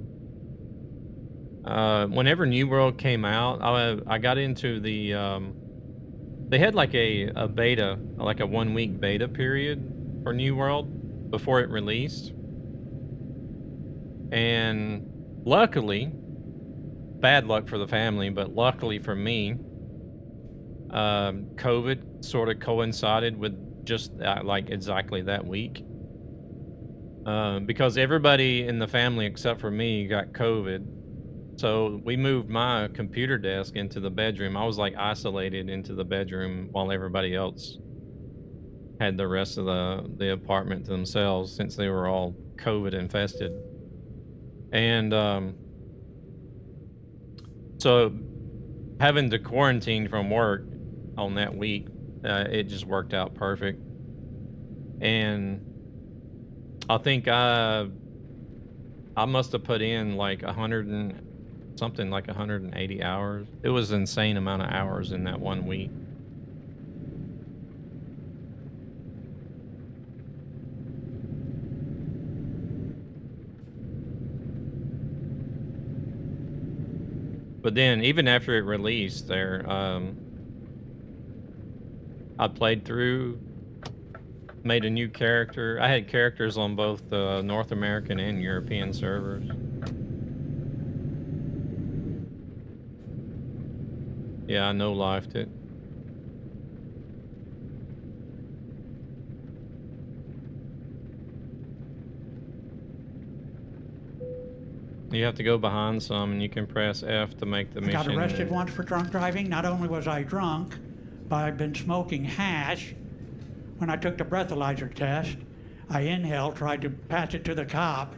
Whenever New World came out, I got into the they had like a beta, like a 1 week beta period for New World before it released. And luckily, bad luck for the family, but luckily for me, COVID sort of coincided with just like exactly that week. Because everybody in the family except for me got COVID. So we moved my computer desk into the bedroom. I was like isolated into the bedroom while everybody else had the rest of the apartment to themselves since they were all COVID infested. And so having to quarantine from work on that week, It just worked out perfect. And I think I must have put in like 100 and something, like 180 hours. It was an insane amount of hours in that 1 week. But then, even after it released, I played through, made a new character. I had characters on both the North American and European servers. Yeah, I no-lifed it. You have to go behind some, and you can press F to make the mission. I got arrested once for drunk driving. Not only was I drunk, but I'd been smoking hash. When I took the breathalyzer test, I inhaled, tried to pass it to the cop.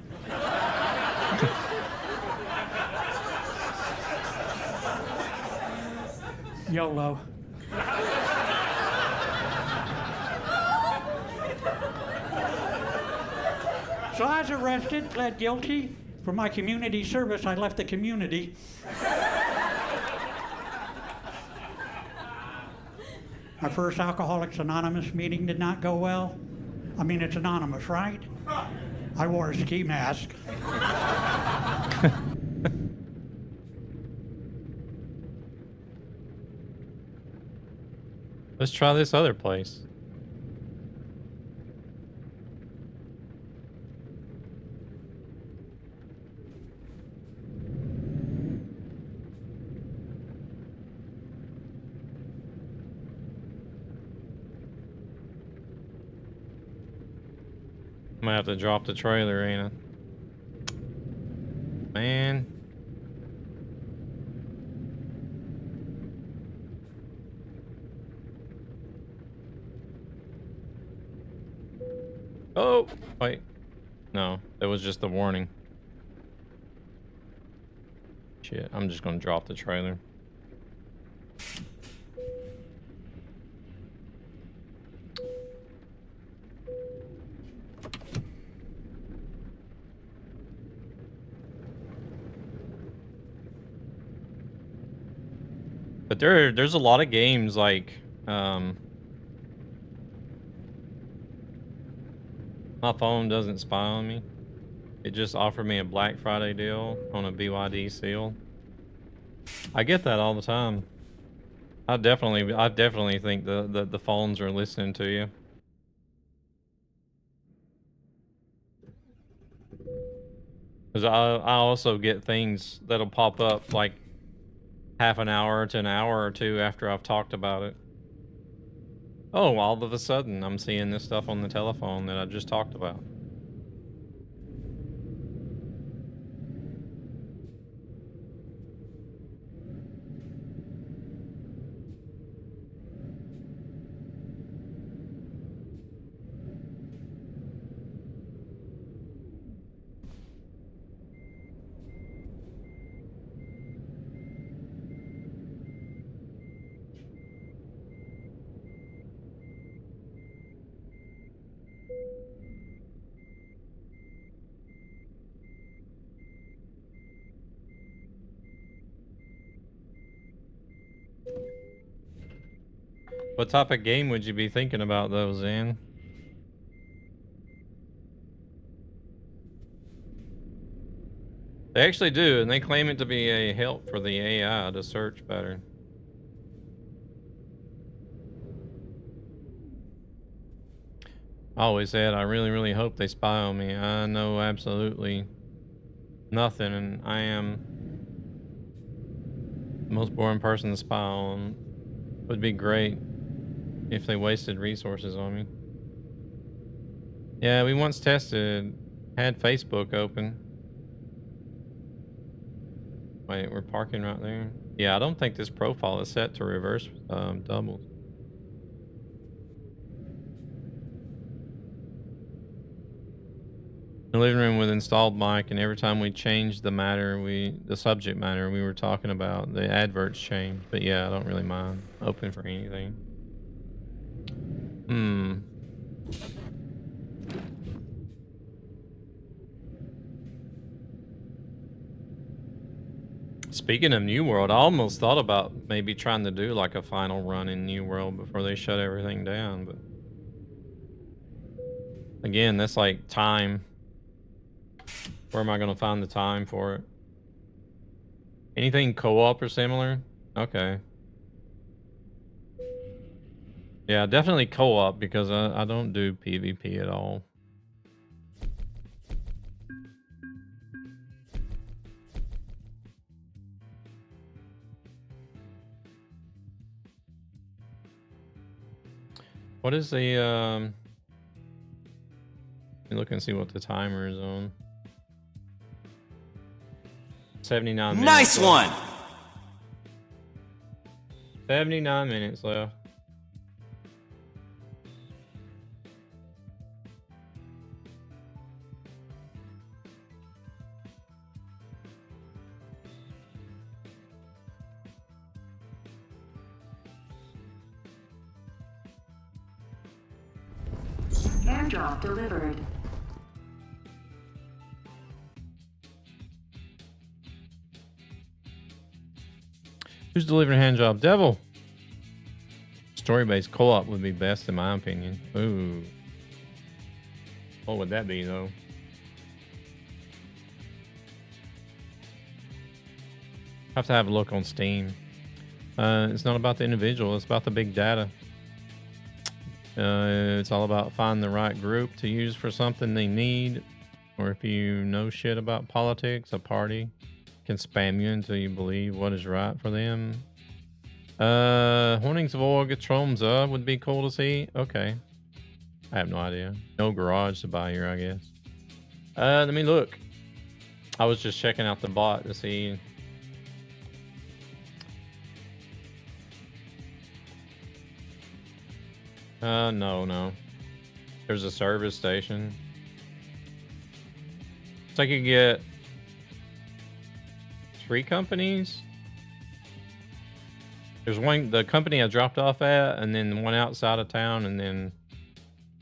YOLO. So I was arrested, pled guilty. For my community service, I left the community. My first Alcoholics Anonymous meeting did not go well. I mean, it's anonymous, right? I wore a ski mask. Let's try this other place. I'm gonna have to drop the trailer, ain't I? Man. Oh, wait. No, that was just the warning. Shit, I'm just gonna drop the trailer. But there's a lot of games like my phone doesn't spy on me. It just offered me a Black Friday deal on a BYD seal. I get that all the time. I definitely think the phones are listening to you. Because I also get things that'll pop up like half an hour to an hour or two after I've talked about it. Oh, all of a sudden I'm seeing this stuff on the telephone that I just talked about. What type of game would you be thinking about though, Zan? They actually do, and they claim it to be a help for the AI to search better. I always said I really, really hope they spy on me. I know absolutely nothing, and I am the most boring person to spy on. Would be great if they wasted resources on me. Yeah, we once tested, had Facebook open. Wait, we're parking right there. Yeah, I don't think this profile is set to reverse doubles. The living room with installed mic, and every time we changed the subject matter we were talking about, the adverts changed. But yeah, I don't really mind. Open for anything. Hmm. Speaking of New World, I almost thought about maybe trying to do like a final run in New World before they shut everything down, but again, that's like time. Where am I going to find the time for it? Anything co-op or similar? Okay. Yeah, definitely co-op because I don't do PvP at all. What is the let me look and see what the timer is on. 79 minutes. Nice one! 79 minutes left. Airdrop delivered. Who's delivering hand job? Devil. Story-based co-op would be best in my opinion. Ooh. What would that be though? Have to have a look on Steam. It's not about the individual, it's about the big data. It's all about finding the right group to use for something they need, or if you know shit about politics, a party can spam you until you believe what is right for them. Honningsvåg Tromsø would be cool to see. Okay. I have no idea. No garage to buy here, I guess. Let me look. I was just checking out the bot to see. No. There's a service station. So I could get 3 companies. There's one, the company I dropped off at, and then one outside of town, and then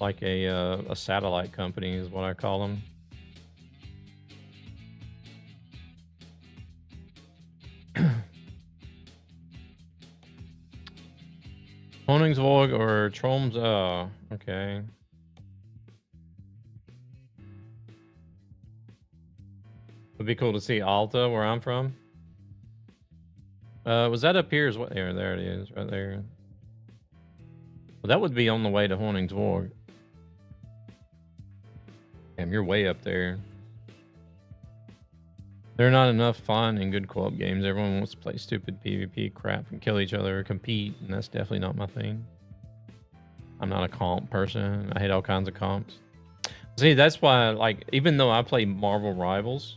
like a satellite company is what I call them. Honningsvåg or Tromsø. Okay. Would be cool to see Alta, where I'm from. Was that up here? Is what? There it is, right there. Well, that would be on the way to Honningsvåg. Damn, you're way up there. There are not enough fun and good co-op games. Everyone wants to play stupid PvP crap and kill each other or compete, and that's definitely not my thing. I'm not a comp person. I hate all kinds of comps. See, that's why, like, even though I play Marvel Rivals,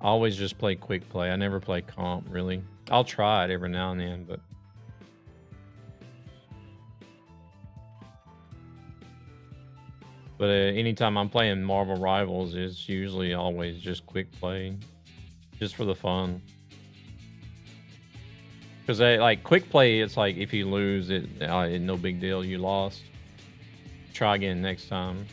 I always just play quick play. I never play comp, really. I'll try it every now and then, but... But anytime I'm playing Marvel Rivals, it's usually always just quick play. Just for the fun. Because like quick play, it's like if you lose, it no big deal, you lost. Try again next time.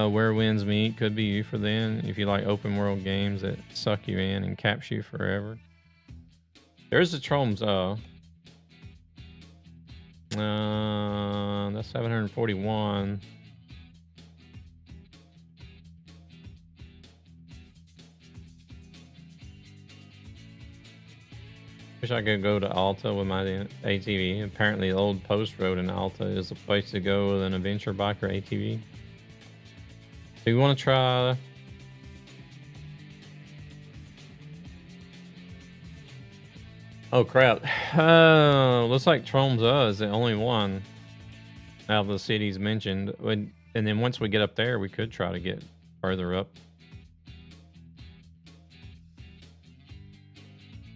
Where Winds Meet could be you for then, if you like open world games that suck you in and capture you forever. There's the Tromsø. That's 741. Wish I could go to Alta with my ATV. Apparently the old post road in Alta is the place to go with an adventure bike or ATV. Do you want to try? Oh crap. Looks like Tromsø is the only one out of the cities mentioned. And then once we get up there, we could try to get further up.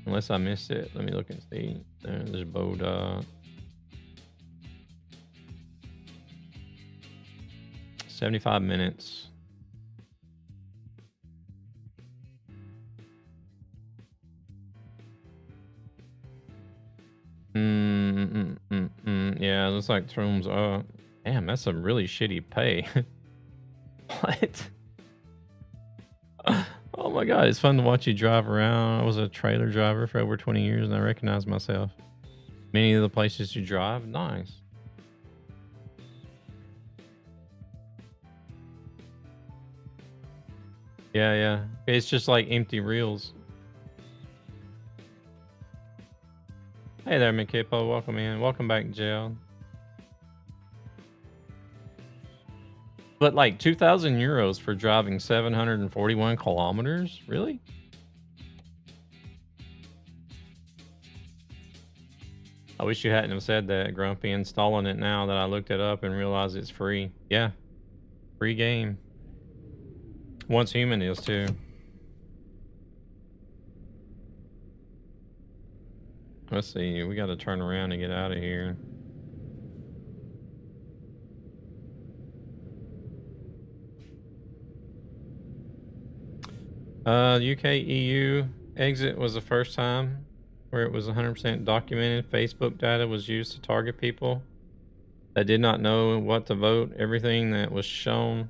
Unless I missed it. Let me look and see. There's Boda. 75 minutes. looks like Troom's up. Damn, that's some really shitty pay. What? Oh my god, it's fun to watch you drive around. I was a trailer driver for over 20 years and I recognize myself. Many of the places you drive, nice. Yeah, yeah. It's just like empty reels. Hey there, McKippo. Welcome in. Welcome back, jail. But like 2,000 euros for driving 741 kilometers? Really? I wish you hadn't have said that, Grumpy. Installing it now that I looked it up and realized it's free. Yeah. Free game. Once Human is too. Let's see. We got to turn around and get out of here. UK EU exit was the first time where it was 100% documented. Facebook data was used to target people that did not know what to vote. Everything that was shown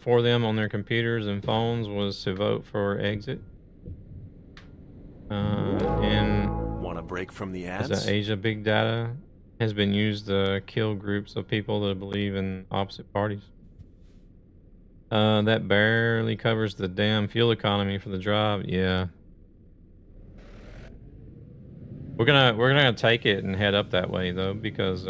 for them on their computers and phones was to vote for exit. And want a break from the as ads? Asia, big data has been used to kill groups of people that believe in opposite parties. That barely covers the damn fuel economy for the drive. Yeah. We're gonna take it and head up that way though, because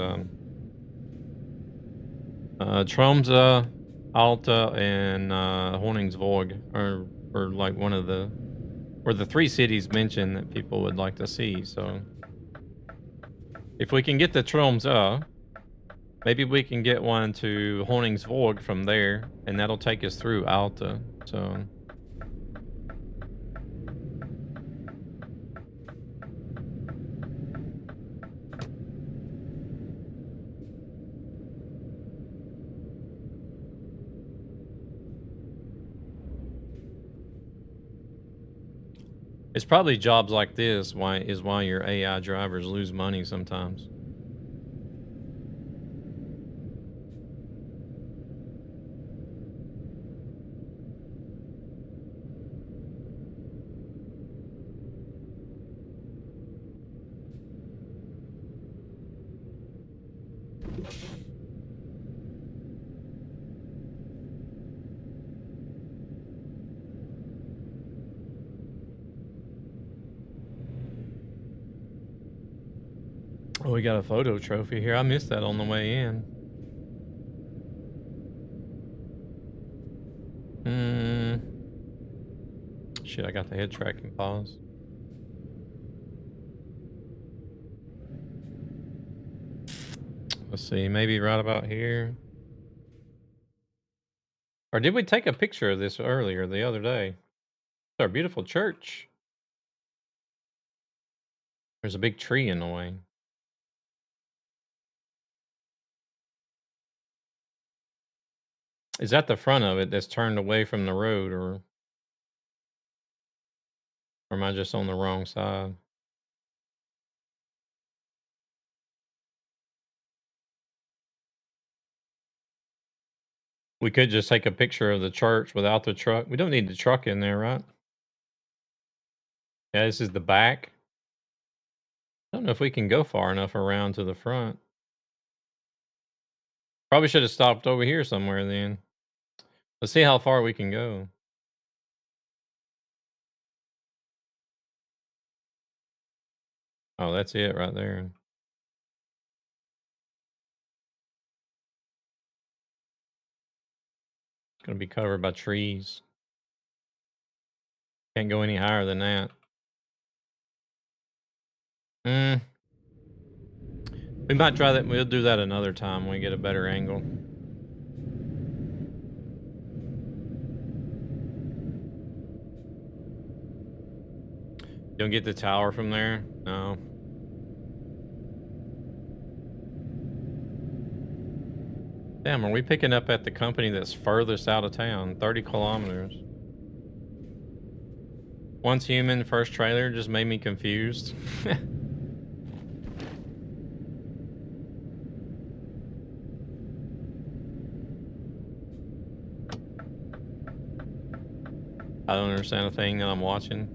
Tromsø, Alta, and Honningsvåg are like one of the three cities mentioned that people would like to see. So if we can get to Tromsø, maybe we can get one to Honningsvåg from there, and that'll take us through Alta. So it's probably jobs like this why your AI drivers lose money sometimes. Oh, we got a photo trophy here. I missed that on the way in. Shit, I got the head tracking pause. Let's see, maybe right about here. Or did we take a picture of this earlier, the other day? It's our beautiful church. There's a big tree in the way. Is that the front of it that's turned away from the road, or am I just on the wrong side? We could just take a picture of the church without the truck. We don't need the truck in there, right? Yeah, this is the back. I don't know if we can go far enough around to the front. Probably should have stopped over here somewhere then. Let's see how far we can go. Oh, that's it right there. It's going to be covered by trees. Can't go any higher than that. We might try that. We'll do that another time when we get a better angle. You don't get the tower from there? No. Damn, are we picking up at the company that's furthest out of town? 30 kilometers. Once Human, first trailer just made me confused. I don't understand a thing that I'm watching.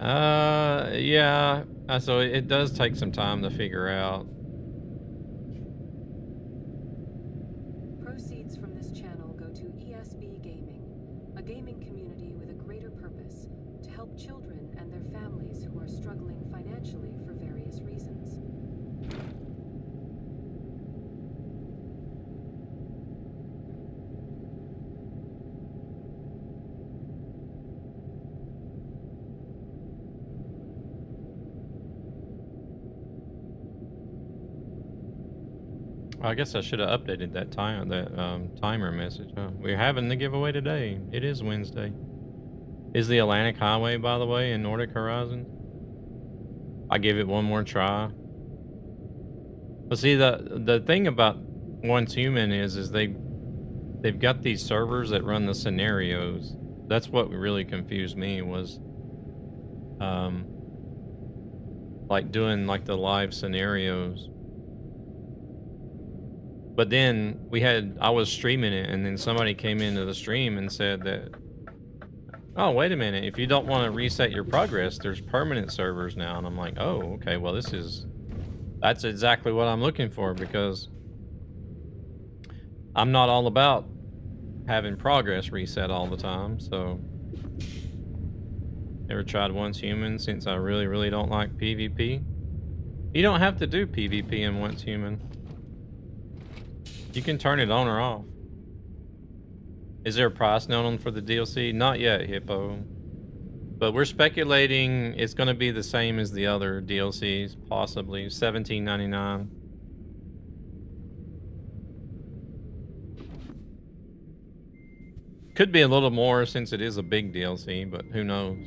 Yeah. So it does take some time to figure out. Proceeds from this channel go to ESB Gaming, a gaming community with a greater purpose to help children and their families who are struggling financially for various reasons. I guess I should have updated that timer message. Huh? We're having the giveaway today. It is Wednesday. Is the Atlantic Highway, by the way, in Nordic Horizons? I give it one more try. But see, the thing about Once Human is they've got these servers that run the scenarios. That's what really confused me was, like doing like the live scenarios. But then I was streaming it, and then somebody came into the stream and said that, oh, wait a minute, if you don't want to reset your progress, there's permanent servers now. And I'm like, oh, okay, well, that's exactly what I'm looking for, because I'm not all about having progress reset all the time. So never tried Once Human, since I really, really don't like PvP. You don't have to do PvP in Once Human. You can turn it on or off. Is there a price known for the DLC? Not yet, Hippo. But we're speculating it's going to be the same as the other DLCs, possibly $17.99. Could be a little more since it is a big DLC, but who knows?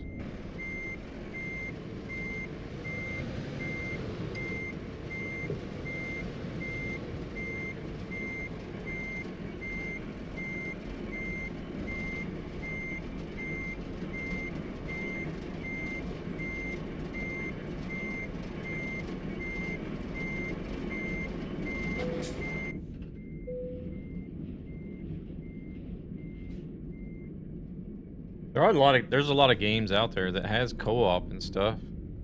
There's a lot of games out there that has co-op and stuff,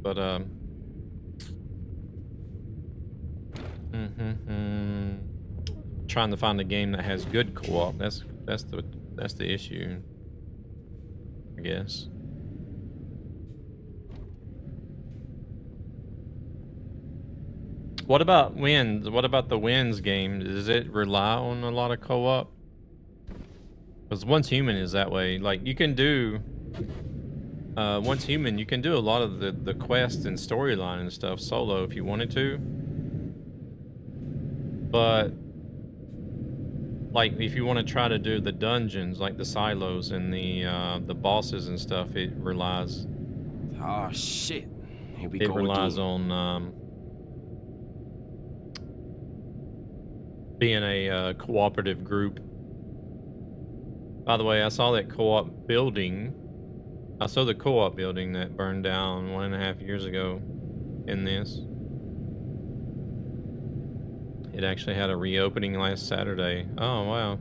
but trying to find a game that has good co-op. That's the issue, I guess. What about Winds? What about the Winds game? Does it rely on a lot of co-op? Because Once Human is that way. Like, you can do Once Human, you can do a lot of the quests and storyline and stuff solo if you wanted to. But like, if you want to try to do the dungeons, like the silos and the bosses and stuff, it relies. Oh shit! Here we it go relies again. on being a cooperative group. By the way, I saw that co-op building. I saw the co-op building that burned down 1.5 years ago in this. It actually had a reopening last Saturday. Oh, wow.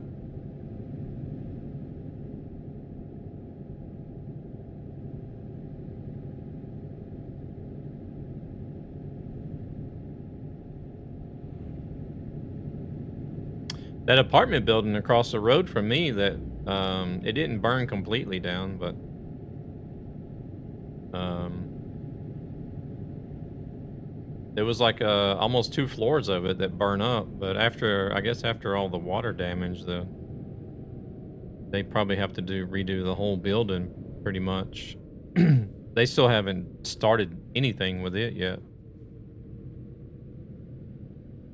That apartment building across the road from me, that it didn't burn completely down, but there was like almost 2 floors of it that burn up. But I guess after all the water damage, they probably have to redo the whole building pretty much. They still haven't started anything with it yet.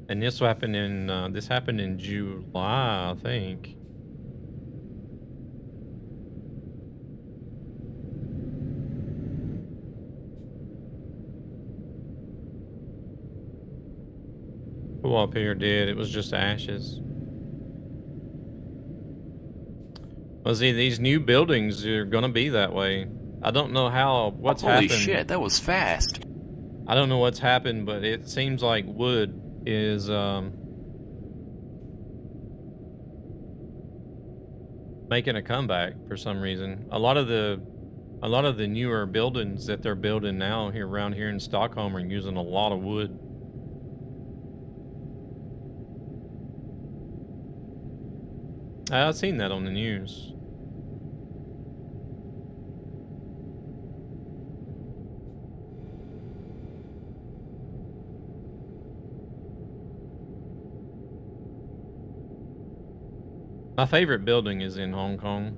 And this happened in July, I think. Co-op here did. It was just ashes. Well, see, these new buildings are gonna be that way. I don't know what's happened. Holy shit, that was fast. I don't know what's happened, but it seems like wood is making a comeback for some reason. A lot of the newer buildings that they're building now here around here in Stockholm are using a lot of wood. I've seen that on the news. My favorite building is in Hong Kong.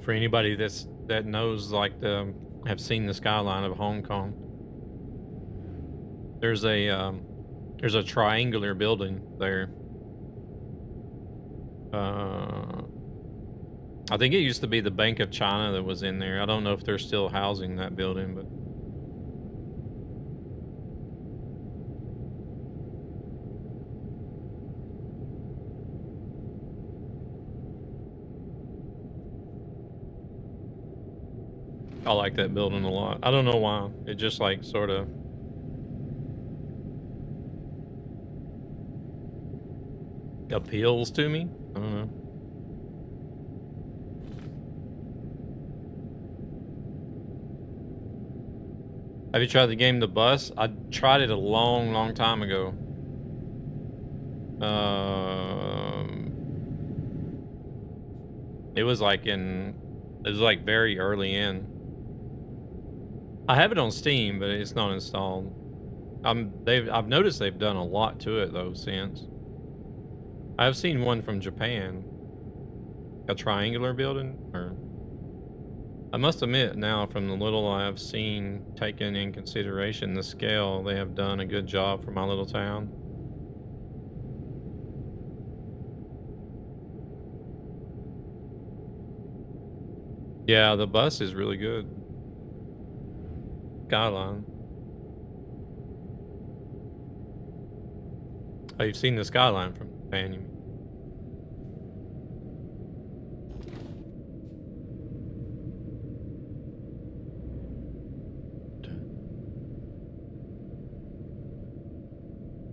For anybody that knows, like, have seen the skyline of Hong Kong, there's a triangular building there. I think it used to be the Bank of China that was in there. I don't know if they're still housing that building, but I like that building a lot. I don't know why. It just, like, sort of appeals to me. I don't know. Have you tried the game The Bus? I tried it a long time ago. It was like very early in. I have it on Steam, but it's not installed. I've noticed they've done a lot to it though since. I've seen one from Japan, a triangular building. Or I must admit now, from the little I've seen, taken in consideration the scale, they have done a good job for my little town. Yeah, The Bus is really good. Skyline. Oh, you've seen the skyline from Japan, you mean?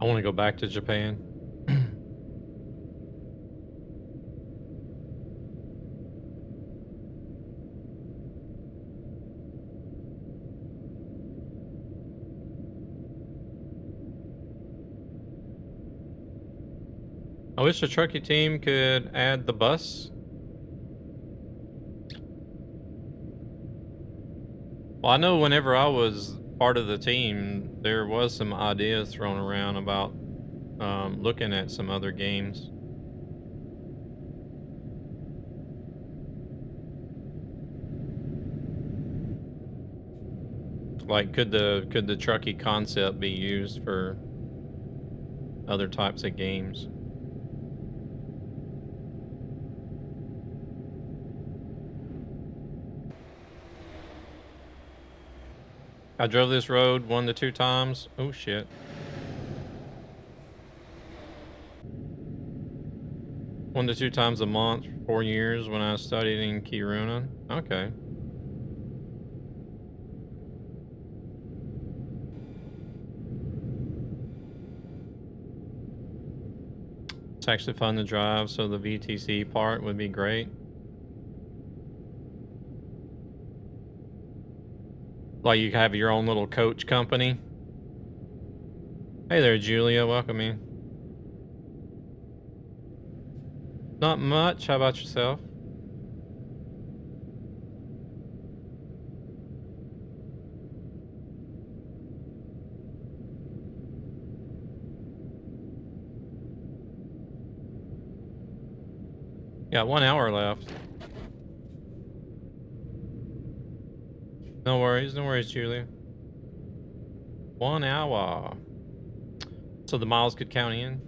I want to go back to Japan. I wish the Truckee team could add the bus. Well, I know whenever I was part of the team, there was some ideas thrown around about looking at some other games. Like, could the Truckee concept be used for other types of games? I drove this road 1 to 2 times. Oh shit. One to two times a month for 4 years when I studied in Kiruna. Okay. It's actually fun to drive, so the VTC part would be great. Like, you have your own little coach company. Hey there, Julia. Welcome in. Not much. How about yourself? Got 1 hour left. No worries, Julia. 1 hour. So the miles could count in.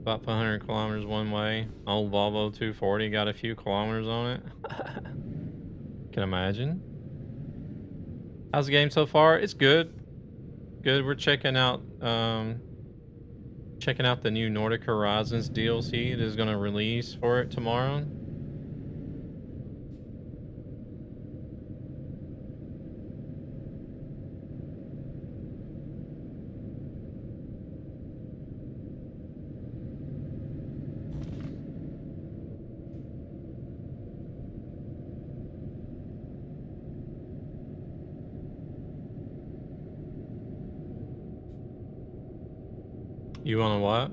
About 500 kilometers one way. Old Volvo 240 got a few kilometers on it. Can imagine. How's the game so far? It's good. Good. We're checking out the new Nordic Horizons DLC that is going to release for it tomorrow. You want to what?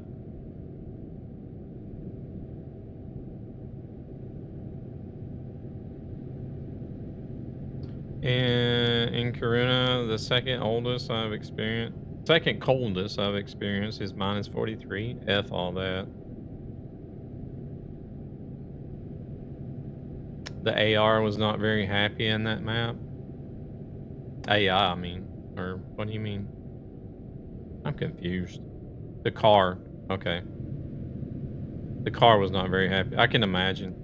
And in Karuna, the second coldest I've experienced is minus 43. F all that. The AR was not very happy in that map. AI, I mean. Or what do you mean? I'm confused. The car. Okay. The car was not very happy. I can imagine.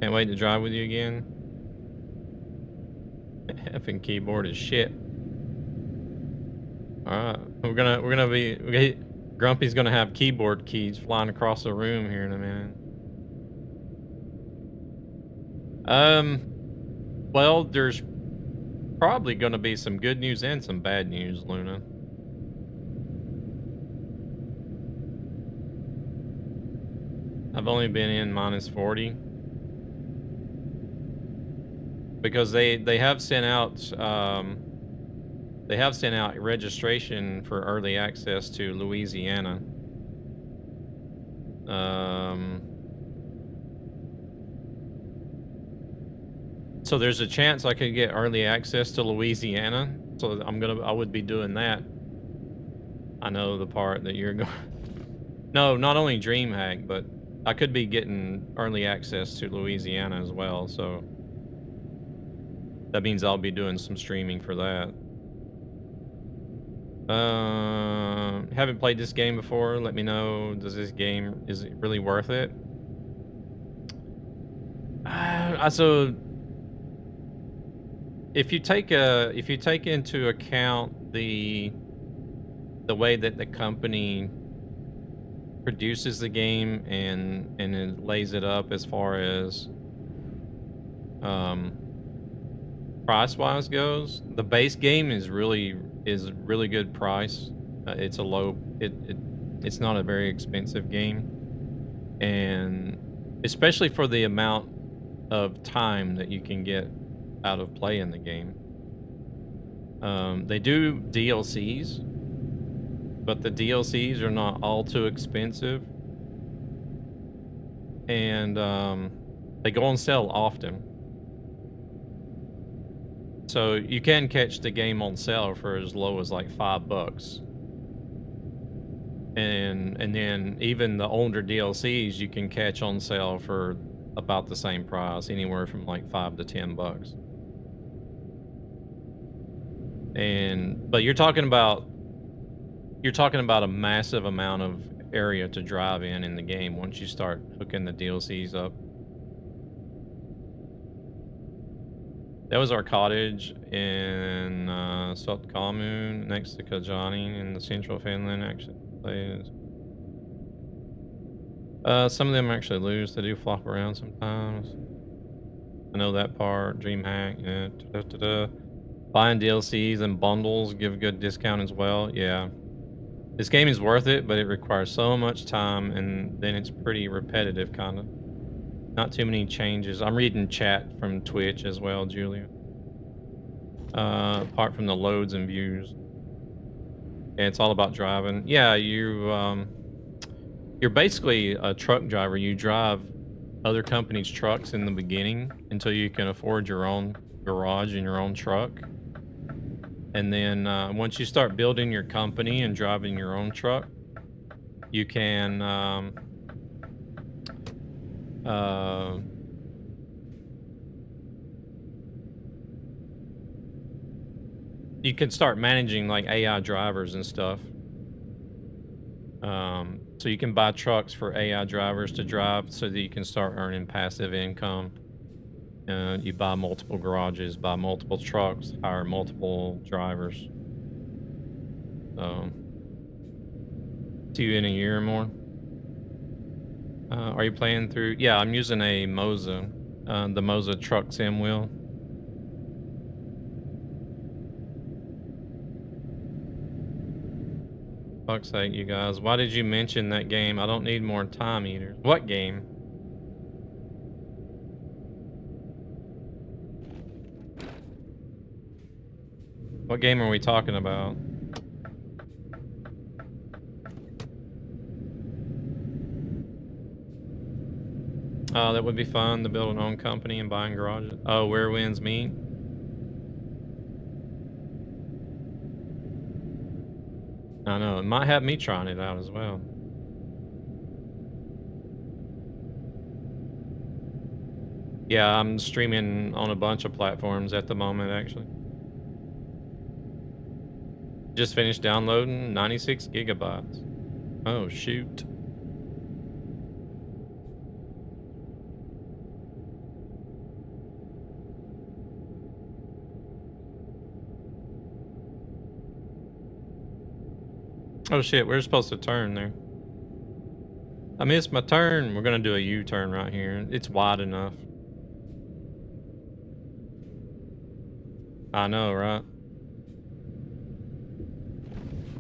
Can't wait to drive with you again. Effing keyboard is shit. Alright. Grumpy's gonna have keyboard keys flying across the room here in a minute. Well, there's probably gonna be some good news and some bad news, Luna. I've only been in minus 40 because they have sent out registration for early access to Louisiana. So there's a chance I could get early access to Louisiana. So I would be doing that. I know the part that you're going. No, not only DreamHack, but I could be getting early access to Louisiana as well, so that means I'll be doing some streaming for that. Haven't played this game before. Let me know. Is it really worth it? So if you take into account the way that the company produces the game and it lays it up as far as price wise goes, the base game is really good price. It's not a very expensive game, and especially for the amount of time that you can get out of playing the game. They do DLCs, but the DLCs are not all too expensive, and they go on sale often. So you can catch the game on sale for as low as like $5. And then even the older DLCs you can catch on sale for about the same price, anywhere from like $5 to $10. But you're talking about a massive amount of area to drive in the game once you start hooking the DLCs up. That was our cottage in Sotkamu next to Kajani in the central Finland. Actually, some of them actually lose. They do flop around sometimes. I know that part. DreamHack. Yeah. Buying DLCs and bundles give a good discount as well. Yeah. This game is worth it, but it requires so much time, and then it's pretty repetitive, kind of. Not too many changes. I'm reading chat from Twitch as well, Julia. Apart from the loads and views. And it's all about driving. Yeah, you're basically a truck driver. You drive other companies' trucks in the beginning until you can afford your own garage and your own truck. And then once you start building your company and driving your own truck, you can start managing like AI drivers and stuff. So you can buy trucks for AI drivers to drive so that you can start earning passive income. You buy multiple garages, buy multiple trucks, hire multiple drivers. So, see you in a year or more. Are you playing through? Yeah, I'm using a Moza, the Moza truck sim wheel. Fuck's sake, you guys. Why did you mention that game? I don't need more time eaters. What game? What game are we talking about? Oh, that would be fun to build an own company and buying garages. Oh, where winds meet? I know, it might have me trying it out as well. Yeah, I'm streaming on a bunch of platforms at the moment, actually. Just finished downloading 96 gigabytes. Oh, shoot. Oh shit, we're supposed to turn there. I missed my turn. We're gonna do a U-turn right here. It's wide enough. I know, right?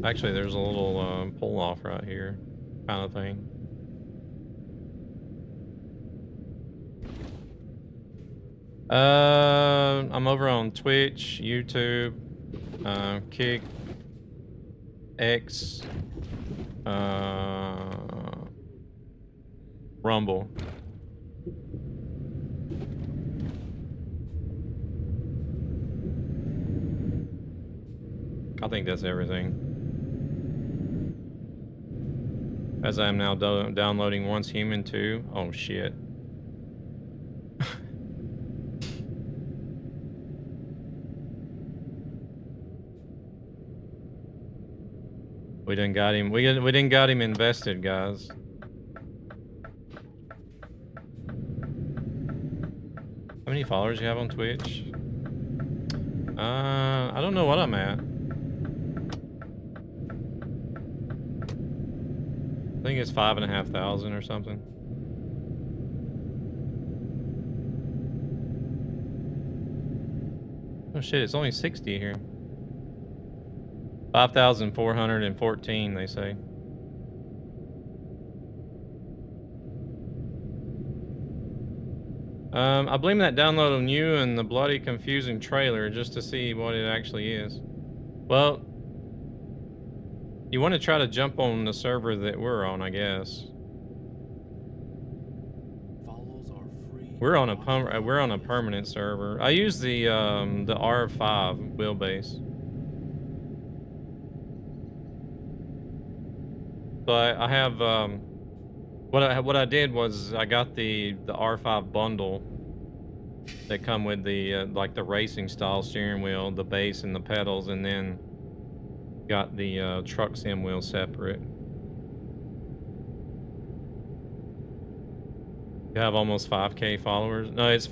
Actually, there's a little pull-off right here, kind of thing. I'm over on Twitch, YouTube, Kick, X, Rumble. I think that's everything. As I am now downloading Once Human 2. Oh shit. We didn't got him. We didn't got him invested, guys. How many followers you have on Twitch? I don't know what I'm at. I think it's 5,500 or something. Oh shit, it's only 60 here. 5,414, they say. I blame that download on you and the bloody confusing trailer just to see what it actually is. Well, you want to try to jump on the server that we're on, I guess. We're on a permanent server. I use the R5 wheelbase. So I have what I did was I got the R5 bundle that come with the like the racing style steering wheel, the base and the pedals, and then got the truck sim wheel separate. You have almost 5K followers. No, it's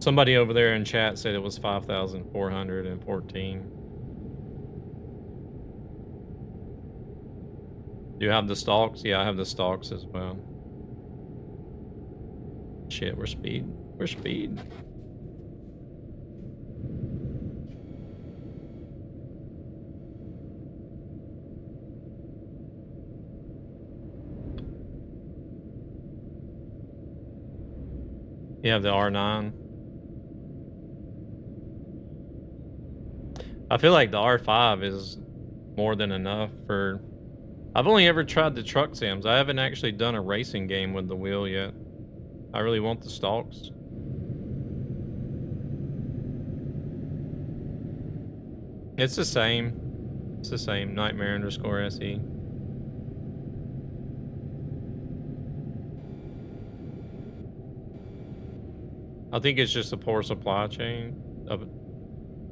somebody over there in chat said it was 5,414. Do you have the stalks? Yeah, I have the stalks as well. Shit, we're speed. We're speed. You have the R9. I feel like the R5 is more than enough for... I've only ever tried the truck sims. I haven't actually done a racing game with the wheel yet. I really want the stalks. It's the same. It's the same. Nightmare_SE. I think it's just a poor supply chain.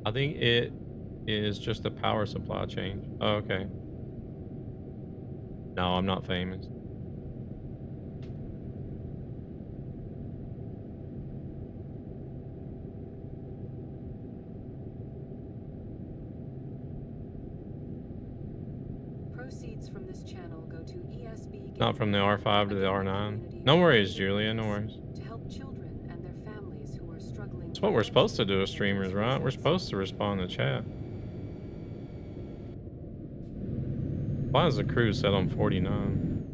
I think it is just a power supply chain. Oh, okay. No, I'm not famous. Proceeds from this channel go to ESB. Not from the R5 to the R9. No worries, Julia. No worries. To help children and their families who are struggling. That's what we're supposed to do as streamers, right? We're supposed to respond to chat. Why is the crew set on 49?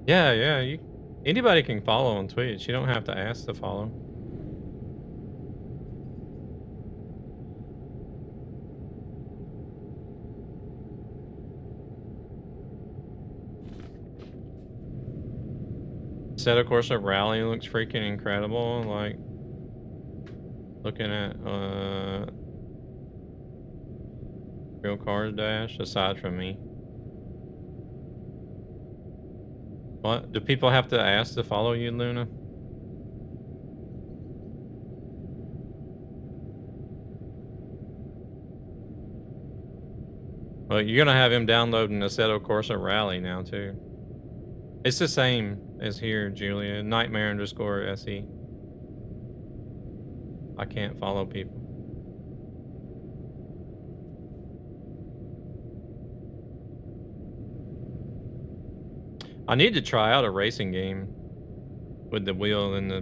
Yeah. Anybody can follow on Twitch. You don't have to ask to follow. Set of course, a rally looks freaking incredible. Like looking at real cars dash aside from me. What? Do people have to ask to follow you, Luna? Well, you're gonna have him downloading Assetto Corsa Rally now too. It's the same as here, Julia. Nightmare_SE. I can't follow people. I need to try out a racing game with the wheel and the...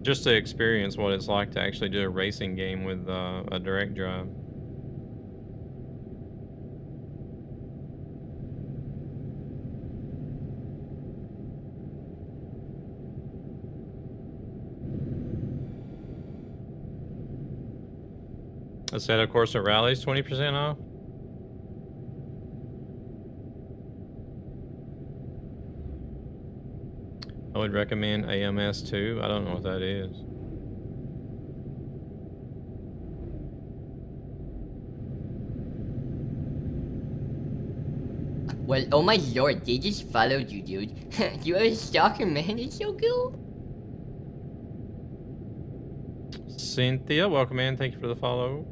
just to experience what it's like to actually do a racing game with a direct drive. Assetto Corsa Rally's 20% off. I would recommend AMS 2. I don't know what that is. Well, oh my lord, they just followed you, dude. You are a stalker, man. It's so cool. Cynthia, welcome in. Thank you for the follow.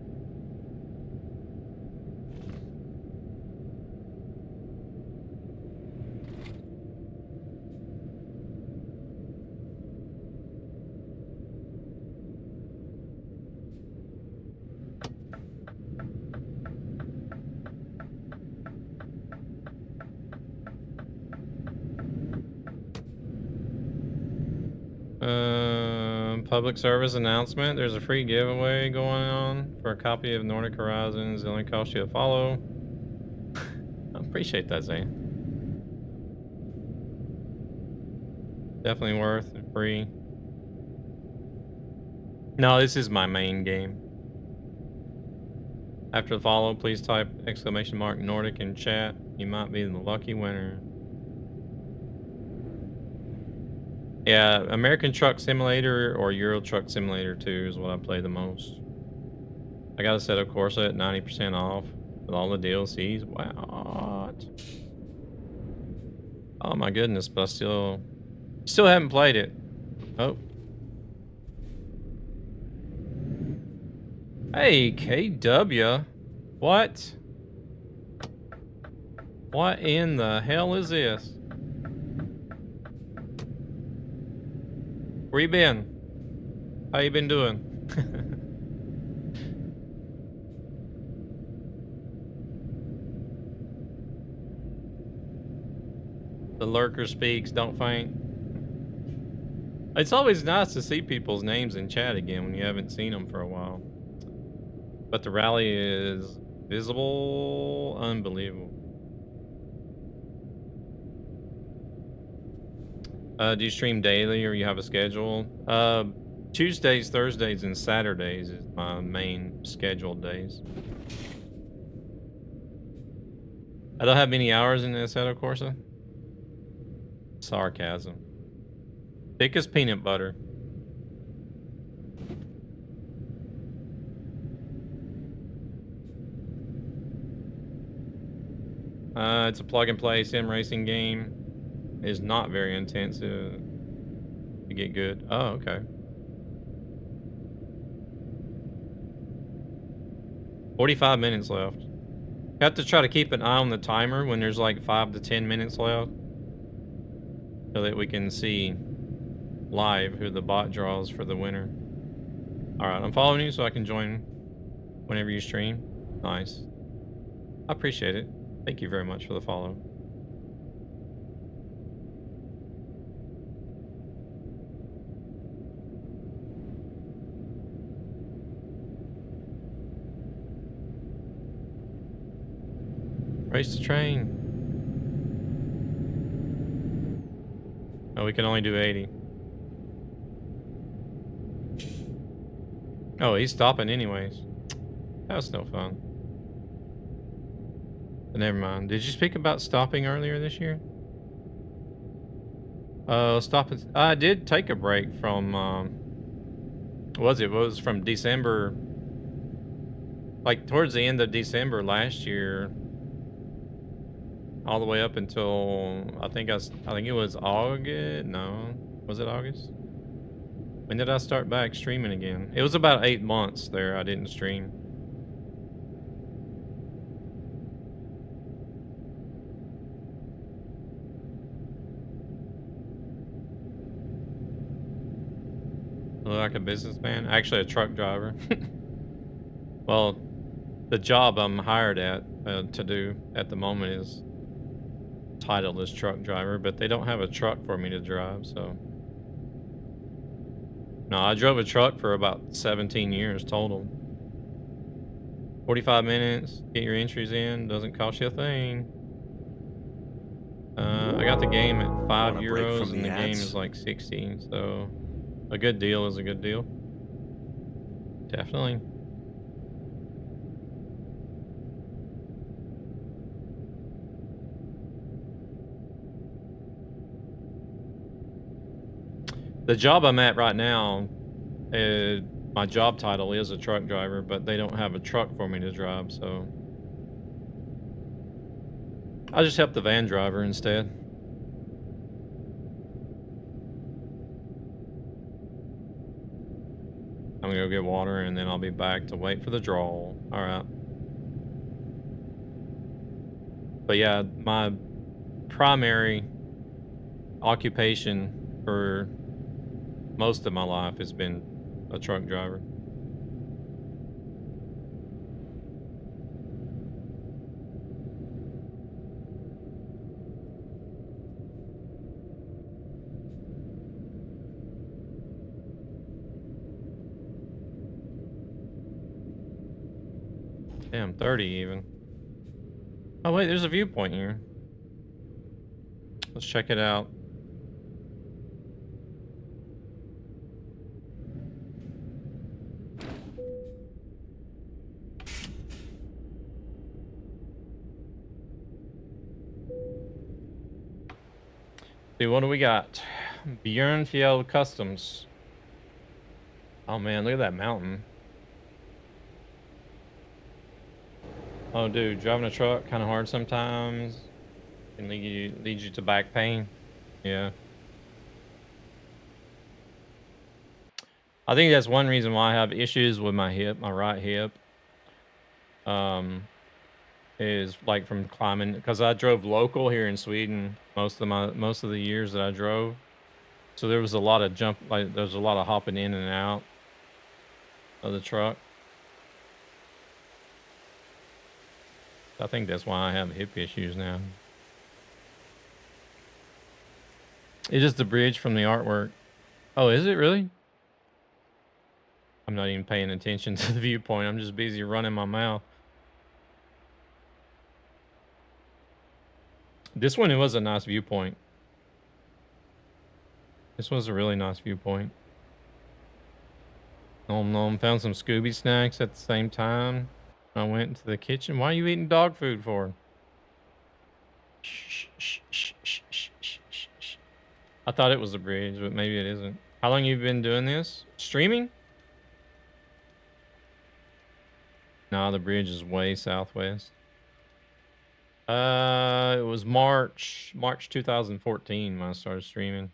Public service announcement. There's a free giveaway going on for a copy of Nordic Horizons. It only costs you a follow. I appreciate that, Zane. Definitely worth and free. No, this is my main game. After the follow, please type !Nordic in chat. You might be the lucky winner. Yeah, American Truck Simulator or Euro Truck Simulator 2 is what I play the most. I got a Assetto Corsa at 90% off with all the DLCs. Wow. Oh my goodness, but I still haven't played it. Oh. Hey, KW. What? What in the hell is this? Where you been? How you been doing? The lurker speaks, don't faint. It's always nice to see people's names in chat again when you haven't seen them for a while. But the rally is visible, unbelievable. Do you stream daily or you have a schedule? Tuesdays, Thursdays, and Saturdays is my main scheduled days. I don't have many hours in the Assetto Corsa. Sarcasm. Thick as peanut butter. It's a plug and play sim racing game. It is not very intensive. to get good. Oh, okay. 45 minutes left. Have to try to keep an eye on the timer when there's like 5 to 10 minutes left, so that we can see live who the bot draws for the winner. All right, I'm following you so I can join whenever you stream. Nice. I appreciate it. Thank you very much for the follow. Race the train. Oh, we can only do 80. Oh, he's stopping anyways. That's no fun. But never mind. Did you speak about stopping earlier this year? Stopping. I did take a break from, it was from December, like towards the end of December last year, all the way up until, I think it was August. No, was it August? When did I start back streaming again? It was about 8 months there I didn't stream. Look like a businessman? Actually, a truck driver. Well, the job I'm hired at to do at the moment is titled as truck driver, but they don't have a truck for me to drive, so. No, I drove a truck for about 17 years total. 45 minutes, get your entries in, doesn't cost you a thing. I got the game at €5 and the game is like 16, so a good deal is a good deal. Definitely. The job I'm at right now, my job title is a truck driver, but they don't have a truck for me to drive, so I just help the van driver instead. I'm gonna go get water and then I'll be back to wait for the draw. All right. But yeah, my primary occupation for most of my life has been a truck driver. Damn, 30 even. Oh wait, there's a viewpoint here. Let's check it out. See, what do we got? Björnfjell Customs. Oh man, look at that mountain. Oh dude, driving a truck kind of hard sometimes. Can lead you to back pain. Yeah. I think that's one reason why I have issues with my hip, my right hip. Is like from climbing, because I drove local here in Sweden most of the years that I drove. So there was a lot of there's a lot of hopping in and out of the truck. I think that's why I have hip issues now. It's just the bridge from the artwork. Oh, is it really? I'm not even paying attention to the viewpoint. I'm just busy running my mouth. This one, it was a nice viewpoint. This was a really nice viewpoint. Nom nom, found some Scooby snacks at the same time. I went into the kitchen. Why are you eating dog food for? Shh, shh, shh, shh, shh, shh, shh. I thought it was a bridge, but maybe it isn't. How long have you been doing this? Streaming? No, the bridge is way southwest. It was March 2014 when I started streaming.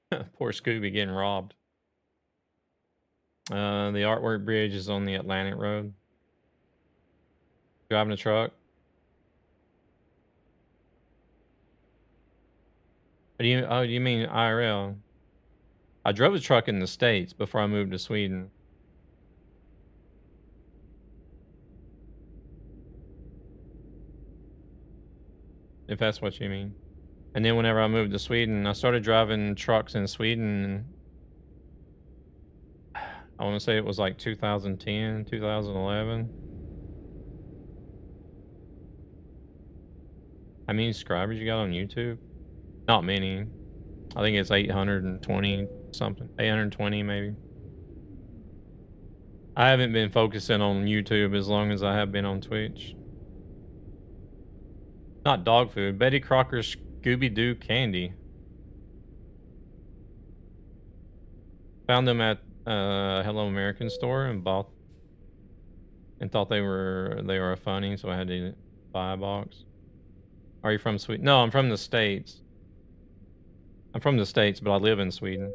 Poor Scooby getting robbed. The artwork bridge is on the Atlantic Road. Driving a truck. Do you mean IRL? I drove a truck in the States before I moved to Sweden. If that's what you mean. And then whenever I moved to Sweden, I started driving trucks in Sweden. I want to say it was like 2010, 2011. How many subscribers you got on YouTube? Not many. I think it's 820 something. 820 maybe. I haven't been focusing on YouTube as long as I have been on Twitch. Not dog food. Betty Crocker's Scooby-Doo candy. Found them at Hello American store and bought and thought they were funny, so I had to buy a box. Are you from Sweden? No, I'm from the States. I'm from the States, but I live in Sweden.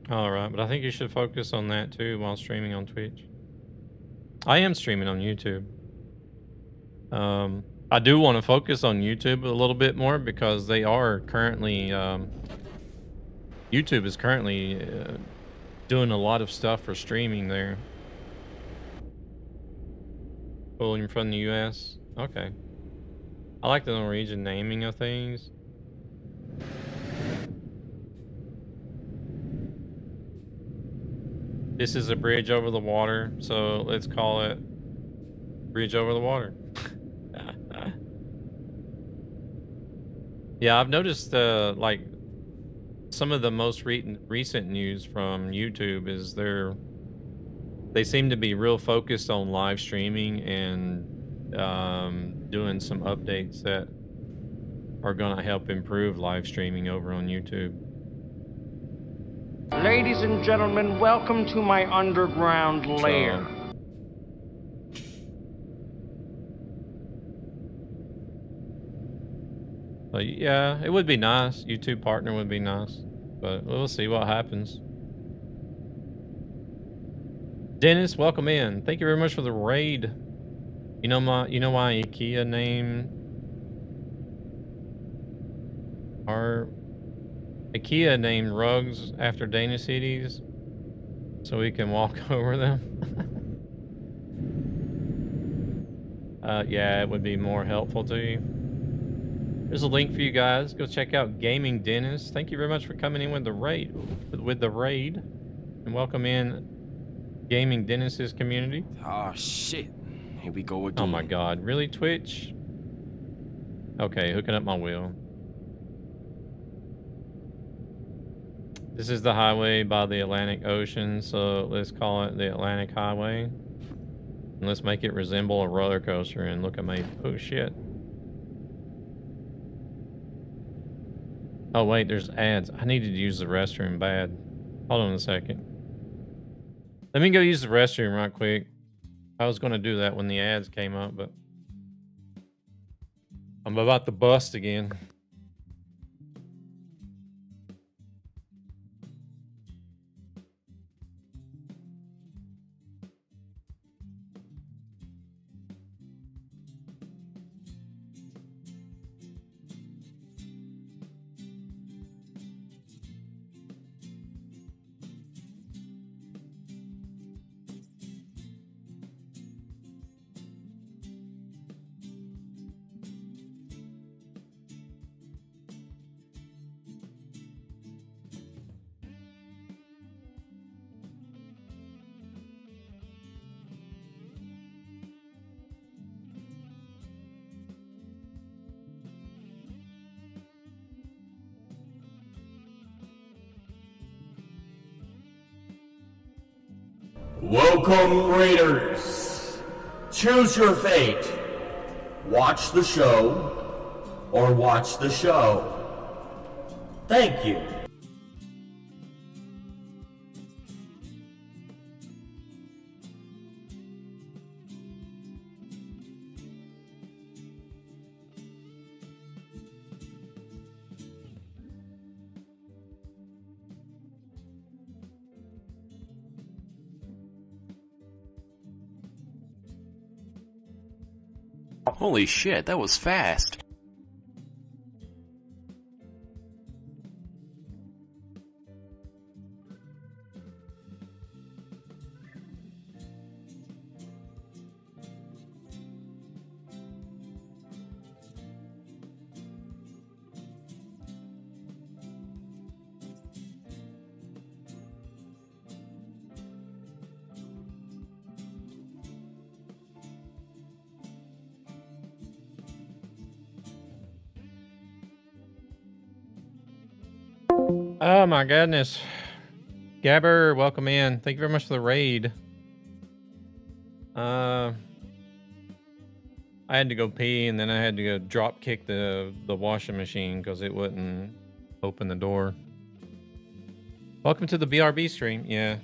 Alright, but I think you should focus on that too while streaming on Twitch. I am streaming on YouTube. I do want to focus on YouTube a little bit more because they are currently... YouTube is currently doing a lot of stuff for streaming there. Pulling from the US. Okay. I like the Norwegian naming of things. This is a bridge over the water, so let's call it Bridge Over the Water. Yeah, I've noticed like some of the most recent news from YouTube is they seem to be real focused on live streaming and doing some updates that are going to help improve live streaming over on YouTube. Ladies and gentlemen, welcome to my underground lair. So yeah, it would be nice. YouTube partner would be nice, but we'll see what happens. Dennis, welcome in. Thank you very much for the raid. You know my IKEA name? Our IKEA named rugs after Danish cities, so we can walk over them. Yeah, it would be more helpful to you. There's a link for you guys. Go check out Gaming Dennis. Thank you very much for coming in with the raid, and welcome in Gaming Dennis's community. Oh shit! Here we go again. Oh my God! Really, Twitch? Okay, hooking up my wheel. This is the highway by the Atlantic Ocean, so let's call it the Atlantic Highway. And let's make it resemble a roller coaster and look at my... Oh, shit. Oh, wait, there's ads. I needed to use the restroom bad. Hold on a second. Let me go use the restroom right quick. I was going to do that when the ads came up, but... I'm about to bust again. Welcome, Raiders. Choose your fate. Watch the show or watch the show. Thank you. Holy shit, that was fast. Oh my goodness. Gabber, welcome in. Thank you very much for the raid. I had to go pee and then I had to go drop kick the washing machine because it wouldn't open the door. Welcome to the BRB stream. Yeah.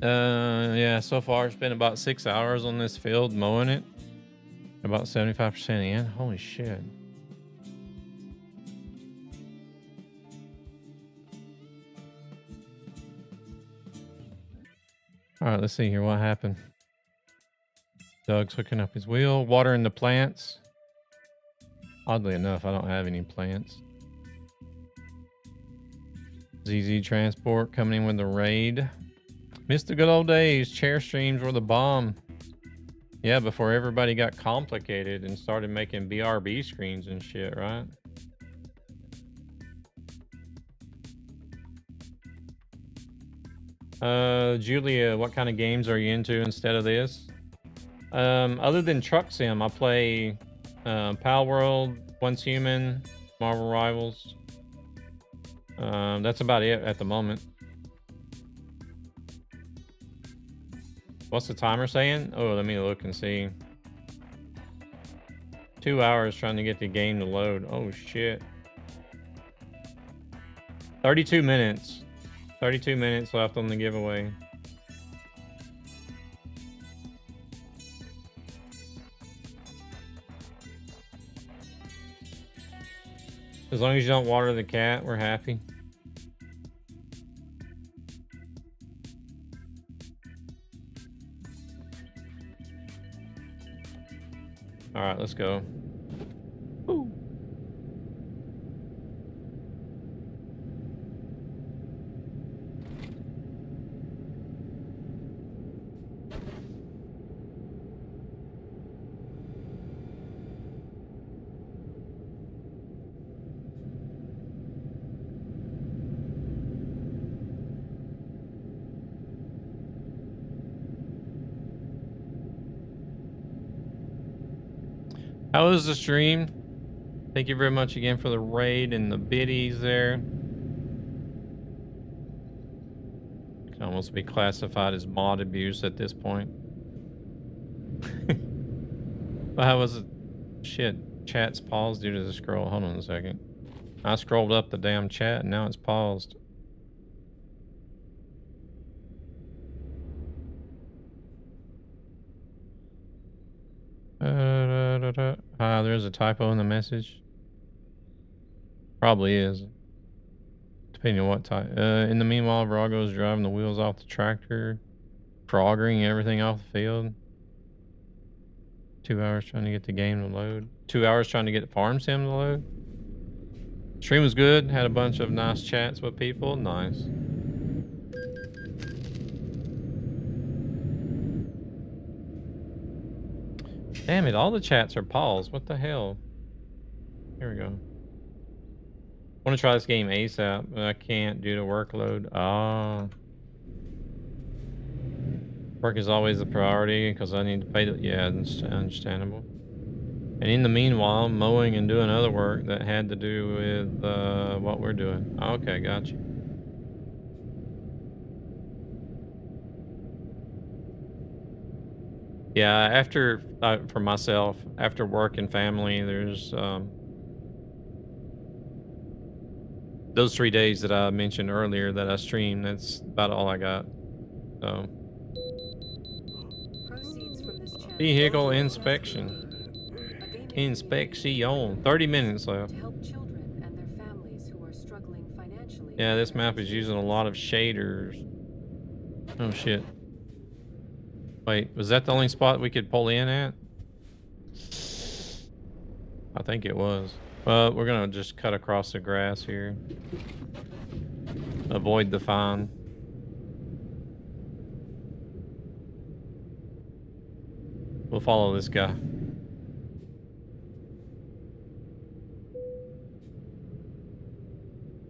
Yeah, so far it's been about 6 hours on this field mowing it. About 75% in. Holy shit. All right, let's see here what happened. Doug's hooking up his wheel, watering the plants. Oddly enough, I don't have any plants. ZZ Transport coming in with the raid. Missed the good old days. Chair streams were the bomb. Yeah, before everybody got complicated and started making BRB screens and shit, right? Julia, what kind of games are you into instead of this? Other than Truck Sim, I play Pal World, Once Human, Marvel Rivals. That's about it at the moment. What's the timer saying? Oh, let me look and see. 2 hours trying to get the game to load. Oh, shit. 32 minutes. 32 minutes left on the giveaway. As long as you don't water the cat, we're happy. All right, let's go. Ooh. How was the stream? Thank you very much again for the raid and the biddies there. Can almost be classified as mod abuse at this point. But how was it? Shit, chat's paused due to the scroll. Hold on a second. I scrolled up the damn chat and now it's paused. There's a typo in the message. Probably is. Depending on what type. In the meanwhile, Virago is driving the wheels off the tractor, froggering everything off the field. 2 hours trying to get the game to load. 2 hours trying to get Farm Sim to load. Stream was good. Had a bunch of nice chats with people. Nice. Damn it, all the chats are paused. What the hell? Here we go. Want to try this game ASAP, but I can't due to workload. Ah. Work is always a priority because I need to pay the... Yeah, it's understandable. And in the meanwhile, mowing and doing other work that had to do with what we're doing. Okay, gotcha. Yeah, after, for myself, after work and family, there's those 3 days that I mentioned earlier that I streamed. That's about all I got. So, vehicle inspection. Inspection. 30 minutes left. Yeah, this map is using a lot of shaders. Oh shit. Wait, was that the only spot we could pull in at? I think it was. Well, we're gonna just cut across the grass here. Avoid the fine. We'll follow this guy.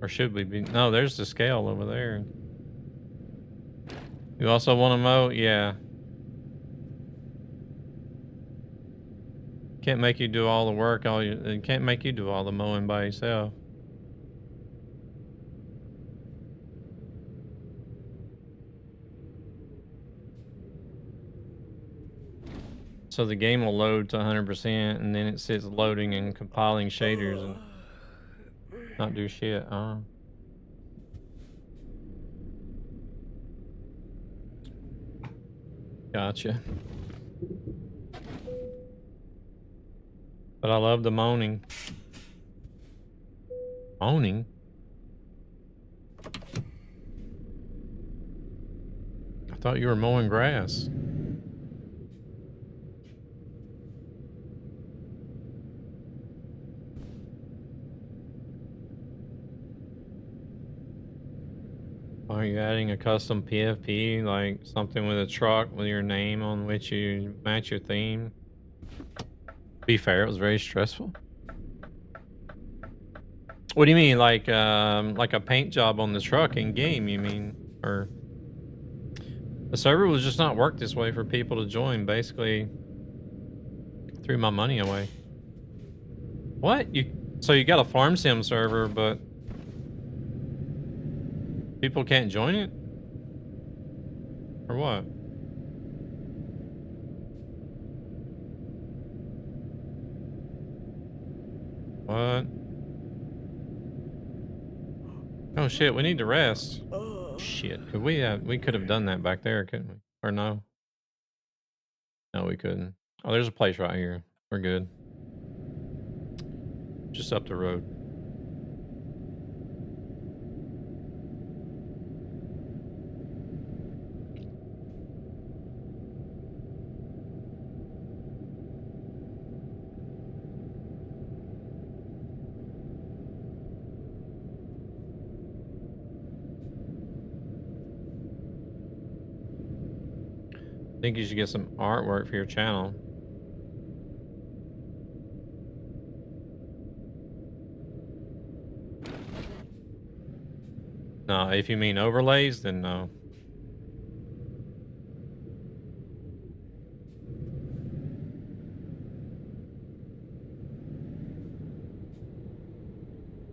Or should we be? No, there's the scale over there. You also want to mow? Yeah. Can't make you do all the work. It can't make you do all the mowing by yourself. So the game will load to 100%, and then it sits loading and compiling shaders and not do shit. Gotcha. But I love the moaning. Moaning? I thought you were mowing grass. Are you adding a custom PFP, like something with a truck with your name on which you match your theme? To be fair, it was very stressful. What do you mean, like a paint job on the truck in game? You mean, or the server was just not worked this way for people to join? Basically, threw my money away. What So you got a farm sim server, but people can't join it? Or what? What? Oh shit, we need to rest. Shit, could we could have done that back there, couldn't we? Or no? No, we couldn't. Oh, there's a place right here. We're good. Just up the road. I think you should get some artwork for your channel. No, if you mean overlays, then no.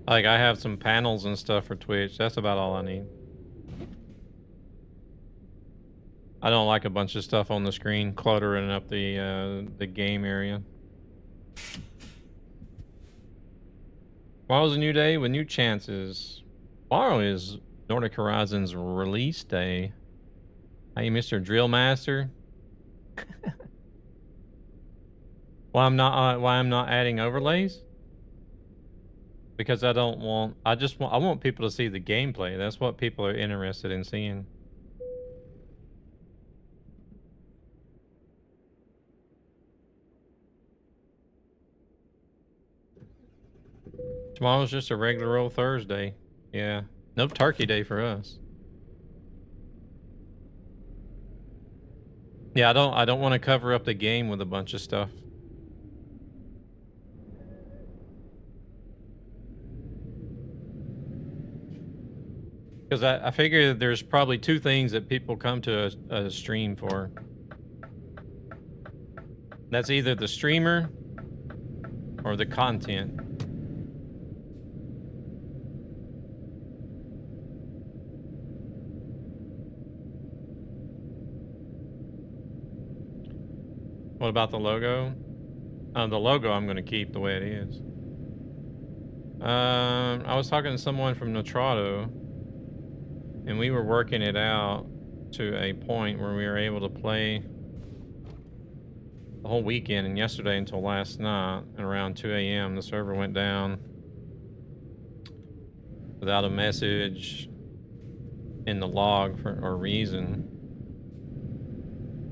Like, I have some panels and stuff for Twitch. That's about all I need. I don't like a bunch of stuff on the screen cluttering up the game area. Tomorrow's a new day with new chances. Tomorrow is Nordic Horizons release day. Hey, Mr. Drill Master. why I'm not adding overlays? Because I want people to see the gameplay. That's what people are interested in seeing. Tomorrow's just a regular old Thursday. Yeah. No turkey day for us. Yeah, I don't want to cover up the game with a bunch of stuff. Because I figure there's probably two things that people come to a stream for. That's either the streamer or the content. What about the logo? The logo I'm going to keep the way it is. I was talking to someone from Notrado, and we were working it out to a point where we were able to play the whole weekend and yesterday until last night. And around 2 a.m. the server went down without a message in the log or reason.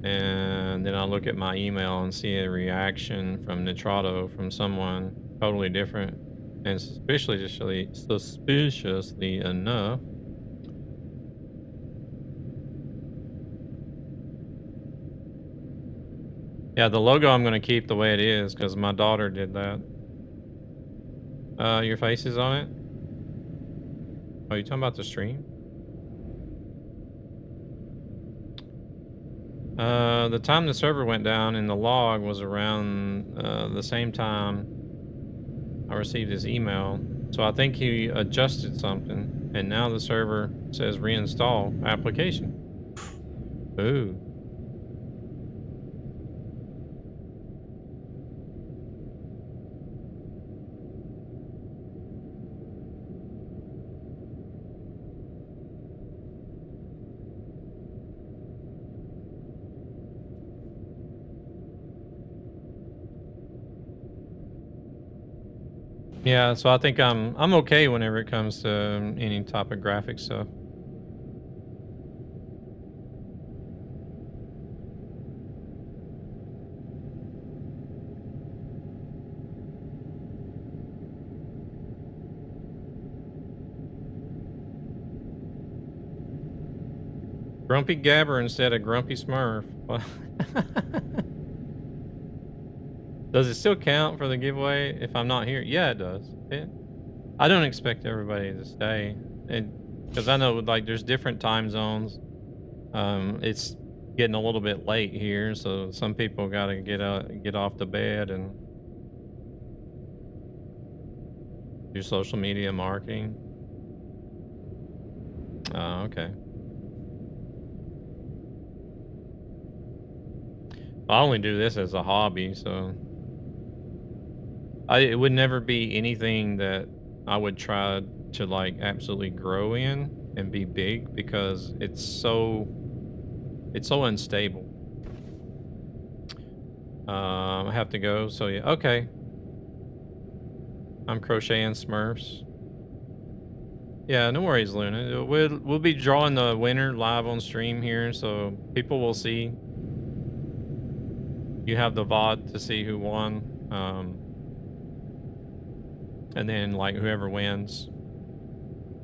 and then I look at my email and see a reaction from Nitrato from someone totally different, and suspiciously enough, yeah, the logo I'm gonna keep the way it is because my daughter did that. Your face is on it? Oh, you talking about the stream? The time the server went down in the log was around the same time I received his email. So I think he adjusted something, and now the server says reinstall application. Ooh. Yeah, so I think I'm okay whenever it comes to any type of graphics stuff. Grumpy Gabber instead of Grumpy Smurf. Does it still count for the giveaway if I'm not here? Yeah, it does. I don't expect everybody to stay, because I know like there's different time zones. It's getting a little bit late here, so some people got to get off the bed and do social media marketing. Oh, okay. I only do this as a hobby, so it would never be anything that I would try to like absolutely grow in and be big because it's so unstable. I have to go, so yeah, okay. I'm crocheting Smurfs. Yeah, no worries, Luna. We'll be drawing the winner live on stream here, so people will see. You have the VOD to see who won. And then like whoever wins,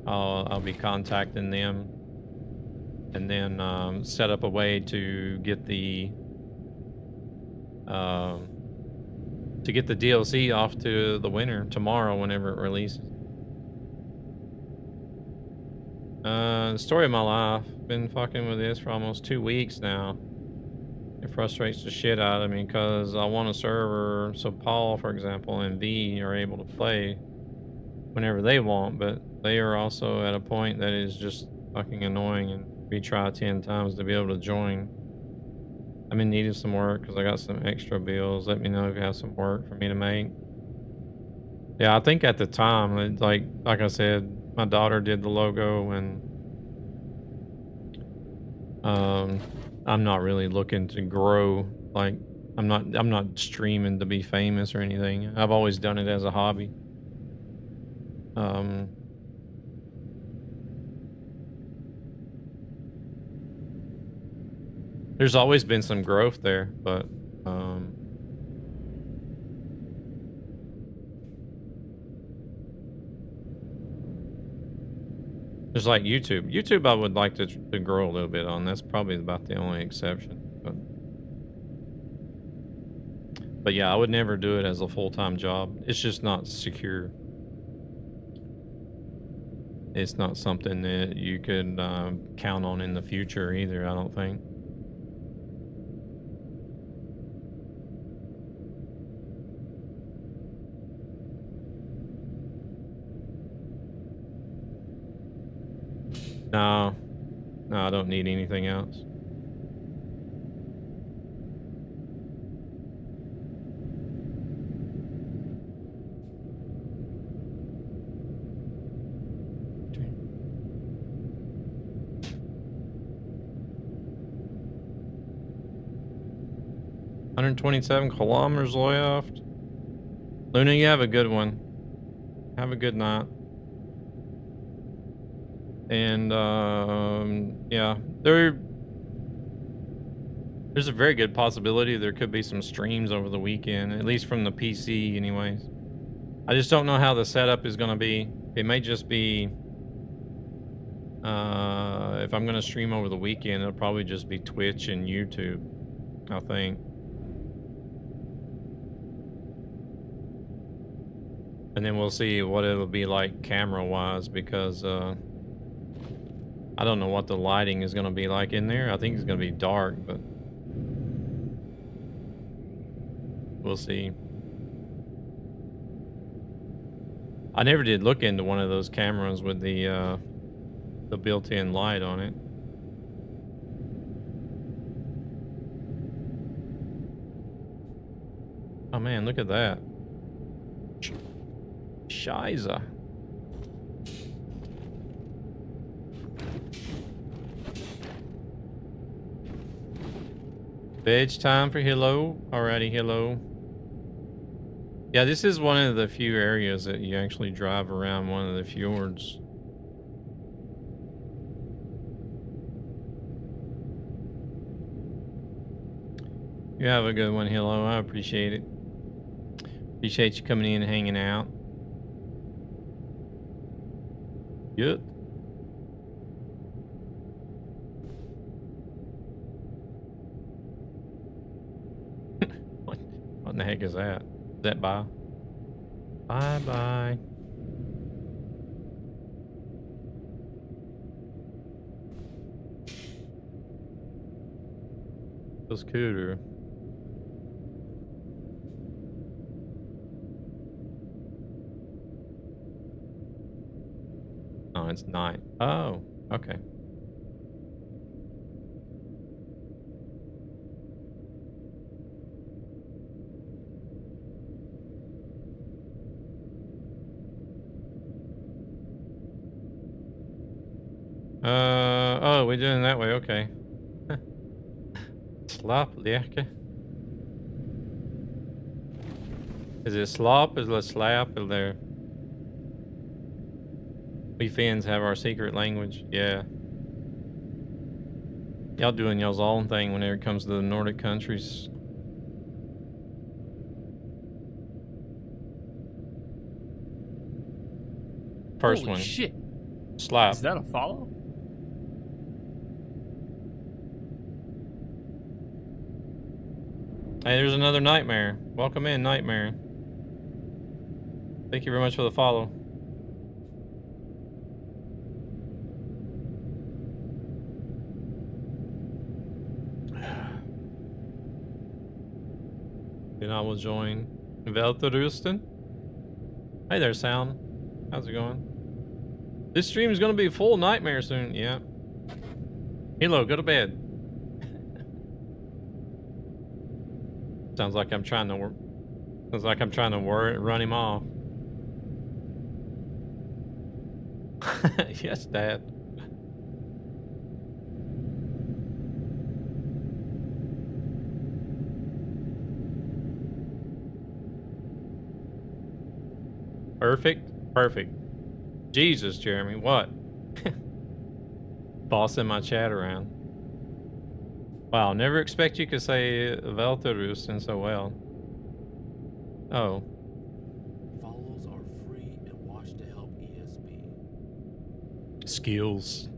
I'll be contacting them, and then set up a way to get the DLC off to the winner tomorrow whenever it releases. The story of my life. Been fucking with this for almost 2 weeks now. It frustrates the shit out of me because I want a server so Paul, for example, and V are able to play whenever they want, but they are also at a point that is just fucking annoying, and we try 10 times to be able to join. I'm in need of some work because I got some extra bills. Let me know if you have some work for me to make. Yeah, I think at the time, like I said, my daughter did the logo, and I'm not really looking to grow. Like I'm not streaming to be famous or anything. I've always done it as a hobby. There's always been some growth there, but there's like YouTube. YouTube I would like to grow a little bit on. That's probably about the only exception. But yeah, I would never do it as a full-time job. It's just not secure. It's not something that you could count on in the future either, I don't think. No, I don't need anything else. $127 kilometers left. Luna, you have a good one. Have a good night. And yeah, There's a very good possibility there could be some streams over the weekend, at least from the PC anyways. I just don't know how the setup is going to be. It may just be, if I'm going to stream over the weekend, it'll probably just be Twitch and YouTube, I think. And then we'll see what it'll be like camera-wise, because I don't know what the lighting is going to be like in there. I think it's going to be dark, but we'll see. I never did look into one of those cameras with the built-in light on it. Oh man, look at that. Shiza. Veg time for hello. Alrighty, hello. Yeah, this is one of the few areas that you actually drive around one of the fjords. You have a good one, hello. I appreciate it. Appreciate you coming in and hanging out. Good. What in the heck is that? Is that bye? Bye-bye. Feels cooler. Oh, it's night. Oh, okay. Oh, we're doing it that way, okay. Slap lekker. Is it slop? Is it slap? Is there? We Finns have our secret language. Yeah. Y'all doing y'all's own thing whenever it comes to the Nordic countries. First Holy one. Shit. Slap. Is that a follow? Hey, there's another Nightmare. Welcome in, Nightmare. Thank you very much for the follow. Then I will join Velterusten. Hey there, Sound. How's it going? This stream is going to be full Nightmare soon. Yeah. Hilo, go to bed. Sounds like I'm trying to work. Sounds like I'm trying to run him off. Yes, Dad. Perfect. Perfect. Jesus, Jeremy, what? Bossing my chat around. Wow, never expect you could say Velterusten so well. Oh. Follows are free and watch to help ESB. Skills.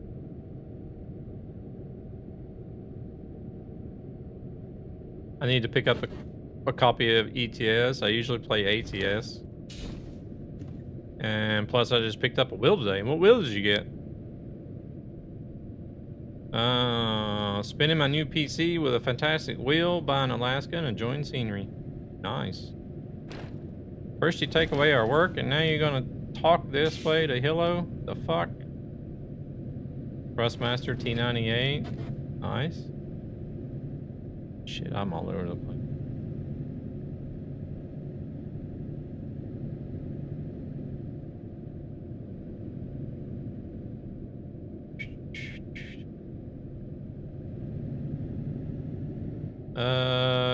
I need to pick up a copy of ETS. I usually play ATS. And plus I just picked up a wheel today. What wheel did you get? Spinning my new PC with a fantastic wheel, buying Alaska and enjoying scenery. Nice. First you take away our work and now you're gonna talk this way to Hilo? The fuck? Thrustmaster T98. Nice. Shit, I'm all over the place.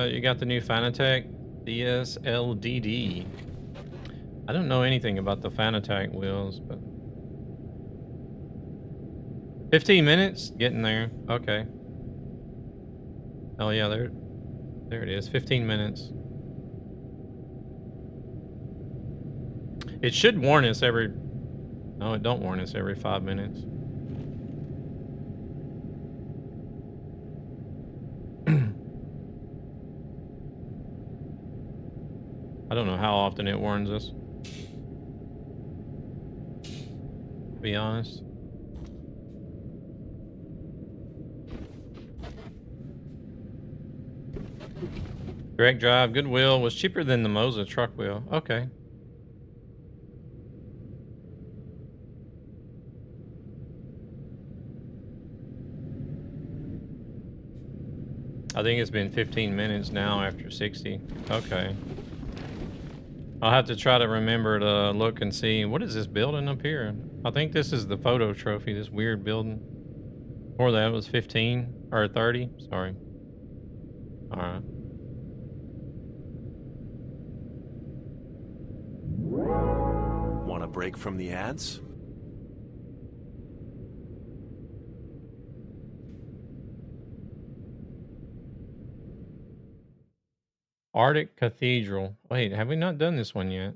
You got the new Fanatec DSLDD. I don't know anything about the Fanatec wheels, but 15 minutes getting there. Okay. Oh yeah, there it is. 15 minutes. It should warn us every... No, it don't warn us every 5 minutes. I don't know how often it warns us, to be honest. Direct drive, Goodwill was cheaper than the Moza truck wheel. Okay. I think it's been 15 minutes now after 60. Okay. I'll have to try to remember to look and see. What is this building up here? I think this is the photo trophy, this weird building. Or that was 15 or 30. Sorry. All right. Want a break from the ads? Arctic Cathedral. Wait, have we not done this one yet?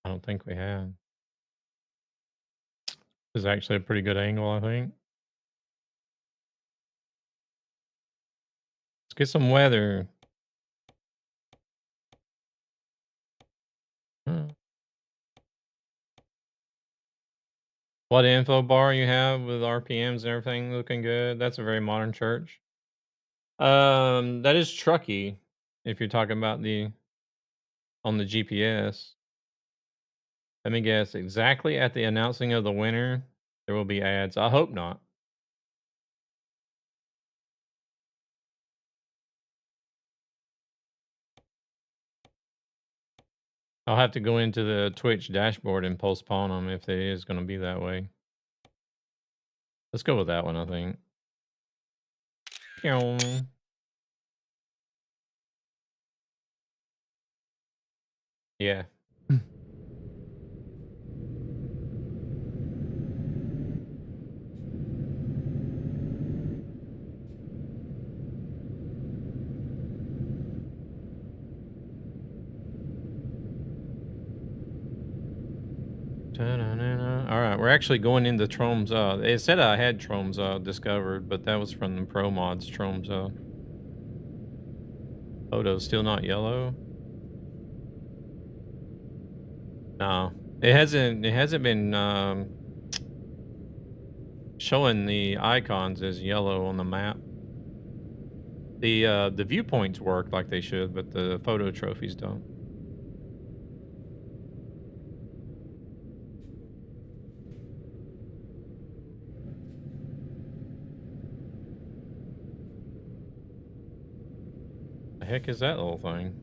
I don't think we have. This is actually a pretty good angle, I think. Let's get some weather. What info bar you have with RPMs and everything looking good? That's a very modern church. That is Truckee, if you're talking about the on the GPS. Let me guess. Exactly at the announcing of the winner, there will be ads. I hope not. I'll have to go into the Twitch dashboard and postpone them if it is going to be that way. Let's go with that one, I think. Yeah. All right, we're actually going into Tromsø. It said I had Tromsø discovered, but that was from the Pro Mods Tromsø. Photo's still not yellow. No, it hasn't. It hasn't been showing the icons as yellow on the map. The viewpoints work like they should, but the photo trophies don't. The heck is that little thing?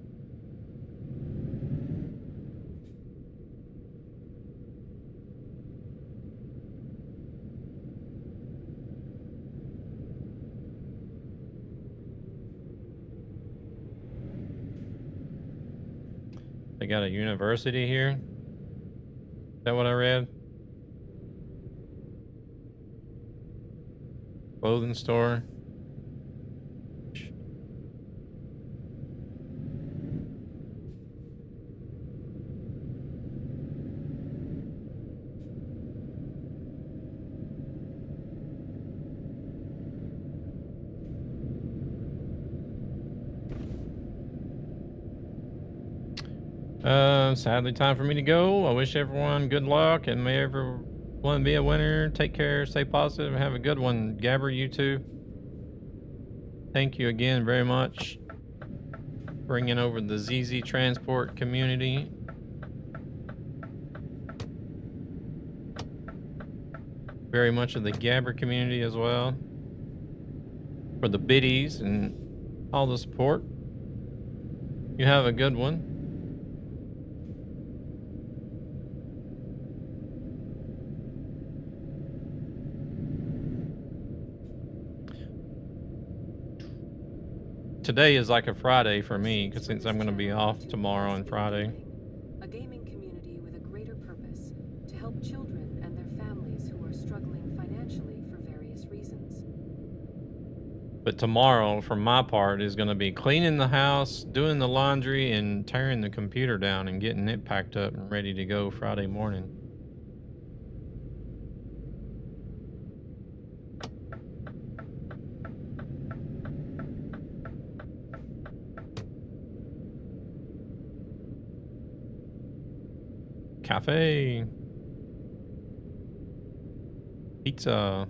They got a university here. Is that what I read? Clothing store. Sadly, time for me to go. I wish everyone good luck and may everyone be a winner. Take care, stay positive, and have a good one. Gabber, you too. Thank you again very much. Bringing over the ZZ Transport community. Very much of the Gabber community as well. For the biddies and all the support. You have a good one. Today is like a Friday for me, because since I'm going to be off tomorrow and Friday. A gaming community with a greater purpose to help children and their families who are struggling financially for various reasons. But tomorrow, for my part, is going to be cleaning the house, doing the laundry, and tearing the computer down and getting it packed up and ready to go Friday morning. Cafe. Pizza.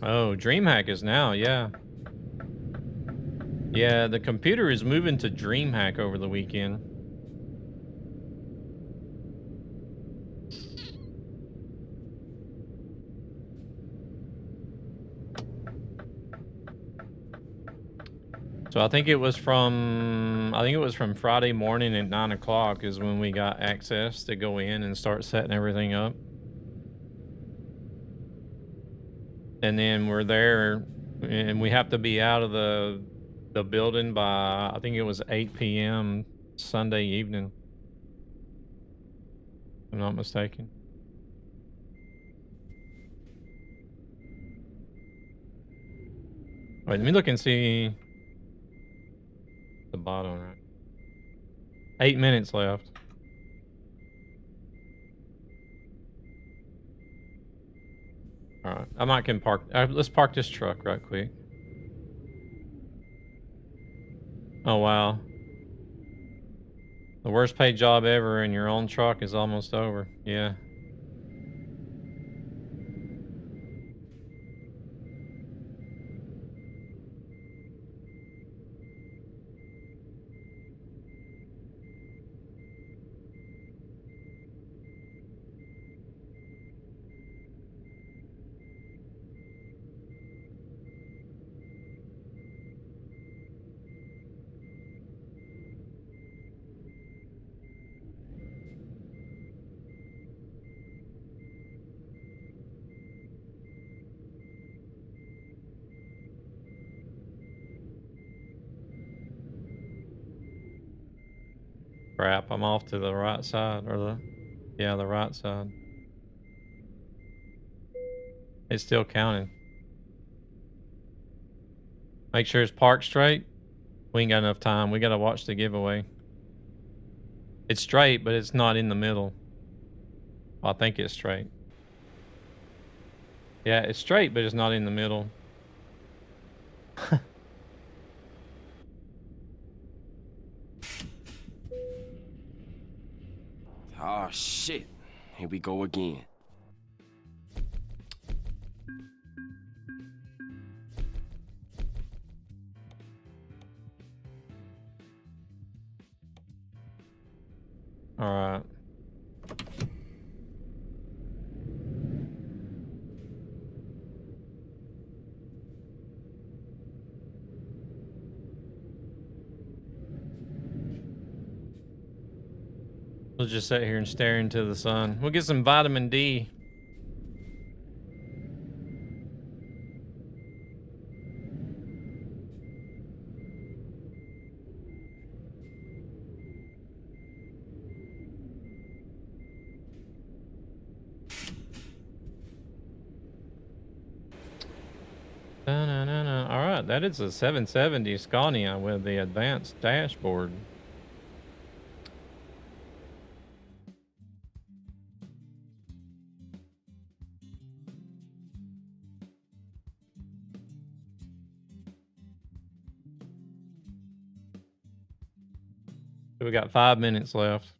Oh, DreamHack is now, yeah. Yeah, the computer is moving to DreamHack over the weekend. So I think it was from Friday morning at 9 o'clock is when we got access to go in and start setting everything up. And then we're there and we have to be out of the building by, I think it was 8 p.m. Sunday evening. If I'm not mistaken. Wait, let me look and see the bottom, right? 8 minutes left. All right, I might can park. Let's park this truck right quick. Oh wow, the worst paid job ever, and your own truck is almost over. Yeah. Crap, I'm off to the right side, or the right side. It's still counting. Make sure it's parked straight. We ain't got enough time. We gotta watch the giveaway. It's straight, but it's not in the middle. Well, I think it's straight. Yeah, it's straight, but it's not in the middle. Oh shit. Here we go again. All right. We'll just sit here and stare into the sun. We'll get some vitamin D. All right, that is a 770 Scania with the advanced dashboard. We got 5 minutes left.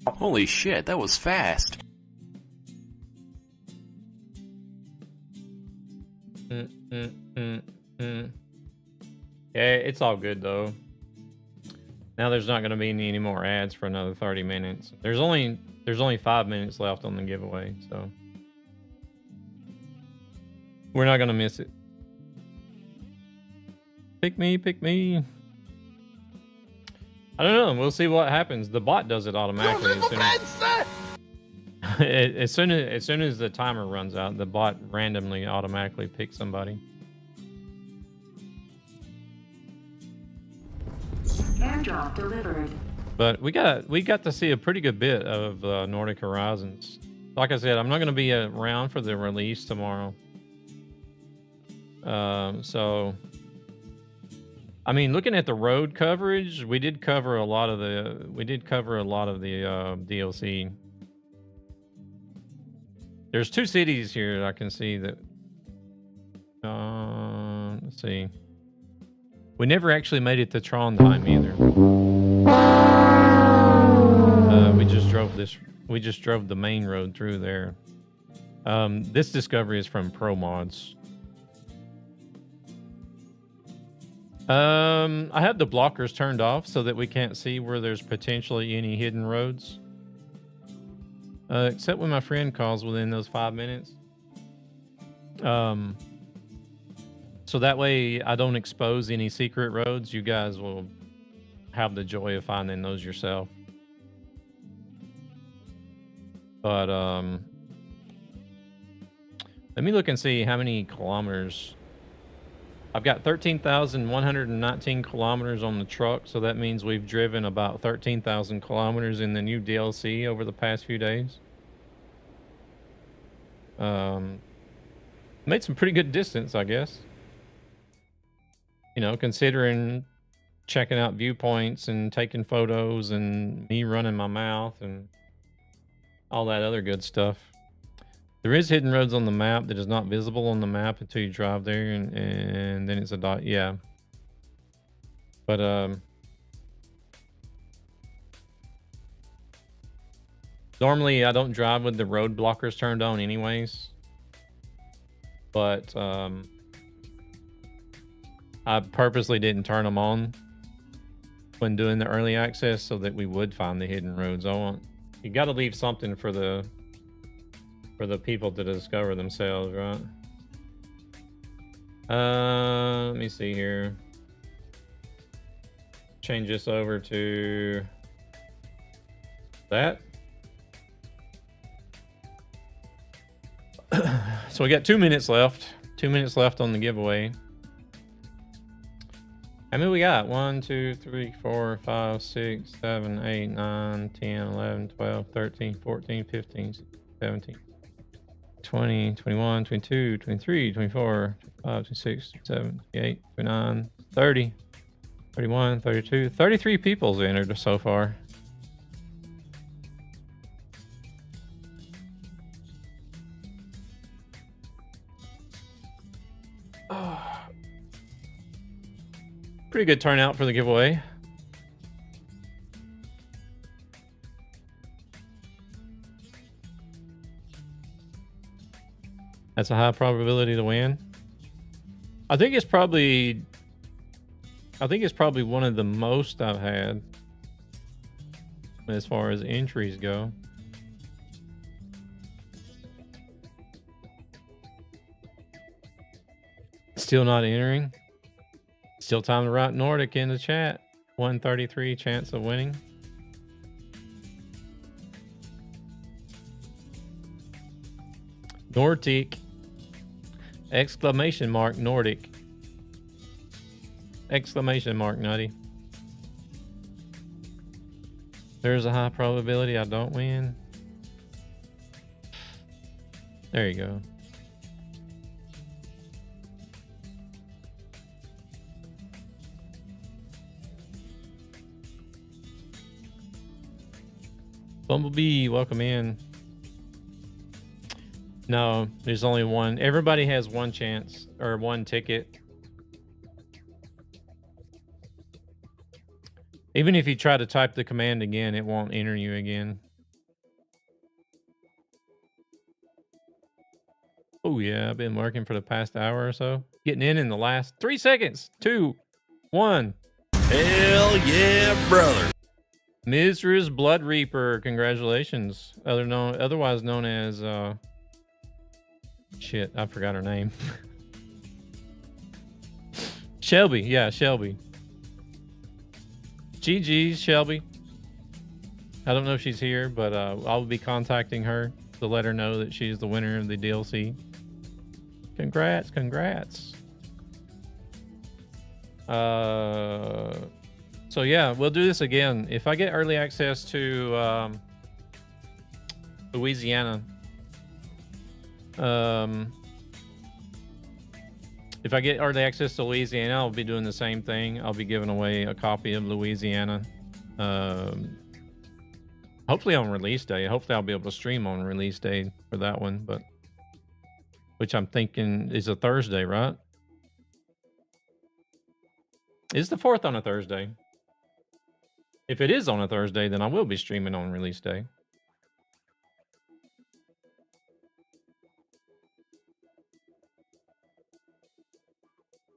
Holy shit, that was fast. Yeah, it's all good though. Now there's not going to be any more ads for another 30 minutes. There's only 5 minutes left on the giveaway, so we're not going to miss it. Pick me, pick me. I don't know. We'll see what happens. The bot does it automatically. As soon as... as soon as the timer runs out, the bot randomly automatically picks somebody. Airdrop delivered. But we got to see a pretty good bit of Nordic Horizons. Like I said, I'm not going to be around for the release tomorrow. So, I mean, looking at the road coverage, we did cover a lot of the DLC. There's 2 cities here that I can see that. Let's see. We never actually made it to Trondheim either. We just drove the main road through there. This discovery is from Pro Mods. I have the blockers turned off so that we can't see where there's potentially any hidden roads. Except when my friend calls within those 5 minutes. So that way I don't expose any secret roads. You guys will have the joy of finding those yourself. But let me look and see how many kilometers. I've got 13,119 kilometers on the truck, so that means we've driven about 13,000 kilometers in the new DLC over the past few days. Made some pretty good distance, I guess. You know, considering checking out viewpoints and taking photos and me running my mouth and all that other good stuff. There is hidden roads on the map that is not visible on the map until you drive there, and then it's a dot. Yeah. But normally I don't drive with the road blockers turned on anyways. But I purposely didn't turn them on when doing the early access so that we would find the hidden roads. You got to leave something for the people to discover themselves, right? Let me see here. Change this over to that. So we got 2 minutes left. 2 minutes left on the giveaway. How many we got? 1, 2, 3, 4, 5, 6, 7, 8, 9, 10, 11, 12, 13, 14, 15, 17, 20, 21, 22, 23, 24, 25, 26, 27, 28, 29, 30, 31, 32, 33 people's entered so far. Pretty good turnout for the giveaway. That's a high probability to win. I think it's probably one of the most I've had as far as entries go. Still not entering. Still time to write Nordic in the chat. 133 chance of winning. Nordic. Exclamation mark Nordic. Exclamation mark Nutty. There's a high probability I don't win. There you go. Bumblebee, welcome in. No, there's only one. Everybody has one chance or one ticket. Even if you try to type the command again, it won't enter you again. Oh yeah, I've been working for the past hour or so. Getting in the last 3 seconds. 2, 1. Hell yeah, brother. Mizra's Blood Reaper, congratulations. Otherwise known as shit, I forgot her name. Shelby, yeah, Shelby. GG's, Shelby. I don't know if she's here, but I'll be contacting her. to let her know that she's the winner of the DLC. Congrats, congrats. So yeah, we'll do this again. If I get early access to Louisiana, if I get early access to Louisiana, I'll be doing the same thing. I'll be giving away a copy of Louisiana. Hopefully on release day. Hopefully I'll be able to stream on release day for that one, but which I'm thinking is a Thursday, right? Is the 4th on a Thursday? If it is on a Thursday, then I will be streaming on release day.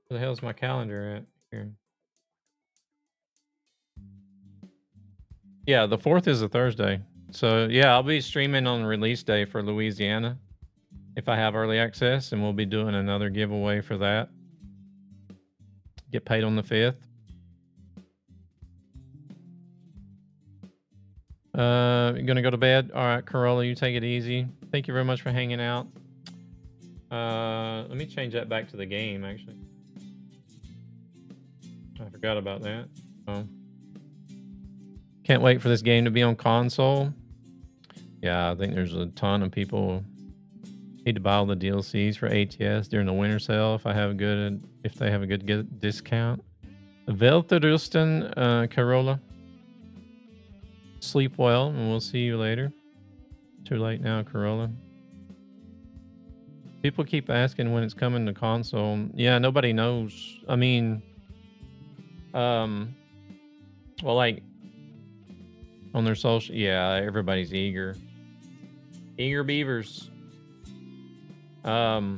Where the hell's my calendar at here? Yeah, the 4th is a Thursday. So yeah, I'll be streaming on release day for Louisiana if I have early access, and we'll be doing another giveaway for that. Get paid on the 5th. You're gonna go to bed? All right, Corolla, you take it easy. Thank you very much for hanging out. Let me change that back to the game, actually. I forgot about that. Oh. Can't wait for this game to be on console. Yeah, I think there's a ton of people need to buy all the DLCs for ATS during the winter sale if they have a good discount. Welterusten, Corolla. Sleep well, and we'll see you later. Too late now, Corolla. People keep asking when it's coming to console. Yeah, nobody knows. I mean, well, like on their social, yeah, everybody's eager. Eager beavers. But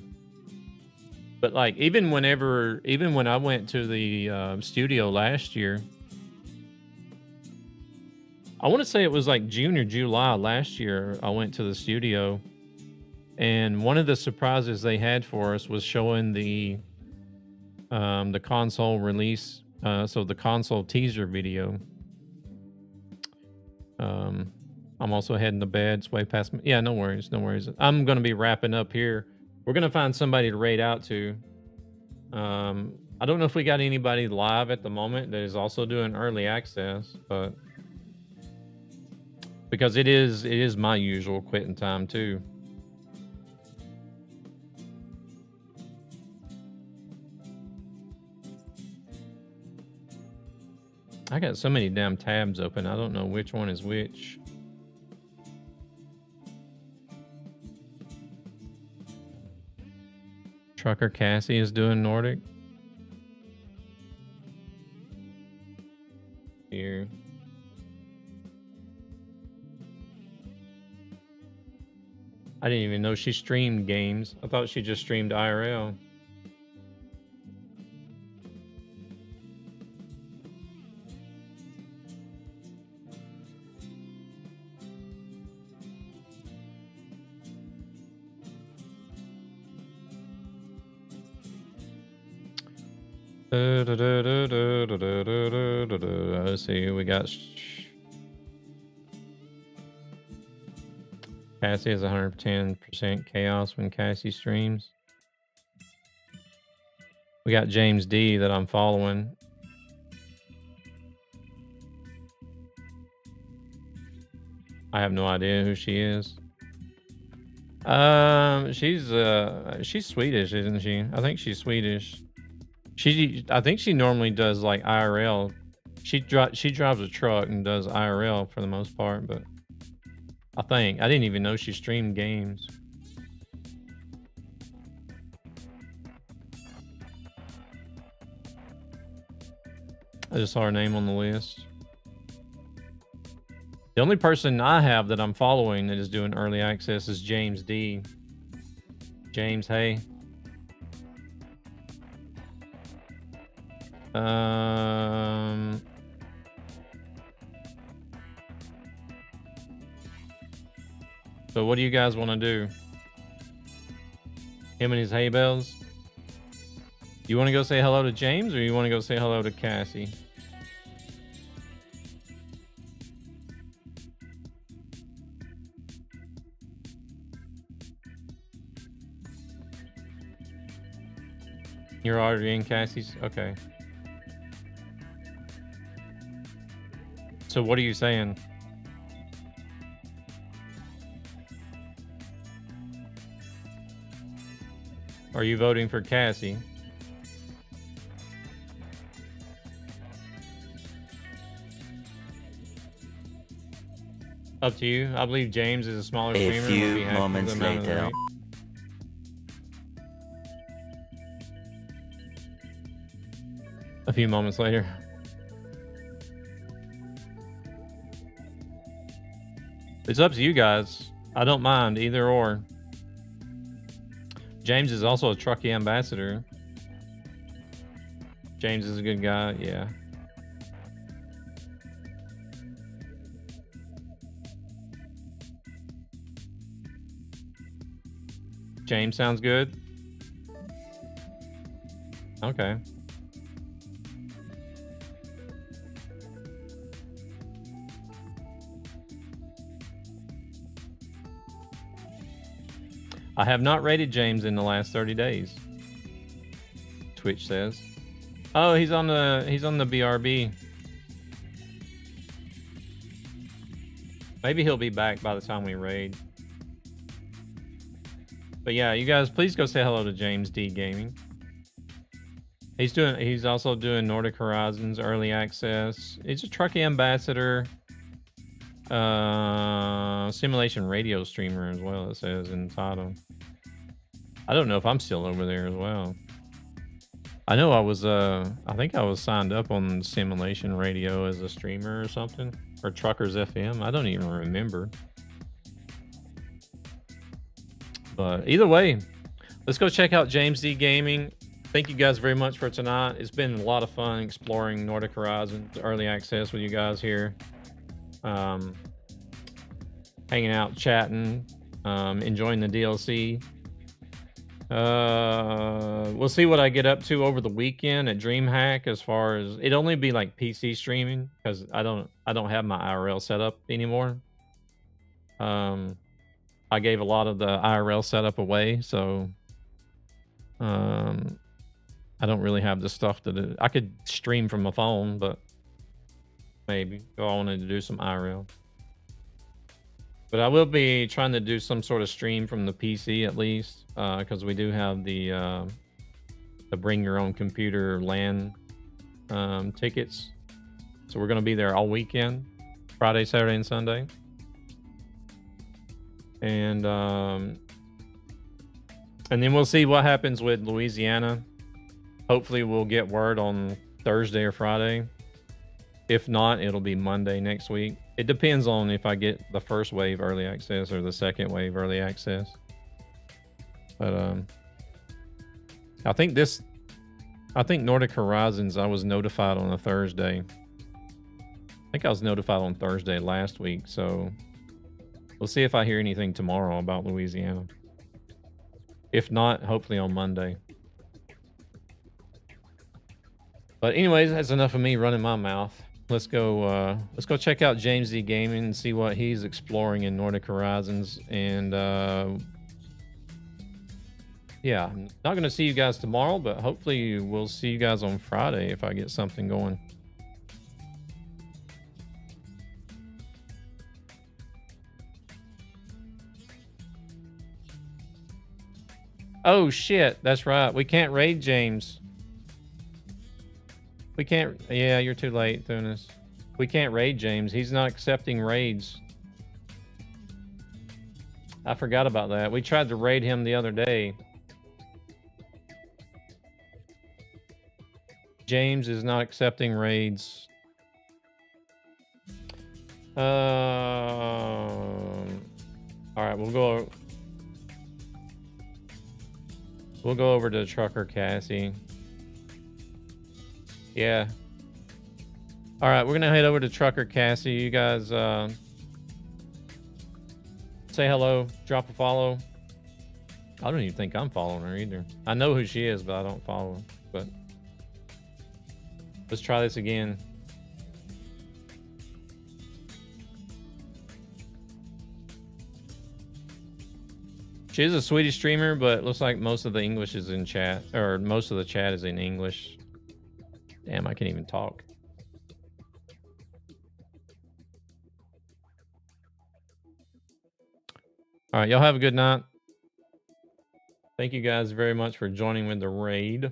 like even when I went to the studio last year, I want to say it was like June or July last year, I went to the studio, and one of the surprises they had for us was showing the console release, so the console teaser video. I'm also heading to bed. It's way past. Yeah, no worries, no worries. I'm gonna be wrapping up here. We're gonna find somebody to raid out to. I don't know if we got anybody live at the moment that is also doing early access, but because it is my usual quitting time too. I got so many damn tabs open. I don't know which one is which. Trucker Cassie is doing Nordic. Here. I didn't even know she streamed games. I thought she just streamed IRL. Let's see, we got Cassie has 110% chaos when Cassie streams. We got James D that I'm following. I have no idea who she is. She's Swedish, isn't she? I think she's Swedish. I think she normally does like IRL. She drives a truck and does IRL for the most part, but I didn't even know she streamed games. I just saw her name on the list. The only person I have that I'm following that is doing early access is James D. James, hey. So what do you guys want to do? Him and his hay bales? You want to go say hello to James, or you want to go say hello to Cassie? You're already in Cassie's? Okay. So what are you saying? Are you voting for Cassie? Up to you. I believe James is a smaller streamer. A few moments later. A few moments later. It's up to you guys. I don't mind either or. James is also a Truckee ambassador. James is a good guy, yeah. James sounds good. Okay. I have not rated James in the last 30 days. Twitch says. Oh, he's on the BRB. Maybe he'll be back by the time we raid. But yeah, you guys please go say hello to James D Gaming. He's also doing Nordic Horizons early access. He's a Truckee ambassador. Simulation radio streamer as well, it says in the title. I don't know if I'm still over there as well. I know I was I think I was signed up on Simulation Radio as a streamer or something, or Truckers FM. I don't even remember. But either way, let's go check out James D Gaming. Thank you guys very much for tonight. It's been a lot of fun exploring Nordic Horizons early access with you guys here. Hanging out, chatting, enjoying the DLC. We'll see what I get up to over the weekend at DreamHack. As far as it'd only be like PC streaming because I don't have my IRL set up anymore. I gave a lot of the IRL setup away, so I don't really have the stuff to do. I could stream from my phone, but maybe if I wanted to do some IRL. But I will be trying to do some sort of stream from the PC at least, because we do have the bring your own computer LAN tickets. So we're going to be there all weekend, Friday, Saturday, and Sunday. And then we'll see what happens with Louisiana. Hopefully we'll get word on Thursday or Friday. If not, it'll be Monday next week. It depends on if I get the first wave early access or the second wave early access. But I think Nordic Horizons, I was notified on a Thursday. I think I was notified on Thursday last week, so we'll see if I hear anything tomorrow about Louisiana. If not, hopefully on Monday. But anyways, that's enough of me running my mouth. Let's go check out James D Gaming and see what he's exploring in Nordic Horizons. And yeah, I'm not going to see you guys tomorrow, but hopefully we'll see you guys on Friday if I get something going. Oh shit, that's right. We can't raid James. We can't. Yeah, you're too late doing this. We can't raid James. He's not accepting raids. I forgot about that. We tried to raid him the other day. James is not accepting raids. All right, we'll go over to Trucker Cassie. Yeah. All right, we're gonna head over to Trucker Cassie. You guys say hello, drop a follow. I don't even think I'm following her either. I know who she is, but I don't follow her. But let's try this again. She's a Swedish streamer, but it looks like most of the English is in chat, or most of the chat is in English. Damn, I can't even talk. All right, y'all have a good night. Thank you guys very much for joining with the raid.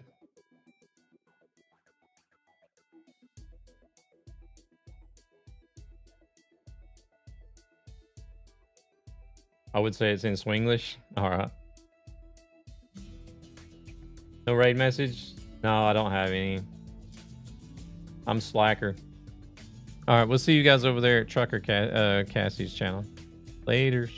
I would say it's in Swinglish. All right. No raid message? No, I don't have any. I'm slacker. All right, we'll see you guys over there at Trucker Cassie's channel. Laters.